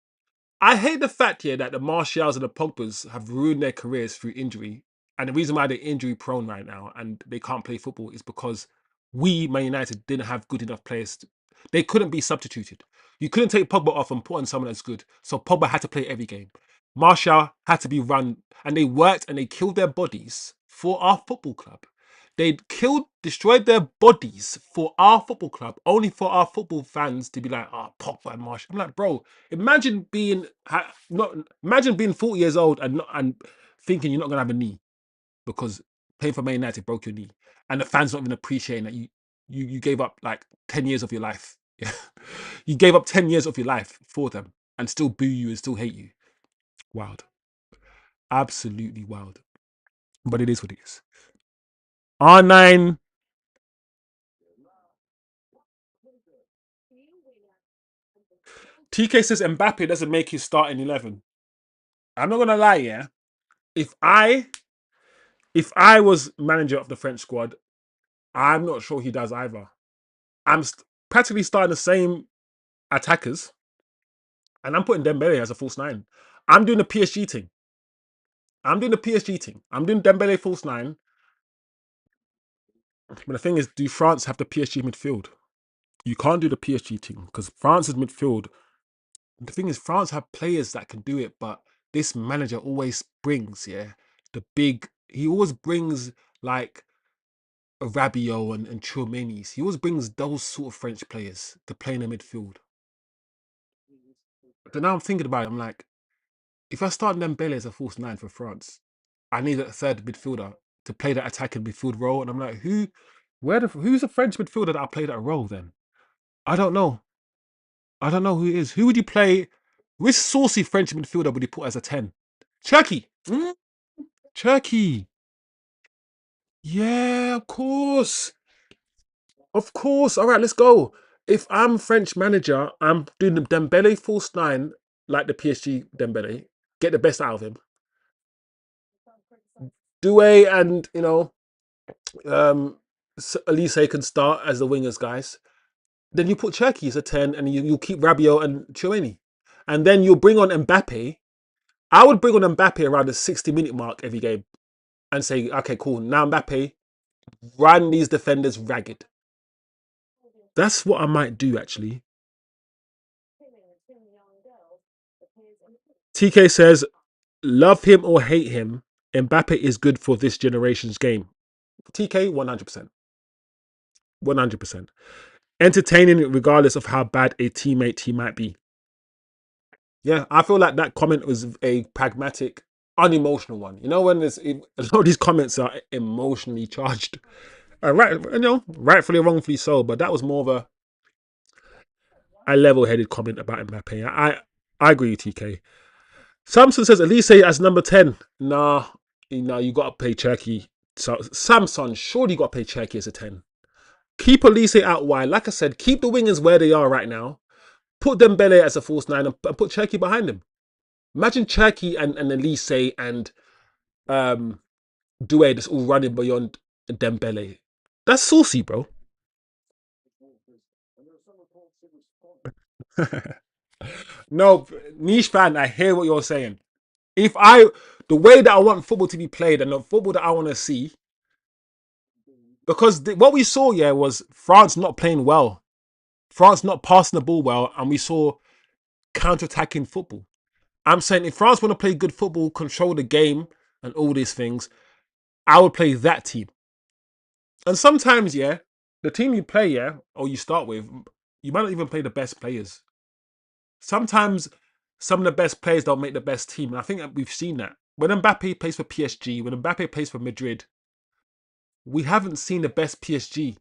[SPEAKER 1] I hate the fact here that the Martials and the Pogbas have ruined their careers through injury. And the reason why they're injury prone right now and they can't play football is because we, Man United, didn't have good enough players. They couldn't be substituted. You couldn't take Pogba off and put on someone that's good. So Pogba had to play every game. Martial had to be run, and they worked and they killed their bodies for our football club. They destroyed their bodies for our football club, only for our football fans to be like, "Oh, Pogba and Martial." I'm like, bro, imagine being not imagine being 40 years old and thinking you're not gonna have a knee because playing for Man United broke your knee, and the fans not even appreciating that you gave up like 10 years of your life. Yeah, you gave up 10 years of your life for them, and still boo you and still hate you. Wild, absolutely wild. But it is what it is. R9. TK says Mbappe doesn't make his starting 11. I'm not gonna lie, yeah. If I if I was manager of the French squad, I'm not sure he does either. I'm practically starting the same attackers, and I'm putting Dembele as a false nine. I'm doing the PSG thing. I'm doing the PSG thing. I'm doing Dembele false nine. But the thing is, do France have the PSG midfield? You can't do the PSG thing because France's midfield. The thing is, France have players that can do it, but this manager always brings, yeah, the big. He always brings like a Rabiot and Chouameni's. He always brings those sort of French players to play in the midfield. But now I'm thinking about it, I'm like, if I start Dembele as a false nine for France, I need a third midfielder to play that attacking midfield role. And I'm like, who's the French midfielder that I play that role then? I don't know. I don't know who it is. Who would you play? Which saucy French midfielder would you put as a 10? Turkey. Turkey. Yeah, of course. Of course. All right, let's go. If I'm French manager, I'm doing the Dembele false nine, like the PSG Dembele. Get the best out of him. Doué and, um, Elise can start as the wingers, guys. Then you put Cherki as a 10 and you keep Rabiot and Chouameni. And then you'll bring on Mbappe. I would bring on Mbappe around the 60-minute mark every game and say, okay, cool. Now Mbappe, run these defenders ragged. That's what I might do, actually. TK says, love him or hate him, Mbappe is good for this generation's game. TK, 100%. 100%. Entertaining regardless of how bad a teammate he might be. Yeah, I feel like that comment was a pragmatic, unemotional one. When there's a lot of these comments are emotionally charged. Right, rightfully or wrongfully so, but that was more of a level-headed comment about Mbappe. I agree with TK. Samson says Elise as number 10. Nah, you got to play Cherky. So Samson, surely you got to play Cherky as a 10. Keep Elise out wide. Like I said, keep the wingers where they are right now. Put Dembele as a false nine and put Cherky behind him. Imagine Cherky and Elise and Doué just all running beyond Dembele. That's saucy, bro. No, niche fan, I hear what you're saying. If I, the way that I want football to be played and the football that I want to see, because what we saw, yeah, was France not playing well, France not passing the ball well, and we saw counter-attacking football. I'm saying if France want to play good football, control the game, and all these things, I would play that team. And sometimes, yeah, the team you play, yeah, or you start with, you might not even play the best players. Sometimes some of the best players don't make the best team. And I think that we've seen that. When Mbappe plays for PSG, when Mbappe plays for Madrid, we haven't seen the best PSG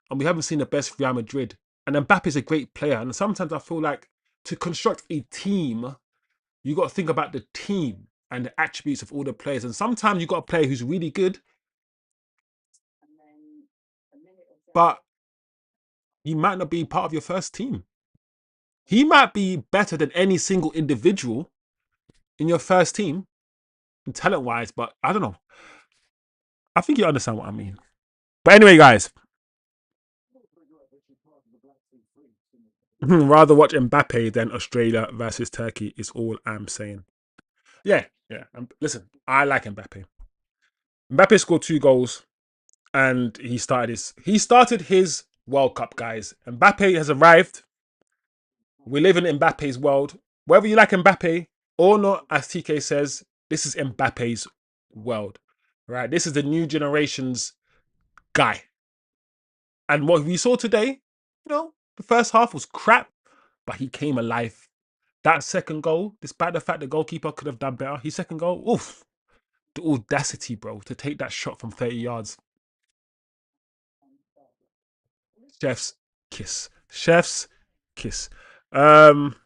[SPEAKER 1] and we haven't seen the best Real Madrid. And Mbappe is a great player. And sometimes I feel like to construct a team, you got to think about the team and the attributes of all the players. And sometimes you got a player who's really good, but he might not be part of your first team. He might be better than any single individual, in your first team, talent wise, but I don't know. I think you understand what I mean. But anyway, guys, rather watch Mbappe than Australia versus Turkey is all I'm saying. Yeah, yeah. Listen, I like Mbappe. Mbappe scored 2 goals and he started his World Cup, guys. Mbappe has arrived. We live in Mbappe's world. Whether you like Mbappe or not, as TK says, this is Mbappe's world. Right? This is the new generation's guy. And what we saw today, the first half was crap, but he came alive. That second goal, despite the fact the goalkeeper could have done better, his second goal, oof, the audacity, bro, to take that shot from 30 yards. Chef's kiss. Chef's kiss. Um,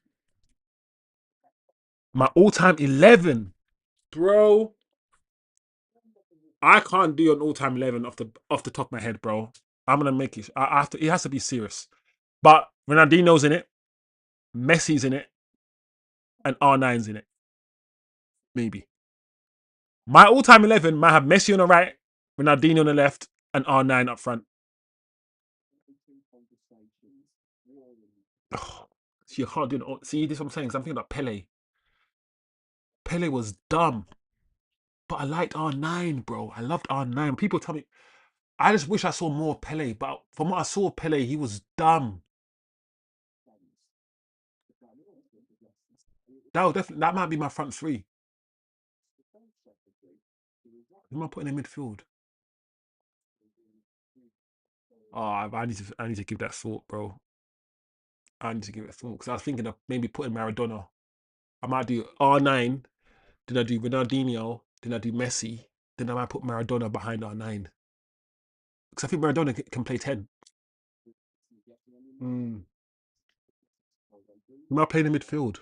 [SPEAKER 1] my all-time 11, bro. I can't do an all-time 11 off the top of my head, bro. I'm gonna make it. I have to. It has to be serious. But Ronaldinho's in it, Messi's in it, and R9's in it. Maybe my all-time 11 might have Messi on the right, Ronaldinho on the left, and R9 up front. Oh, see, you can't do it. See, this is what I'm saying. 'Cause I'm thinking about Pele. Pele was dumb, but I liked R9, bro. I loved R9. People tell me I just wish I saw more Pele, but from what I saw, Pele, he was dumb. That might be my front three. Who am I putting in midfield? Oh, I need to give that thought, bro. I need to give it a thought because I was thinking of maybe putting Maradona. I might do R9, then I do Ronaldinho, then I do Messi, then I might put Maradona behind R9 because I think Maradona can play 10. Mm. Who am I playing in midfield?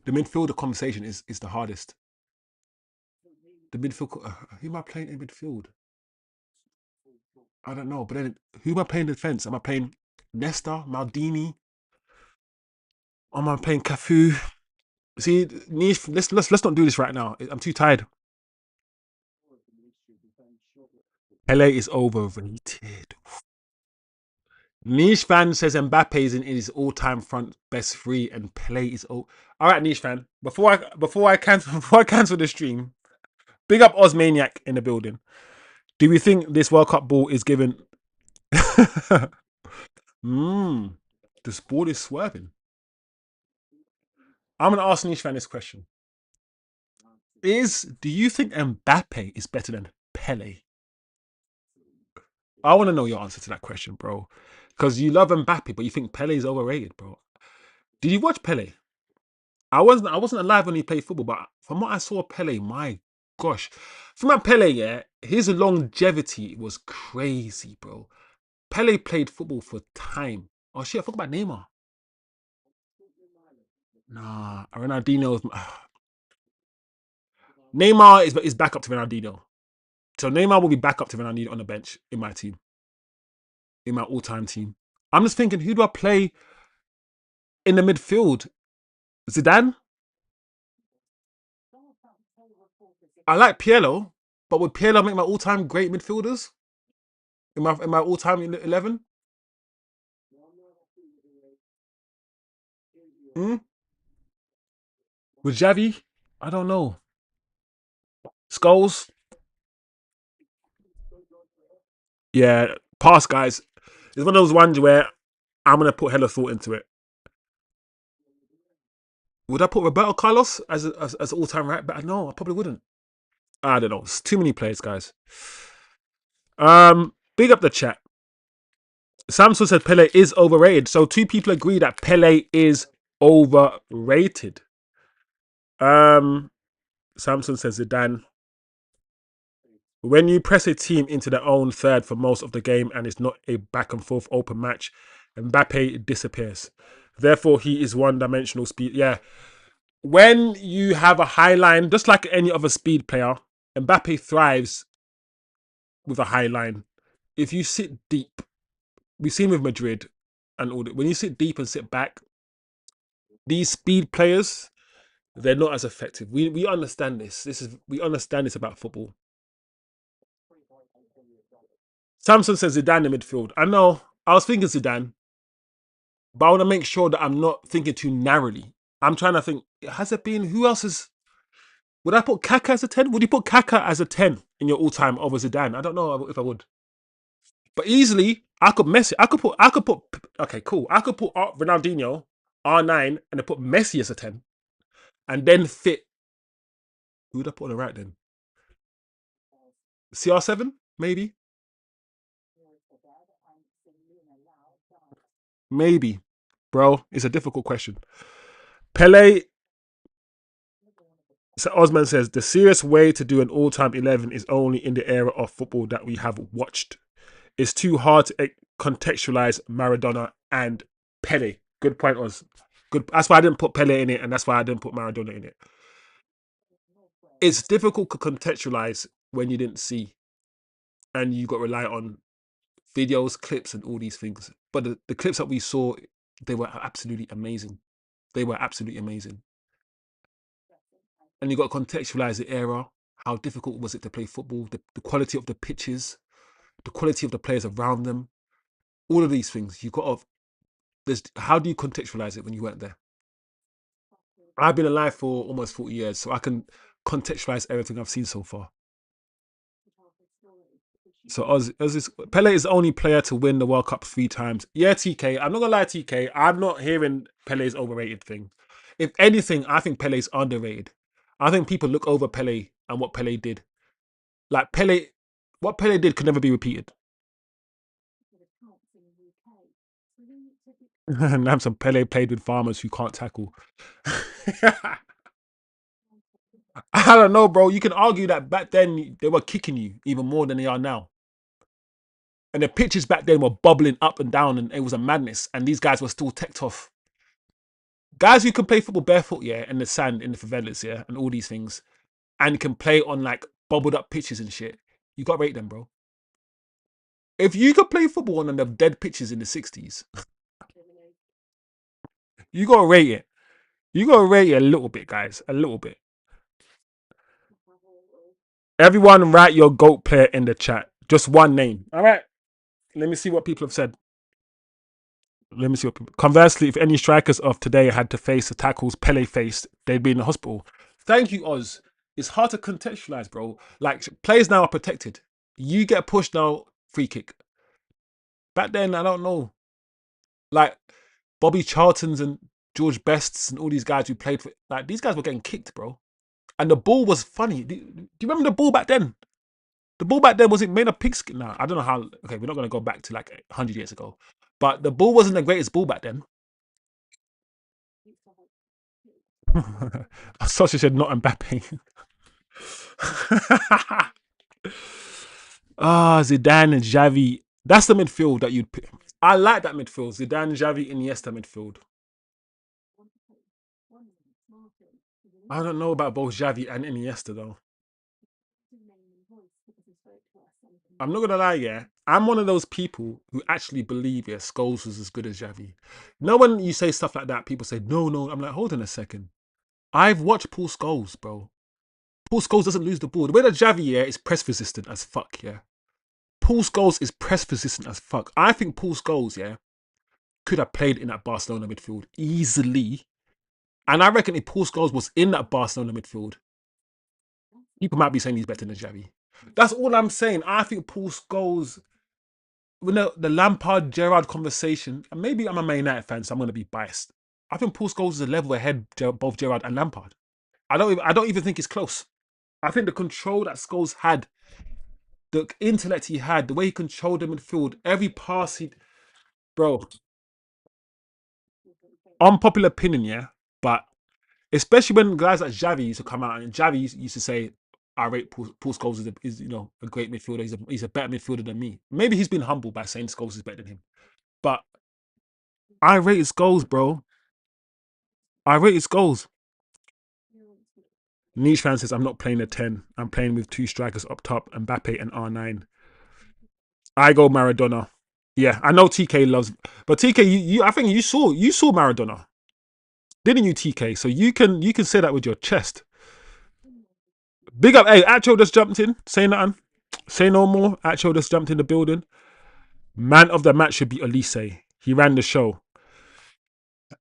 [SPEAKER 1] The midfielder conversation is the hardest. The midfield. Who am I playing in midfield? I don't know. But then, who am I playing in defense? Am I playing Nesta, Maldini? Or am I playing Cafu? See, niche. Let's not do this right now. I'm too tired. LA is overrated. Niche fan says Mbappe is in his all-time front best three, and Pele is all right. Niche fan. Before I cancel the stream, big up Osmaniac in the building. Do we think this World Cup ball is given? Mmm. The sport is swerving. I'm gonna ask Niche fan this question: do you think Mbappe is better than Pele? I want to know your answer to that question, bro. Because you love Mbappe, but you think Pele is overrated, bro. Did you watch Pele? I wasn't alive when he played football, but from what I saw of Pele, my gosh. From that Pele, yeah, his longevity was crazy, bro. Pele played football for time. Oh shit, I forgot about Neymar. Nah, Ronaldinho. Neymar is back up to Ronaldinho. So Neymar will be back up to Ronaldinho on the bench in my team, in my all-time team. I'm just thinking, who do I play in the midfield? Zidane? I like Pirlo, but would Pirlo make my all-time great midfielders in my all-time 11? Hmm? With Javi? I don't know. Skulls? Yeah, pass, guys. It's one of those ones where I'm gonna put hella thought into it. Would I put Roberto Carlos as all-time right back? No, I probably wouldn't. I don't know. It's too many players, guys. Big up the chat. Samson said Pele is overrated. So two people agree that Pele is overrated. Um, Samson says Zidane. When you press a team into their own third for most of the game and it's not a back and forth open match, Mbappe disappears. Therefore, he is one-dimensional speed. Yeah. When you have a high line, just like any other speed player, Mbappe thrives with a high line. If you sit deep, we've seen with Madrid and all that. When you sit deep and sit back, These speed players, they're not as effective. We understand this. We understand this about football. Samson says Zidane in midfield. I know. I was thinking Zidane, but I want to make sure that I'm not thinking too narrowly. I'm trying to think. Has it been who else is? Would I put Kaka as a 10? Would you put Kaka as a 10 in your all-time over Zidane? I don't know if I would. But easily, I could mess it. I could put okay, cool. I could put Ronaldinho, R9, and then put Messi as a 10. And then fit who would I put on the right then? CR7? Maybe? Maybe. Bro, it's a difficult question. Pele, so Osman says, the serious way to do an all-time 11 is only in the era of football that we have watched. It's too hard to contextualize Maradona and Pele. Good point, Oz. Good. That's why I didn't put Pele in it, and that's why I didn't put Maradona in it. It's difficult to contextualize when you didn't see, and you got to rely on videos, clips, and all these things. But the clips that we saw, they were absolutely amazing. They were absolutely amazing. And you got to contextualize the era. How difficult was it to play football? The quality of the pitches, the quality of the players around them, all of these things. You got to. There's how do you contextualize it when you weren't there? I've been alive for almost 40 years, so I can contextualize everything I've seen so far. So Pele is the only player to win the World Cup 3 times. Yeah, TK. I'm not gonna lie, TK. I'm not hearing Pele's overrated thing. If anything, I think Pele's underrated. I think people look over Pele and what Pele did. Like Pele, what Pele did could never be repeated. And some Pele played with farmers who can't tackle. I don't know, bro. You can argue that back then they were kicking you even more than they are now. And the pitches back then were bubbling up and down, and it was a madness. And these guys were still teched off. Guys who can play football barefoot, yeah, in the sand, in the favelas, yeah, and all these things, and can play on like bubbled up pitches and shit. You got to rate them, bro. If you could play football on the dead pitches in the 60s, you got to rate it. You got to rate it a little bit, guys. A little bit. Everyone, write your GOAT player in the chat. Just one name. All right. Let me see what people have said. Let me see what people. Conversely, if any strikers of today had to face the tackles Pele faced, they'd be in the hospital. Thank you, Oz. It's hard to contextualize, bro. Like players now are protected. You get pushed now, free kick. Back then, I don't know. Like Bobby Charlton's and George Best's and all these guys who played for, like these guys were getting kicked, bro. And the ball was funny. Do you remember the ball back then? The ball back then, was it made of pigskin? No, I don't know how. Okay, we're not going to go back to like 100 years ago. But the ball wasn't the greatest ball back then. Sausage said not Mbappe. Zidane and Xavi. That's the midfield that you'd pick. I like that midfield. Zidane, Xavi, Iniesta midfield. I don't know about both Xavi and Iniesta though. I'm not gonna lie, yeah. I'm one of those people who actually believe, yeah, Scholes was as good as Xavi. No, when you say stuff like that, people say, no, no. I'm like, hold on a second. I've watched Paul Scholes, bro. Paul Scholes doesn't lose the ball. The way that Xavi, yeah, is press resistant as fuck, yeah. Paul Scholes is press resistant as fuck. I think Paul Scholes, yeah, could have played in that Barcelona midfield easily. And I reckon if Paul Scholes was in that Barcelona midfield, people might be saying he's better than Xavi. That's all I'm saying. I think Paul Scholes, when the Lampard Gerrard conversation, and maybe I'm a Man United fan, so I'm going to be biased. I think Paul Scholes is a level ahead both Gerrard and Lampard. I don't even think it's close. I think the control that Scholes had, the intellect he had, the way he controlled the midfield, every pass he, bro. Unpopular opinion, yeah, but especially when guys like Xavi used to come out and Xavi used to say, "I rate Paul Scholes is a great midfielder. He's a better midfielder than me." Maybe he's been humbled by saying Scholes is better than him, but I rate his goals, bro. I rate his goals. Niche fan says, I'm not playing a 10. I'm playing with two strikers up top, Mbappe and R9. I go Maradona. Yeah, I know TK loves, but TK, I think you saw Maradona. didn't you, TK? So you can say that with your chest. Big up, hey, Acho just jumped in. Say nothing. Say no more. Acho just jumped in the building. Man of the match should be Elise. He ran the show.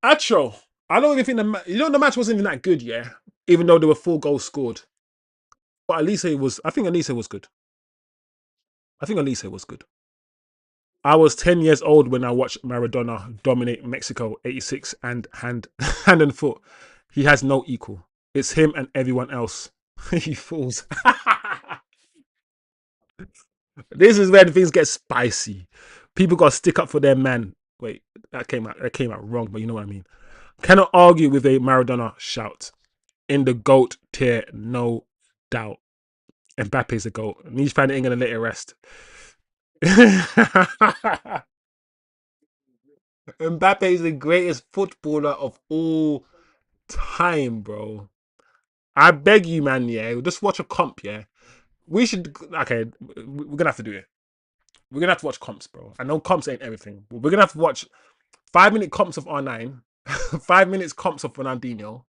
[SPEAKER 1] Acho, I don't even think the match wasn't even that good, yeah. Even though there were 4 goals scored, but Elise was. I think Elise was good. I think Elise was good. I was 10 years old when I watched Maradona dominate Mexico 86 and hand hand and foot. He has no equal. It's him and everyone else. He fools. This is where things get spicy. People got to stick up for their man. Wait, that came out wrong, but you know what I mean. Cannot argue with a Maradona shout. In the GOAT tier, no doubt. Mbappe's the GOAT. He's finding England to let it rest. Mbappe is the greatest footballer of all time, bro. I beg you, man. Yeah, just watch a comp. Yeah, we should. Okay, we're gonna have to do it. We're gonna have to watch comps, bro. I know comps ain't everything, but we're gonna have to watch 5 minute comps of R9, 5 minutes comps of Ronaldinho.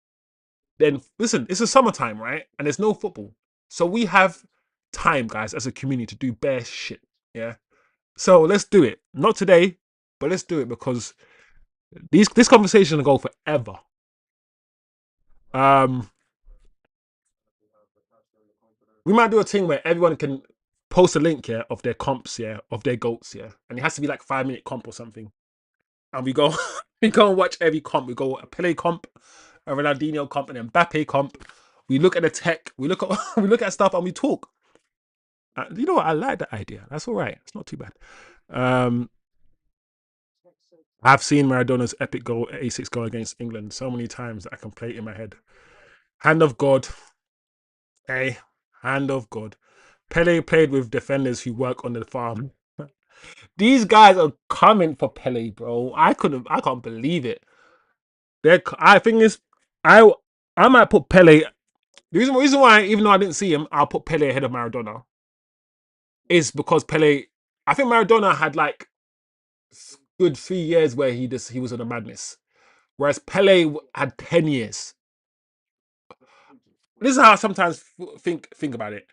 [SPEAKER 1] Then listen, it's the summertime, right? And there's no football, so we have time, guys, as a community to do bare shit. Yeah. So let's do it. Not today, but let's do it because this conversation will go forever. Um, we might do a thing where everyone can post a link, yeah, of their comps, yeah, of their goats, yeah, and it has to be like 5 minute comp or something. And we go, we go and watch every comp. We go a Pele comp, a Ronaldinho comp, and an Mbappe comp. We look at the tech, we look at we look at stuff, and we talk. You know what? I like that idea. That's all right. It's not too bad. Um, I've seen Maradona's epic goal, 86 goal against England, so many times that I can play it in my head. Hand of God, hey, hand of God. Pele played with defenders who work on the farm. These guys are coming for Pele, bro. I can't believe it. I think it's, I, I might put Pele. The reason why, even though I didn't see him, I'll put Pele ahead of Maradona is because Pele. I think Maradona had like good 3 years where he was on a madness, whereas Pele had 10 years. This is how I sometimes think about it.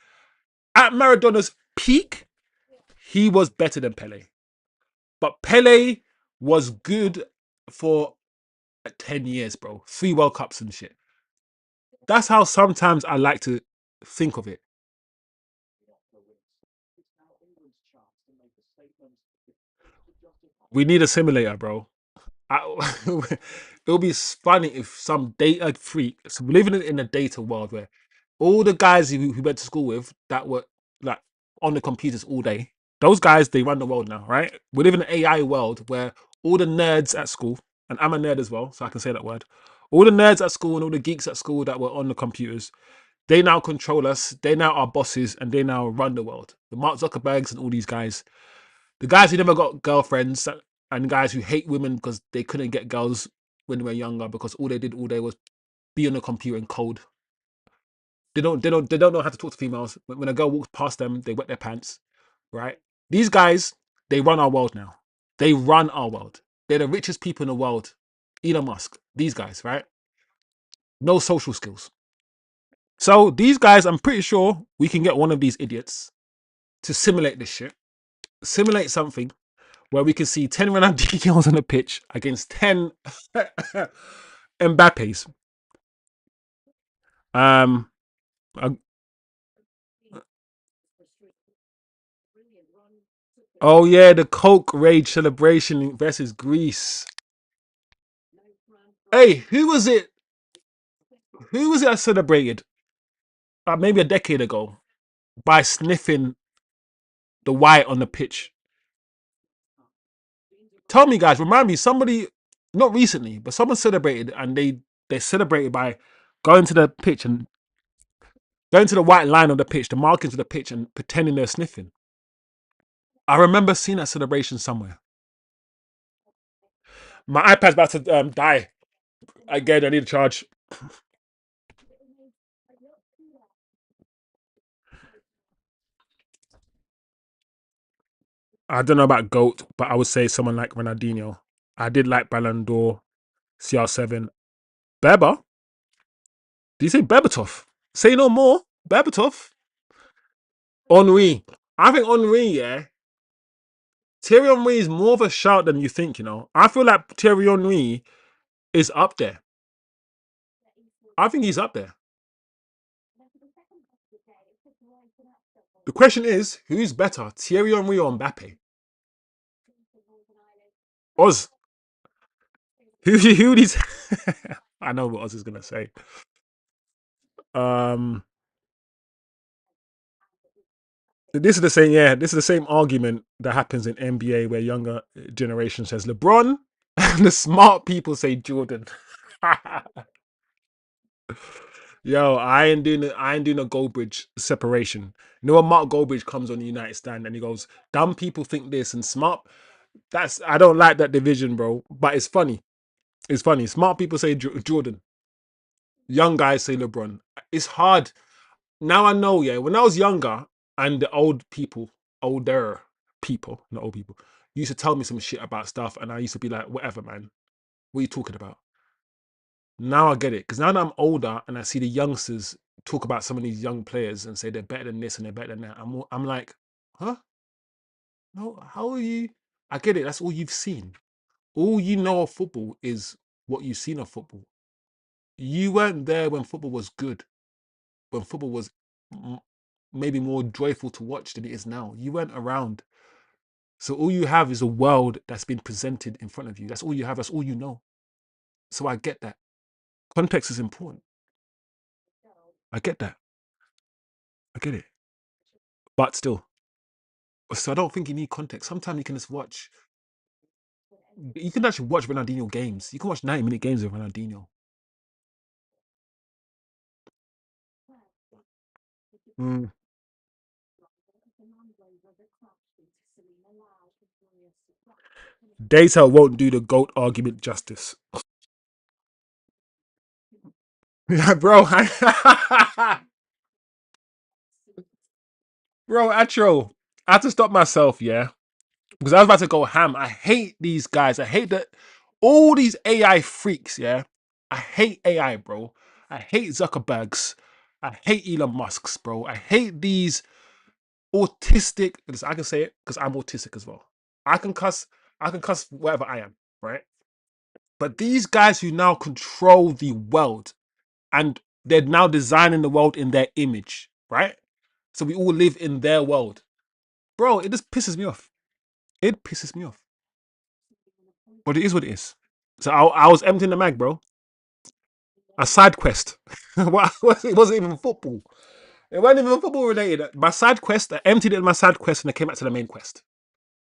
[SPEAKER 1] At Maradona's peak, he was better than Pele. But Pele was good for 10 years, bro. 3 World Cups and shit. That's how sometimes I like to think of it. We need a simulator, bro. It'll be funny if some data freak, so we're living in a data world where all the guys who went to school with that were like on the computers all day, those guys, they run the world now, right? We live in an AI world where all the nerds at school, and I'm a nerd as well, so I can say that word. All the nerds at school and all the geeks at school that were on the computers, they now control us. They now are bosses and they now run the world. The Mark Zuckerbergs and all these guys, the guys who never got girlfriends and guys who hate women because they couldn't get girls when they were younger because all they did all day was be on the computer and code. They don't know how to talk to females. When a girl walks past them, they wet their pants, right? These guys, they run our world now. They run our world. They're the richest people in the world. Elon Musk, these guys, right? No social skills. So these guys, I'm pretty sure we can get one of these idiots to simulate this shit. Simulate something where we can see 10 Ronaldinho's on the pitch against 10 Mbappe's. Um, uh, oh yeah, the Coke Rage celebration versus Greece. Hey, who was it? Who was it that celebrated maybe a decade ago by sniffing the white on the pitch? Tell me, guys. Remind me. Somebody, not recently, but someone celebrated, and they celebrated by going to the pitch and going to the white line of the pitch, the markings of the pitch, and pretending they're sniffing. I remember seeing that celebration somewhere. My iPad's about to die again. I need a charge. I don't know about goat, but I would say someone like Ronaldinho. I did like Ballon d'Or, CR7. Beba? Do you say Berbatov? Say no more. Berbatov? Henri. I think Henri, yeah. Thierry Henry is more of a shout than you think, you know. I feel like Thierry Henry is up there. I think he's up there. The question is, who's better, Thierry Henry or Mbappe? Oz. Who these? I know what Oz is gonna say. Um, this is the same. Yeah, this is the same argument that happens in NBA where younger generation says LeBron, and the smart people say Jordan. Yo, I ain't doing a Goldbridge separation. You know when Mark Goldbridge comes on the United stand and he goes, dumb people think this and smart. That's I don't like that division, bro. But it's funny. It's funny. Smart people say Jordan. Young guys say LeBron. It's hard. Now I know, yeah. When I was younger and the older people, not old people, used to tell me some shit about stuff and I used to be like, whatever, man. What are you talking about? Now I get it. Because now that I'm older and I see the youngsters talk about some of these young players and say they're better than this and they're better than that, I'm like, huh? No, how are you? I get it. That's all you've seen. All you know of football is what you've seen of football. You weren't there when football was good, when football was m- maybe more joyful to watch than it is now. You weren't around. So all you have is a world that's been presented in front of you. That's all you have. That's all you know. So I get that. Context is important. I get that. I get it. But still, so I don't think you need context. Sometimes you can just watch. You can actually watch Ronaldinho games. You can watch 90-minute games of Ronaldinho. Mm. Data won't do the GOAT argument justice. Yeah, bro. Bro, Atro, I had to stop myself, yeah. Because I was about to go ham. I hate these guys. I hate that all these AI freaks, yeah. I hate AI, bro. I hate Zuckerbergs. I hate Elon Musk's, bro. I hate these autistic. I can say it because I'm autistic as well. I can cuss. I can cuss whatever I am, right? But these guys who now control the world and they're now designing the world in their image, right? So we all live in their world, bro. It just pisses me off. It pisses me off. But it is what it is. So I was emptying the mag, bro. A side quest. It wasn't even football. It wasn't even football related. My side quest, I emptied it in my side quest and I came back to the main quest.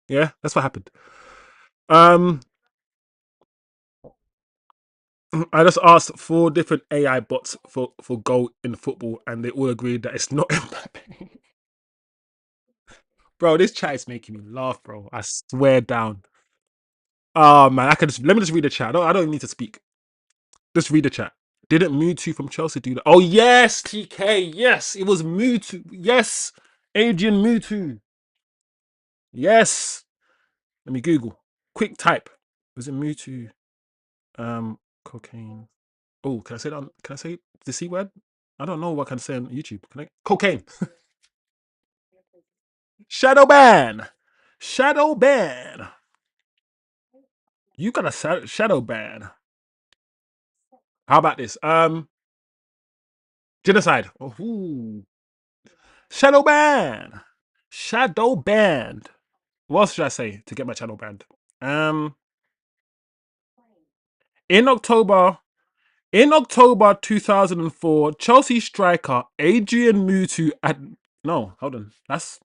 [SPEAKER 1] Yeah, that's what happened. Um, I just asked 4 different AI bots for goal in football, and they all agreed that it's not Mbappe. Bro, this chat is making me laugh, bro. I swear down. Oh man, I could just let me just read the chat. I don't even need to speak. Just read the chat. Didn't Mutu from Chelsea do that? Oh yes, TK. Yes, it was Mutu. Yes, Adrian Mutu. Yes. Let me Google. Quick type. Was it Mutu? Cocaine. Oh, can I say that? Can I say the C word? I don't know what I can say on YouTube. Can I? Cocaine. Shadow ban. Shadow ban. You got a shadow ban. How about this? Genocide. Oh, ooh. Shadow ban. Shadow banned. What else should I say to get my channel banned? Um, in October, in October 2004, Chelsea striker Adrian Mutu at no, hold on, that's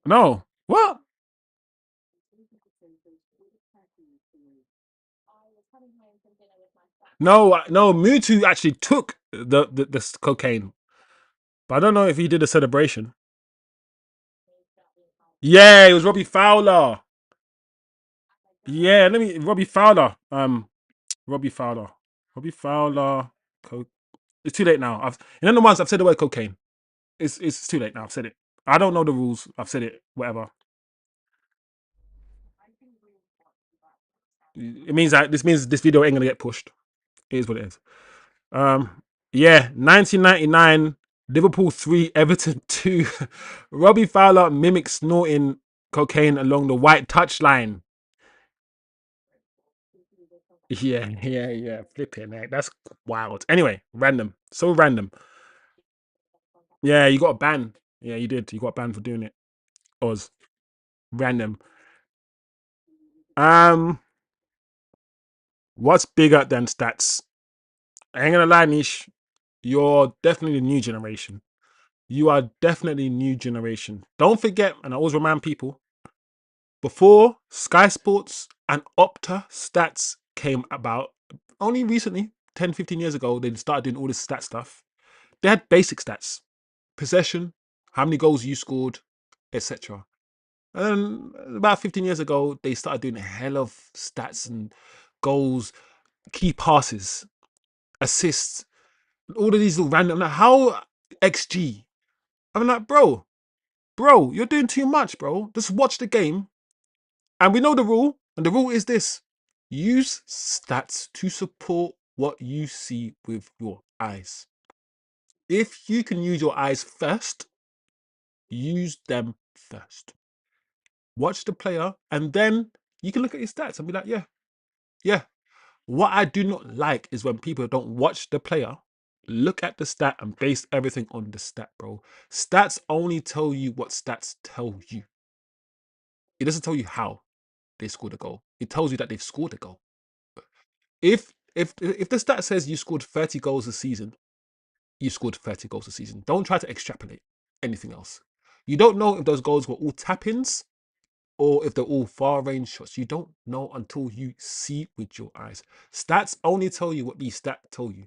[SPEAKER 1] no. What? No, no. Mutu actually took the cocaine, but I don't know if he did a celebration. Yeah, it was Robbie Fowler. Yeah, let me Robbie Fowler. Robbie Fowler. Robbie Fowler. It's too late now. In other words, I've said the word cocaine. It's too late now. I've said it. I don't know the rules. I've said it. Whatever. It means that this means this video ain't gonna get pushed. It is what it is. Yeah, 1999, Liverpool 3, Everton 2. Robbie Fowler mimics snorting cocaine along the white touchline. Yeah. Flipping heck. That's wild. Anyway, random. So random. Yeah, you got a ban. Yeah, you did. You got banned for doing it. Oz. Random. Um, what's bigger than stats? I ain't gonna lie, Niche. You're definitely the new generation. You are definitely new generation. Don't forget, and I always remind people, before Sky Sports and Opta stats came about, only recently, 10, 15 years ago, they started doing all this stat stuff. They had basic stats, possession, how many goals you scored, etc. And about 15 years ago, they started doing a hell of stats and goals, key passes, assists, all of these little random. Like, how XG? I'm like, bro, you're doing too much, bro. Just watch the game. And we know the rule. And the rule is this: use stats to support what you see with your eyes. If you can use your eyes first, use them first. Watch the player, and then you can look at his stats and be like, yeah. What I do not like is when people don't watch the player, look at the stat, and base everything on the stat, bro. Stats only tell you what stats tell you. It doesn't tell you how they scored a goal. It tells you that they've scored a goal. If the stat says you scored 30 goals a season, you scored 30 goals a season. Don't try to extrapolate anything else. You don't know if those goals were all tap-ins or if they're all far range shots. You don't know until you see with your eyes. Stats only tell you what these stats tell you.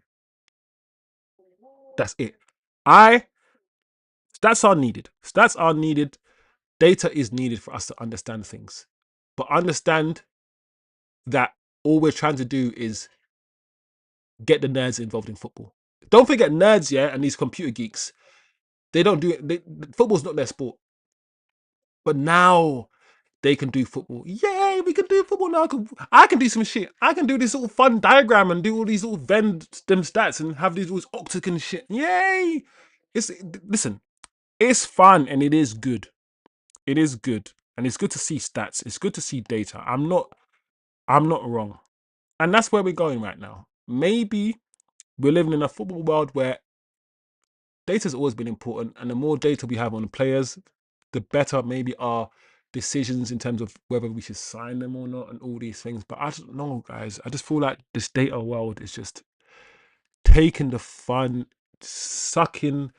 [SPEAKER 1] That's it. I Stats are needed. Stats are needed. Data is needed for us to understand things. But understand that all we're trying to do is get the nerds involved in football. Don't forget nerds, yeah, and these computer geeks. They don't do it. Football's not their sport. But now they can do football. Yay, we can do football now. I can do some shit. I can do this little fun diagram and do all these little Venn them stats and have these little octagon shit. Yay! It's Listen, it's fun and it is good. It is good. And it's good to see stats. It's good to see data. I'm not wrong. And that's where we're going right now. Maybe we're living in a football world where data's always been important, and the more data we have on the players, the better maybe our decisions in terms of whether we should sign them or not, and all these things. But I don't know, guys. I just feel like this data world is just taking the fun, sucking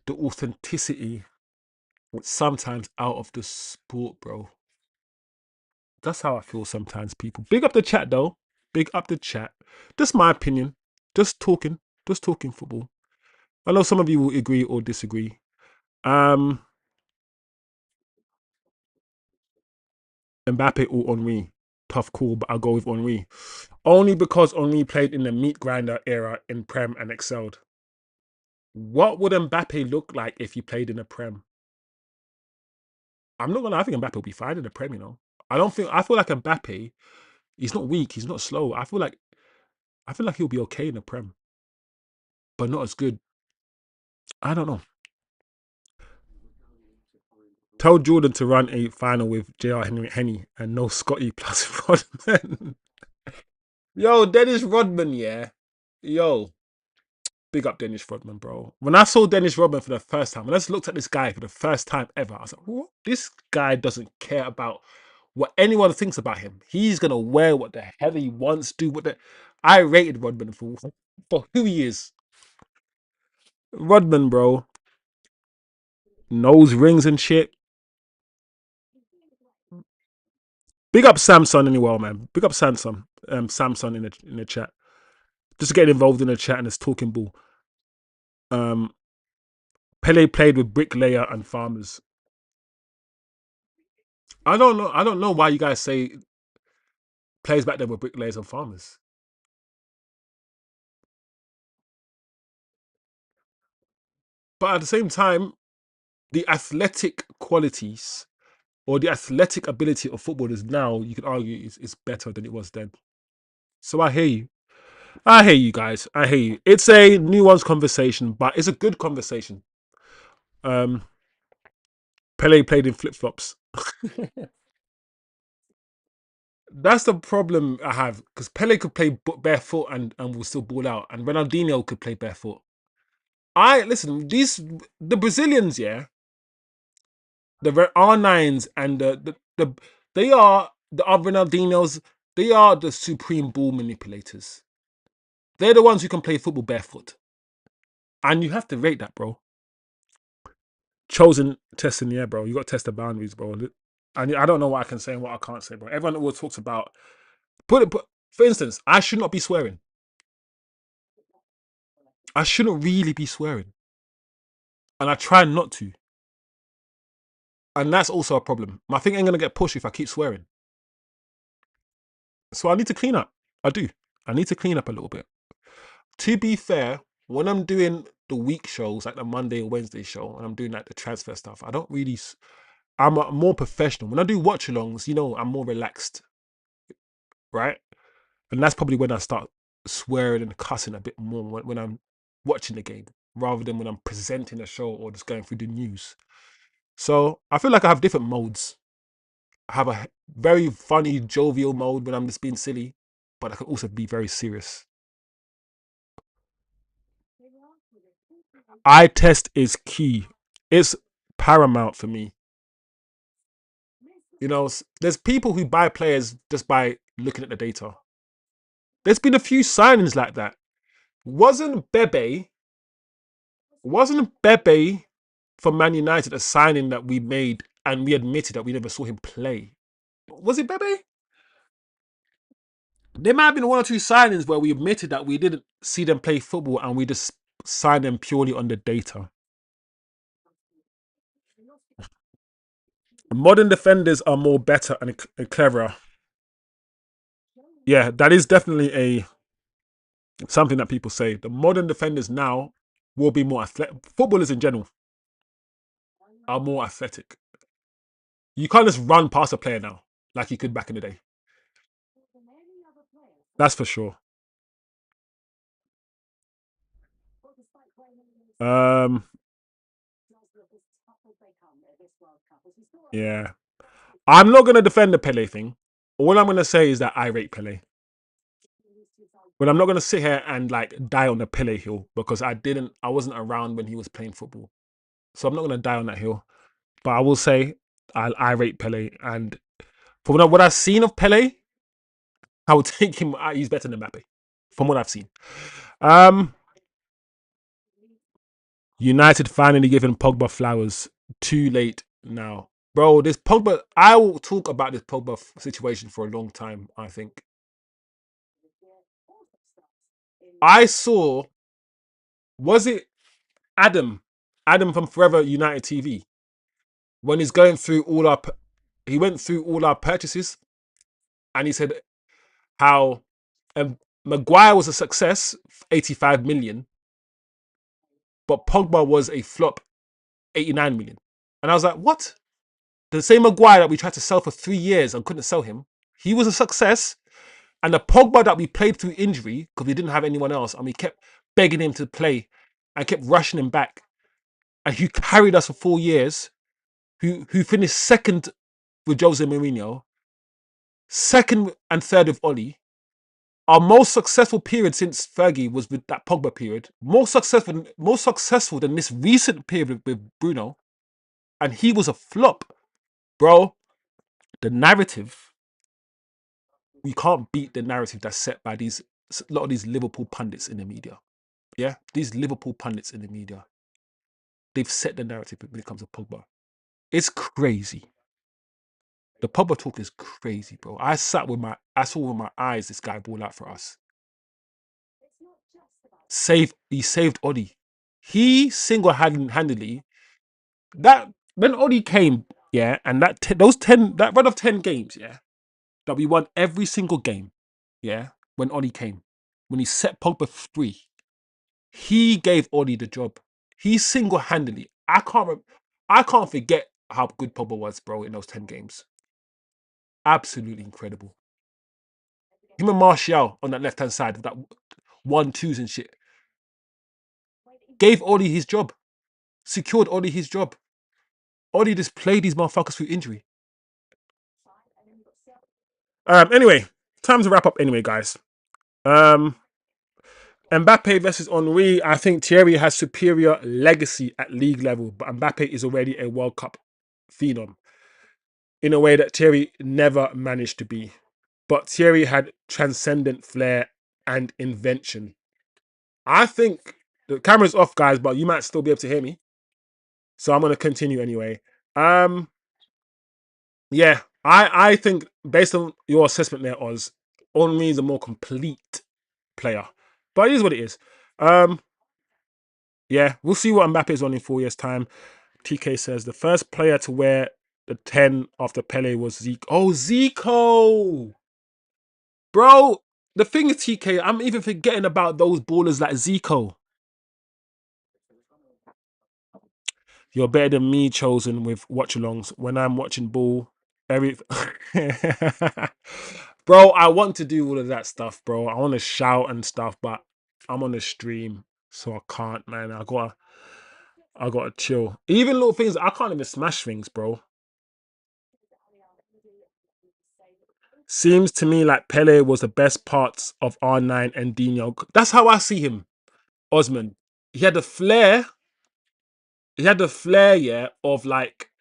[SPEAKER 1] the authenticity sometimes out of the sport, bro. That's how I feel sometimes, people. Big up the chat, though. Big up the chat. Just my opinion. Just talking. Just talking football. I know some of you will agree or disagree. Um, Mbappe or Henri? Tough call, but I'll go with Henri. Only because Henri played in the meat grinder era in Prem and excelled. What would Mbappe look like if he played in the Prem? I'm not gonna. I think Mbappe will be fine in the Prem. I don't feel. I feel like Mbappe. He's not weak. He's not slow. I feel like. I feel like he'll be okay in the Prem, but not as good. I don't know. Tell Jordan to run a final with JR Henny and no Scotty plus Rodman. Yo, Dennis Rodman, yeah. Yo, big up Dennis Rodman, bro. When I saw Dennis Rodman for the first time, when I just looked at this guy for the first time ever, I was like, what? This guy doesn't care about what anyone thinks about him. He's gonna wear what the hell he wants, do what the. I rated Rodman for who he is. Rodman, bro. Nose rings and shit. Big up Samson anyway, man. Big up Samson. Samson in the chat. Just getting involved in the chat and it's talking ball. Um, Pele played with bricklayer and farmers. I don't know. I don't know why you guys say players back then were bricklayers and farmers. But at the same time, the athletic qualities or the athletic ability of footballers now, you could argue, is better than it was then. So I hear you. I hear you guys. I hear you. It's a nuanced conversation, but it's a good conversation. Um, Pele played in flip flops. That's the problem I have because Pele could play barefoot and will still ball out, and Ronaldinho could play barefoot. I listen. The Brazilians, yeah, the R9s and they are the other Ronaldinhos. They are the supreme ball manipulators. They're the ones who can play football barefoot, and you have to rate that, bro. Chosen testing, yeah, bro. You got to test the boundaries, bro. And I don't know what I can say and what I can't say, bro. Everyone always talks about for instance, I should not be swearing. I shouldn't really be swearing, and I try not to. And that's also a problem. My thing ain't gonna get pushed if I keep swearing. So I need to clean up. I do. I need to clean up a little bit. To be fair, when I'm doing the week shows, like the Monday or Wednesday show, and I'm doing like the transfer stuff, I don't really. I'm more professional. When I do watch-alongs, I'm more relaxed, right? And that's probably when I start swearing and cussing a bit more when I'm watching the game, rather than when I'm presenting a show or just going through the news. So I feel like I have different modes. I have a very funny, jovial mode when I'm just being silly, but I can also be very serious. Eye test is key. It's paramount for me. There's people who buy players just by looking at the data. There's been a few signings like that. Wasn't Bebe? Wasn't Bebe from Man United a signing that we made and we admitted that we never saw him play? Was it Bebe? There might have been one or two signings where we admitted that we didn't see them play football and we just signed them purely on the data. Modern defenders are more better and cleverer. Yeah, that is definitely a something that people say. The modern defenders now will be more athletic. Footballers in general are more athletic. You can't just run past a player now like you could back in the day. That's for sure. Um, yeah. I'm not gonna defend the Pele thing. All I'm gonna say is that I rate Pele. But I'm not gonna sit here and like die on the Pele hill because I wasn't around when he was playing football. So I'm not gonna die on that hill. But I will say I rate Pele, and from what I've seen of Pele, I would take him. He's better than Mbappe, from what I've seen. Um, United finally giving Pogba flowers. Too late now, bro. This Pogba. I will talk about this Pogba situation for a long time. I think I saw. Was it Adam? Adam from Forever United TV when he's going through he went through all our purchases, and he said how Maguire was a success, 85 million, but Pogba was a flop, 89 million. And I was like, what? The same Maguire that we tried to sell for 3 years and couldn't sell him, he was a success. And the Pogba that we played through injury, because we didn't have anyone else, and we kept begging him to play and kept rushing him back, and who carried us for 4 years, who finished second with Jose Mourinho, second and third with Oli. Our most successful period since Fergie was with that Pogba period. More successful than this recent period with Bruno. And he was a flop. Bro, the narrative, you can't beat the narrative that's set by a lot of these Liverpool pundits in the media. Yeah? These Liverpool pundits in the media. They've set the narrative when it comes to Pogba. It's crazy. The Pogba talk is crazy, bro. I saw with my eyes this guy ball out for us. He saved Odi. He single-handedly that when Odi came, yeah, and that run of 10 games, yeah, that we won every single game, yeah, when Odi came, when he set Pogba free, he gave Odi the job. He single-handedly. I can't forget how good Pogba was, bro, in those 10 games. Absolutely incredible. Him and Martial on that left-hand side with that 1-2s and shit. Gave Oli his job. Secured Oli his job. Oli just played these motherfuckers through injury. Anyway, time to wrap up anyway, guys. Mbappe versus Henry. I think Thierry has superior legacy at league level, but Mbappe is already a World Cup phenom in a way that Thierry never managed to be. But Thierry had transcendent flair and invention. I think the camera's off, guys, but you might still be able to hear me. So I'm going to continue anyway. Yeah, I think based on your assessment there, Oz, Henry is a more complete player. But it is what it is. Yeah, we'll see what Mbappe is on in 4 years' time. TK says the first player to wear the 10 after Pele was Zico. Oh, Zico! Bro, the thing is, TK, I'm even forgetting about those ballers like Zico. You're better than me, Chosen, with watch-alongs. When I'm watching ball, every... Bro, I want to do all of that stuff, bro. I want to shout and stuff, but I'm on the stream, so I can't, man. I gotta chill. Even little things, I can't even smash things, bro. Seems to me like Pele was the best parts of R9 and Dino. That's how I see him, Osman. He had the flair. He had the flair, yeah, of like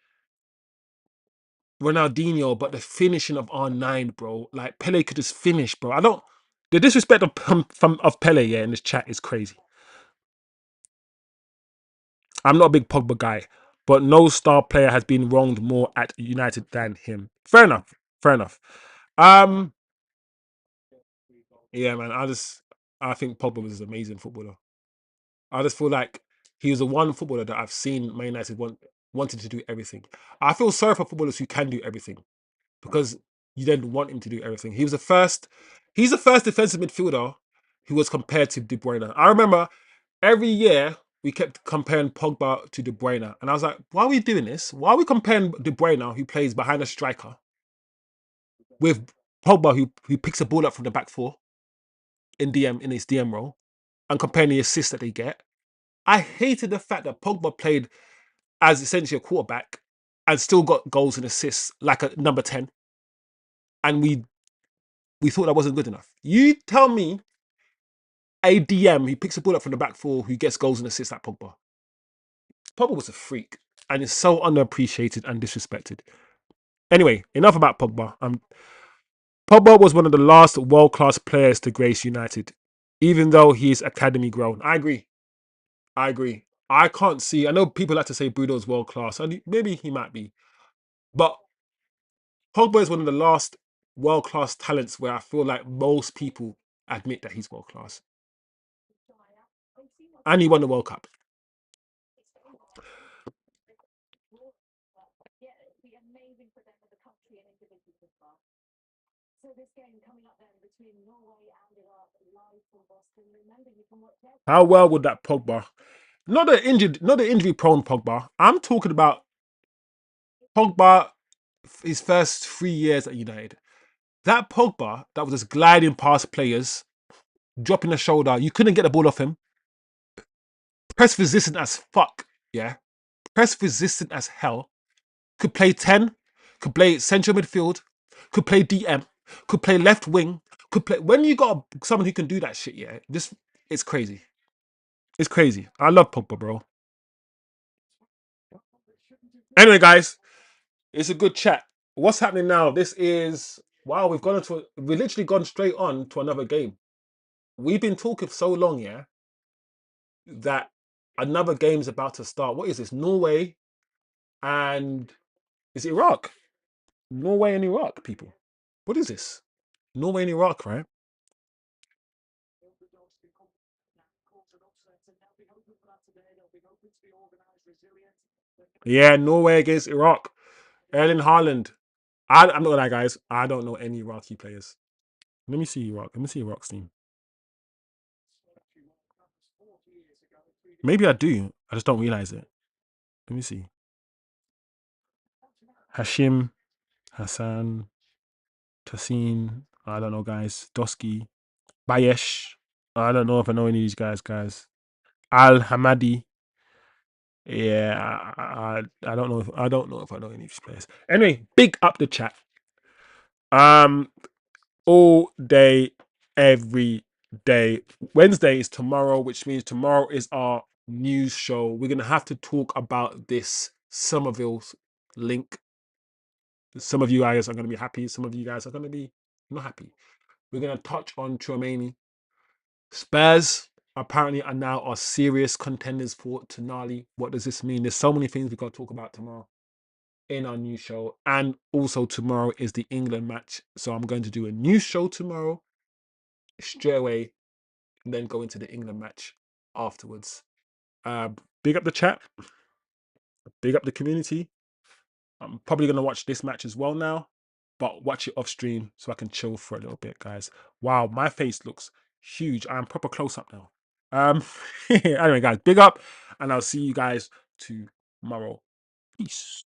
[SPEAKER 1] Ronaldinho, but the finishing of R9, bro. Like Pele could just finish, bro. I don't. The disrespect of Pele, yeah, in this chat is crazy. I'm not a big Pogba guy, but no star player has been wronged more at United than him. Fair enough. Fair enough. Um, yeah, man. I think Pogba was an amazing footballer. I just feel like he was the one footballer that I've seen Man United wanted to do everything. I feel sorry for footballers who can do everything because you then want him to do everything. He's the first defensive midfielder who was compared to De Bruyne. I remember every year we kept comparing Pogba to De Bruyne. And I was like, why are we doing this? Why are we comparing De Bruyne, who plays behind a striker, with Pogba, who picks a ball up from the back four in his DM role, and comparing the assists that they get? I hated the fact that Pogba played as essentially a quarterback and still got goals and assists like a number 10. And we thought that wasn't good enough. You tell me a DM who picks a ball up from the back four who gets goals and assists like Pogba. Pogba was a freak and is so underappreciated and disrespected. Anyway, enough about Pogba. Pogba was one of the last world-class players to grace United, even though he is academy grown. I agree. I agree. I can't see. I know people like to say Bruno's world class, and maybe he might be, but Pogba is one of the last world class talents where I feel like most people admit that he's world class, and he won the World Cup. How well would that Pogba? Not the injury prone Pogba. I'm talking about Pogba, his first 3 years at United. That Pogba that was just gliding past players, dropping the shoulder. You couldn't get the ball off him. Press resistant as fuck. Yeah. Press resistant as hell. Could play 10, could play central midfield, could play DM, could play left wing, could play. When you got someone who can do that shit, yeah, it's crazy. It's crazy. I love Pogba, bro. Anyway, guys, it's a good chat. What's happening now? This is wow. We've literally gone straight on to another game. We've been talking for so long, yeah, that another game's about to start. What is this? Norway and is it Iraq? Norway and Iraq, people. What is this? Norway and Iraq, right? Yeah, Norway against Iraq. Erling Haaland. I'm not gonna lie, guys. I don't know any Iraqi players. Let me see Iraq. Let me see Iraq's team. Maybe I do. I just don't realize it. Let me see. Hashim, Hassan, Tassin. I don't know, guys. Dosky, Bayesh. I don't know if I know any of these guys. Al Hamadi. Yeah, I don't know if I don't know if I know any of these players. Anyway, big up the chat. All day, every day. Wednesday is tomorrow, which means tomorrow is our news show. We're gonna have to talk about this Somerville's link. Some of you guys are gonna be happy. Some of you guys are gonna be not happy. We're gonna touch on Chouameni. Spurs apparently are now our serious contenders for Tonali. What does this mean? There's so many things we got to talk about tomorrow in our new show. And also tomorrow is the England match. So I'm going to do a new show tomorrow straight away and then go into the England match afterwards. Big up the chat, big up the community. I'm probably going to watch this match as well now, but watch it off stream so I can chill for a little bit, guys. Wow, my face looks huge. I'm proper close up now. Anyway, guys, big up, and I'll see you guys tomorrow. Peace.